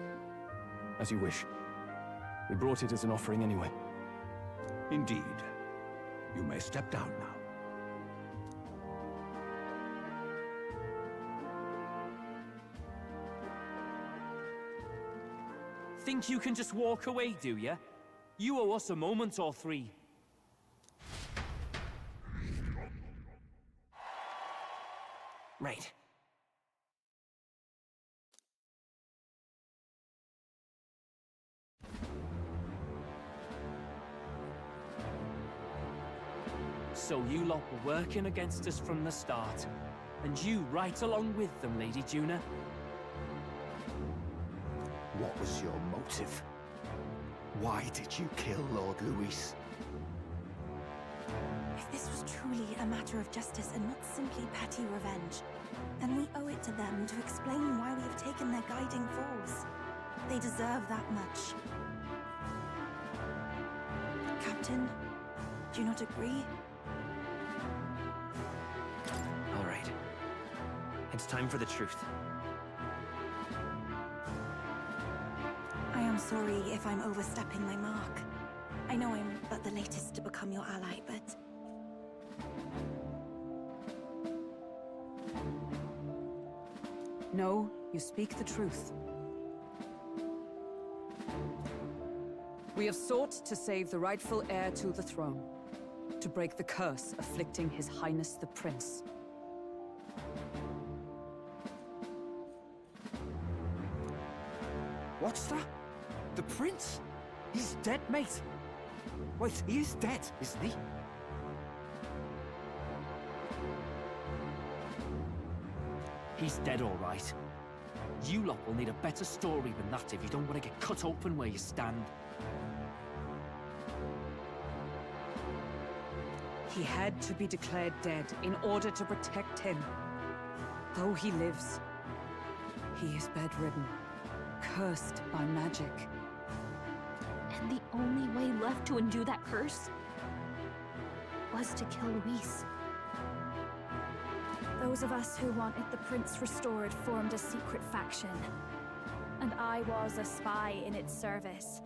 As you wish. We brought it as an offering anyway. Indeed. You may step down now. Think you can just walk away, do ya? You owe us a moment or three. Right. So you lot were working against us from the start. And you right along with them, Lady Juna. What was your motive? Why did you kill Lord Luis? If this was truly a matter of justice and not simply petty revenge, then we owe it to them to explain why we have taken their guiding force. They deserve that much. Captain, do you not agree? All right. It's time for the truth. I am sorry if I'm overstepping my mark. I know I'm but the latest to become your ally, but... No, you speak the truth. We have sought to save the rightful heir to the throne, to break the curse afflicting His Highness the Prince. What's that? The prince? He's dead, mate. Wait, he is dead, isn't he? He's dead, all right. You lot will need a better story than that if you don't want to get cut open where you stand. He had to be declared dead in order to protect him. Though he lives, he is bedridden, cursed by magic. And the only way left to undo that curse was to kill Luis. Those of us who wanted the prince restored formed a secret faction. And I was a spy in its service,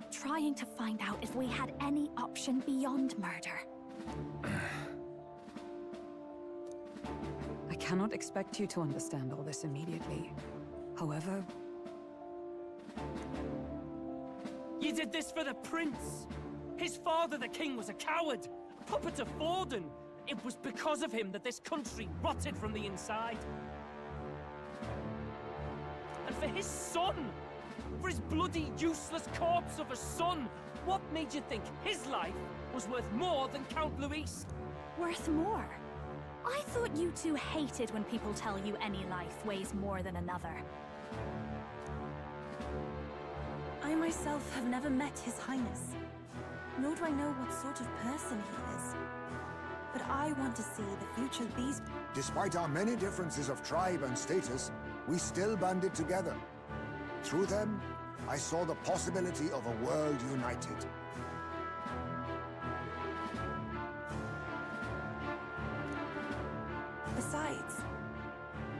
trying to find out if we had any option beyond murder. I cannot expect you to understand all this immediately. However... You did this for the prince! His father, the king, was a coward! A puppet of Forden! It was because of him that this country rotted from the inside. And for his son! over his bloody, useless corpse of a son? What made you think his life was worth more than Count Luis? Worth more? I thought you two hated when people tell you any life weighs more than another. I myself have never met His Highness, nor do I know what sort of person he is. But I want to see the future these... Despite our many differences of tribe and status, we still banded together. Through them, I saw the possibility of a world united. Besides,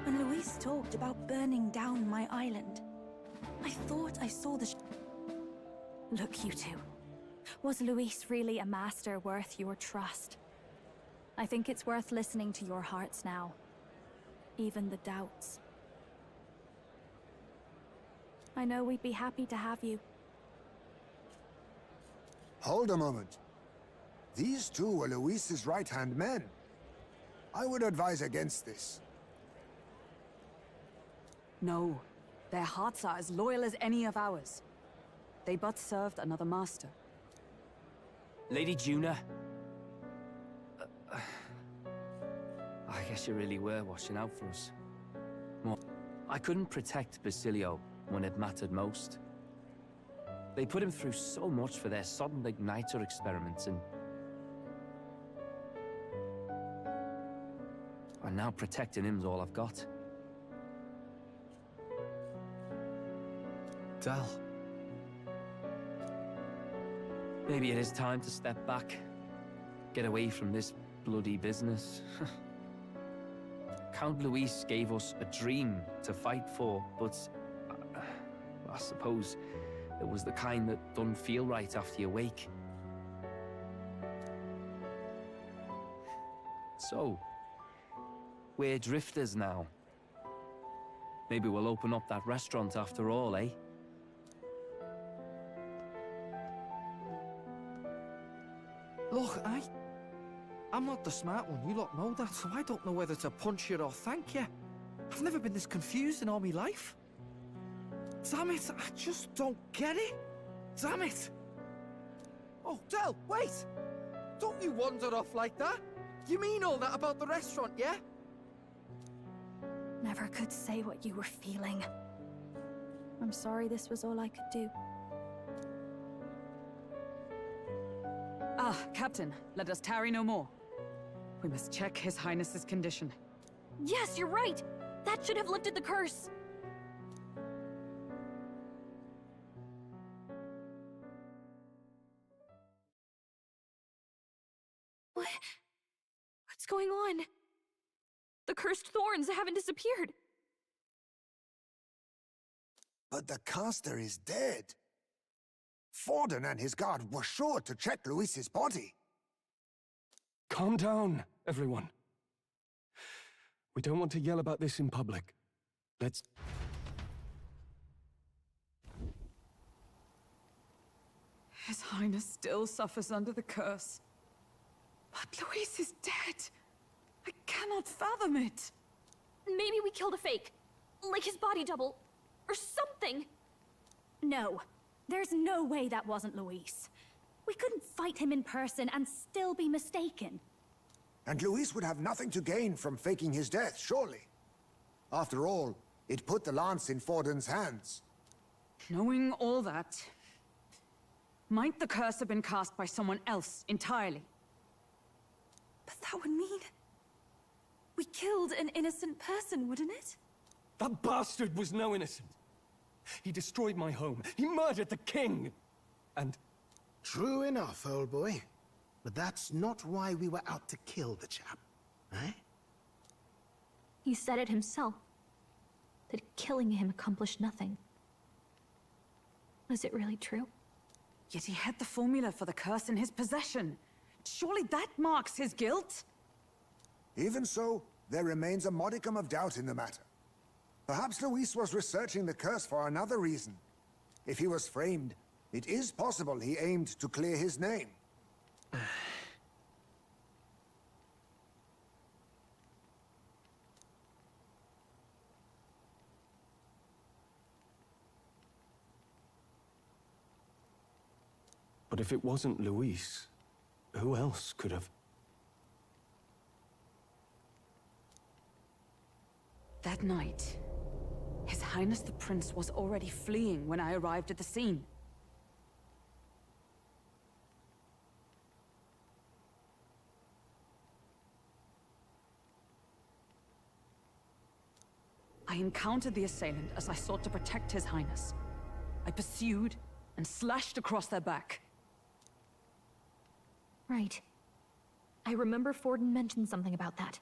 when Luis talked about burning down my island, I thought I saw the... Look, you two. Was Luis really a master worth your trust? I think it's worth listening to your hearts now. Even the doubts. I know we'd be happy to have you. Hold a moment. These two were Luis's right-hand men. I would advise against this. No. Their hearts are as loyal as any of ours. They but served another master. Lady Juna. I guess you really were watching out for us. More. I couldn't protect Basilio when it mattered most. They put him through so much for their sodden igniter experiments, and now protecting him's all I've got. Del. Maybe it is time to step back. Get away from this bloody business. Count Luis gave us a dream to fight for, but I suppose it was the kind that doesn't feel right after you wake. So, we're drifters now. Maybe we'll open up that restaurant after all, eh? Look, I'm not the smart one, you lot know that, so I don't know whether to punch you or thank you. I've never been this confused in all my life. Damn it, I just don't get it. Damn it. Oh, Del, wait! Don't you wander off like that? You mean all that about the restaurant, yeah? Never could say what you were feeling. I'm sorry this was all I could do. Ah, Captain, let us tarry no more. We must check His Highness's condition. Yes, you're right! That should have lifted the curse! What's going on? The cursed thorns haven't disappeared. But the caster is dead. Forden and his guard were sure to check Luis's body. Calm down, everyone. We don't want to yell about this in public. Let's... His Highness still suffers under the curse. But Luis is dead. I cannot fathom it. Maybe we killed a fake. Like his body double. Or something. No. There's no way that wasn't Luis. We couldn't fight him in person and still be mistaken. And Luis would have nothing to gain from faking his death, surely. After all, it put the lance in Forden's hands. Knowing all that, might the curse have been cast by someone else entirely? But that would mean... we killed an innocent person, wouldn't it? That bastard was no innocent. He destroyed my home. He murdered the king. And... True enough, old boy. But that's not why we were out to kill the chap, eh? He said it himself. That killing him accomplished nothing. Was it really true? Yet he had the formula for the curse in his possession. Surely that marks his guilt? Even so, there remains a modicum of doubt in the matter. Perhaps Luis was researching the curse for another reason. If he was framed, it is possible he aimed to clear his name. But if it wasn't Luis, who else could have... That night, His Highness the Prince was already fleeing when I arrived at the scene. I encountered the assailant as I sought to protect His Highness. I pursued and slashed across their back. Right. I remember Forden mentioned something about that.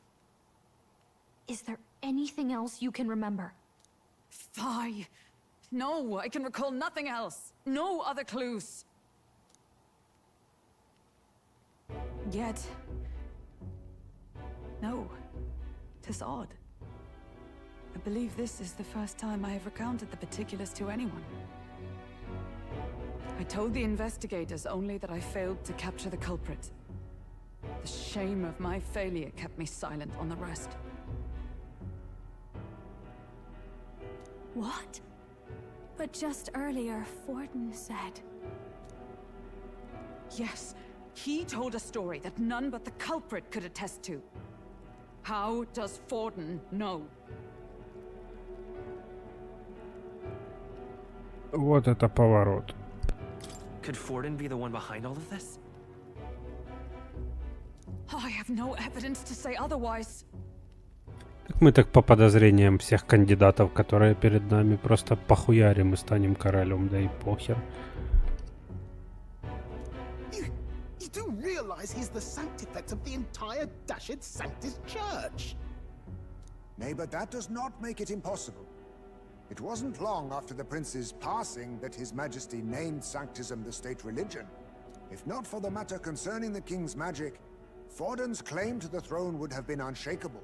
Is there anything else you can remember? Fie! No, I can recall nothing else. No other clues. Yet... no. 'Tis odd. I believe this is the first time I have recounted the particulars to anyone. I told the investigators only that I failed to capture the culprit. The shame of my failure kept me silent on the rest. What? But just earlier, Forden said... Yes, he told a story that none but the culprit could attest to. How does Forden know? Вот это поворот. Could Forden be the one behind all of this? I have no evidence to say otherwise. Так мы так по подозрениям всех кандидатов, которые перед нами, просто похуярим и станем королем, да и похер. You do realize he's the sanctifex of the entire dashed Sanctus Church? Nay, but that does not make it impossible. It wasn't long after the prince's passing that His Majesty named Sanctism the state religion. If not for the matter concerning the king's magic, Forden's claim to the throne would have been unshakable.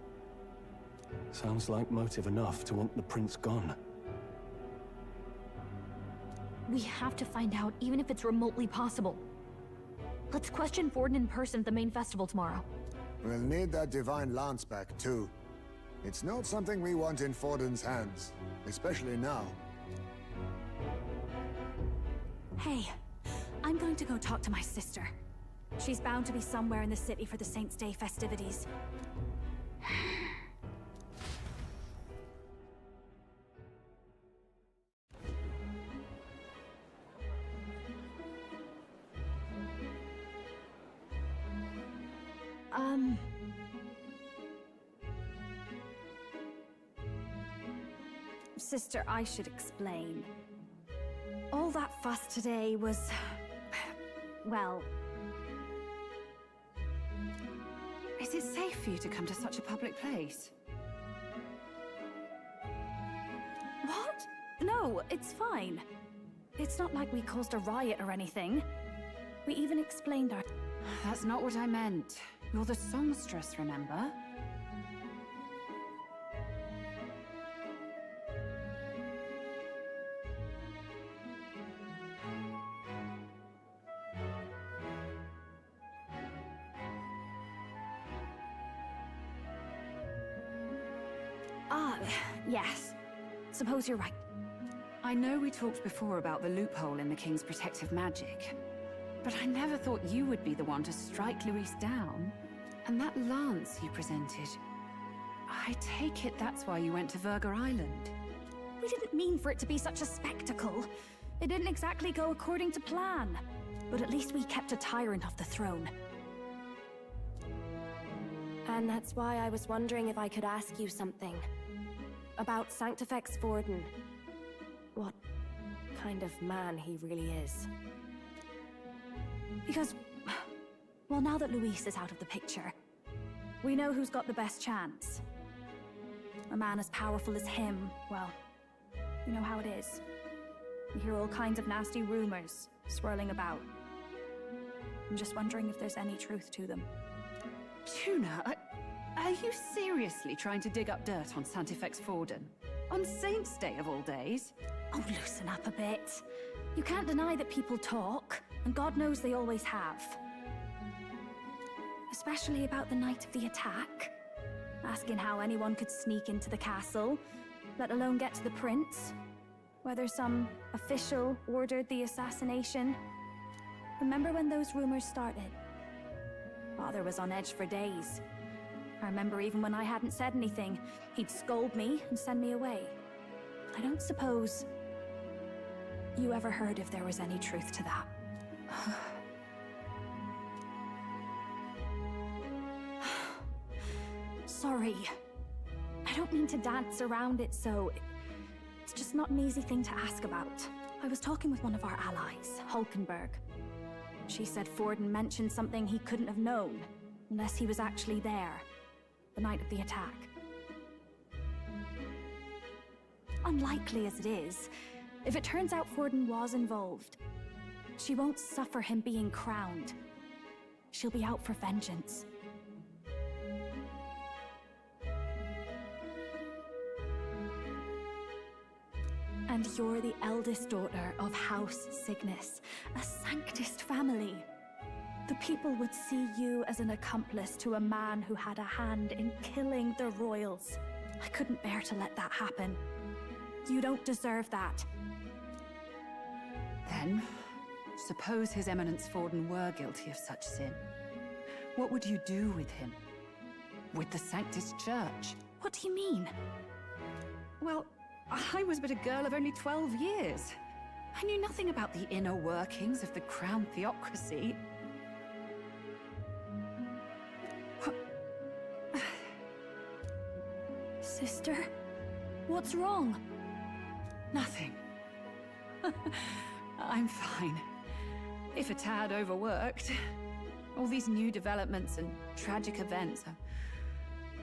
Sounds like motive enough to want the prince gone. We have to find out, even if it's remotely possible. Let's question Forden in person at the main festival tomorrow. We'll need that divine lance back, too. It's not something we want in Forden's hands, especially now. Hey, I'm going to go talk to my sister. She's bound to be somewhere in the city for the Saints' Day festivities. Sister, I should explain. All that fuss today was... well... Is it safe for you to come to such a public place? What? No, it's fine. It's not like we caused a riot or anything. We even explained our... That's not what I meant. You're the songstress, remember? Yes. Suppose you're right. I know we talked before about the loophole in the King's protective magic, but I never thought you would be the one to strike Luis down. And that lance you presented, I take it that's why you went to Verger Island. We didn't mean for it to be such a spectacle. It didn't exactly go according to plan. But at least we kept a tyrant off the throne. And that's why I was wondering if I could ask you something. About Sanctifex Forden. What kind of man he really is. Because, well, now that Luis is out of the picture, we know who's got the best chance. A man as powerful as him, well, you know how it is. You hear all kinds of nasty rumors swirling about. I'm just wondering if there's any truth to them. Tuna, are you seriously trying to dig up dirt on Sanctifex Forden? On Saints' Day of all days? Oh, loosen up a bit. You can't deny that people talk, and God knows they always have. Especially about the night of the attack. Asking how anyone could sneak into the castle, let alone get to the prince. Whether some official ordered the assassination. Remember when those rumors started? Father was on edge for days. I remember even when I hadn't said anything, he'd scold me and send me away. I don't suppose you ever heard if there was any truth to that. Sorry. I don't mean to dance around it so... It's just not an easy thing to ask about. I was talking with one of our allies, Hulkenberg. She said Forden mentioned something he couldn't have known, unless he was actually there, the night of the attack. Unlikely as it is, if it turns out Forden was involved, she won't suffer him being crowned. She'll be out for vengeance. And you're the eldest daughter of House Cygnus, a Sanctist family. The people would see you as an accomplice to a man who had a hand in killing the royals. I couldn't bear to let that happen. You don't deserve that. Then, suppose His Eminence Forden were guilty of such sin. What would you do with him? With the Sanctist Church? What do you mean? Well, I was but a girl of only 12 years. I knew nothing about the inner workings of the crown theocracy. Sister, what's wrong? Nothing. I'm fine. If a tad overworked. All these new developments and tragic events.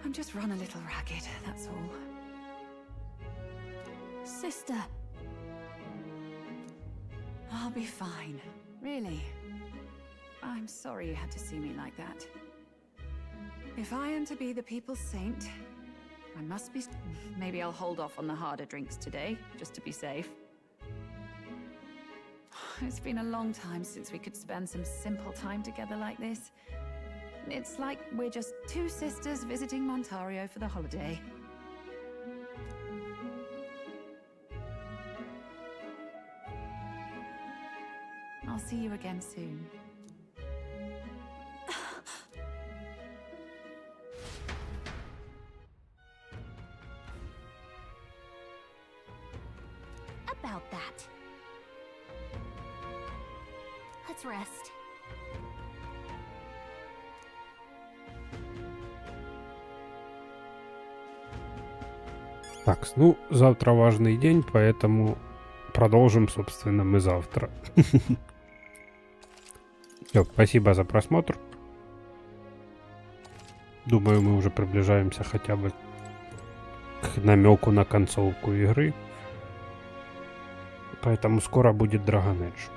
I'm just run a little ragged, that's all. Sister. I'll be fine. Really. I'm sorry you had to see me like that. If I am to be the people's saint, I must be... Maybe I'll hold off on the harder drinks today, just to be safe. It's been a long time since we could spend some simple time together like this. It's like we're just two sisters visiting Montario for the holiday. I'll see you again soon. About that. Let's rest. Так, ну, завтра важный день, поэтому продолжим, собственно, мы завтра. Всё, спасибо за просмотр. Думаю, мы уже приближаемся хотя бы к намеку на концовку игры. Поэтому скоро будет Dragon Age.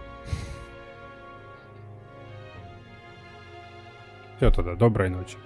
Все тогда, доброй ночи.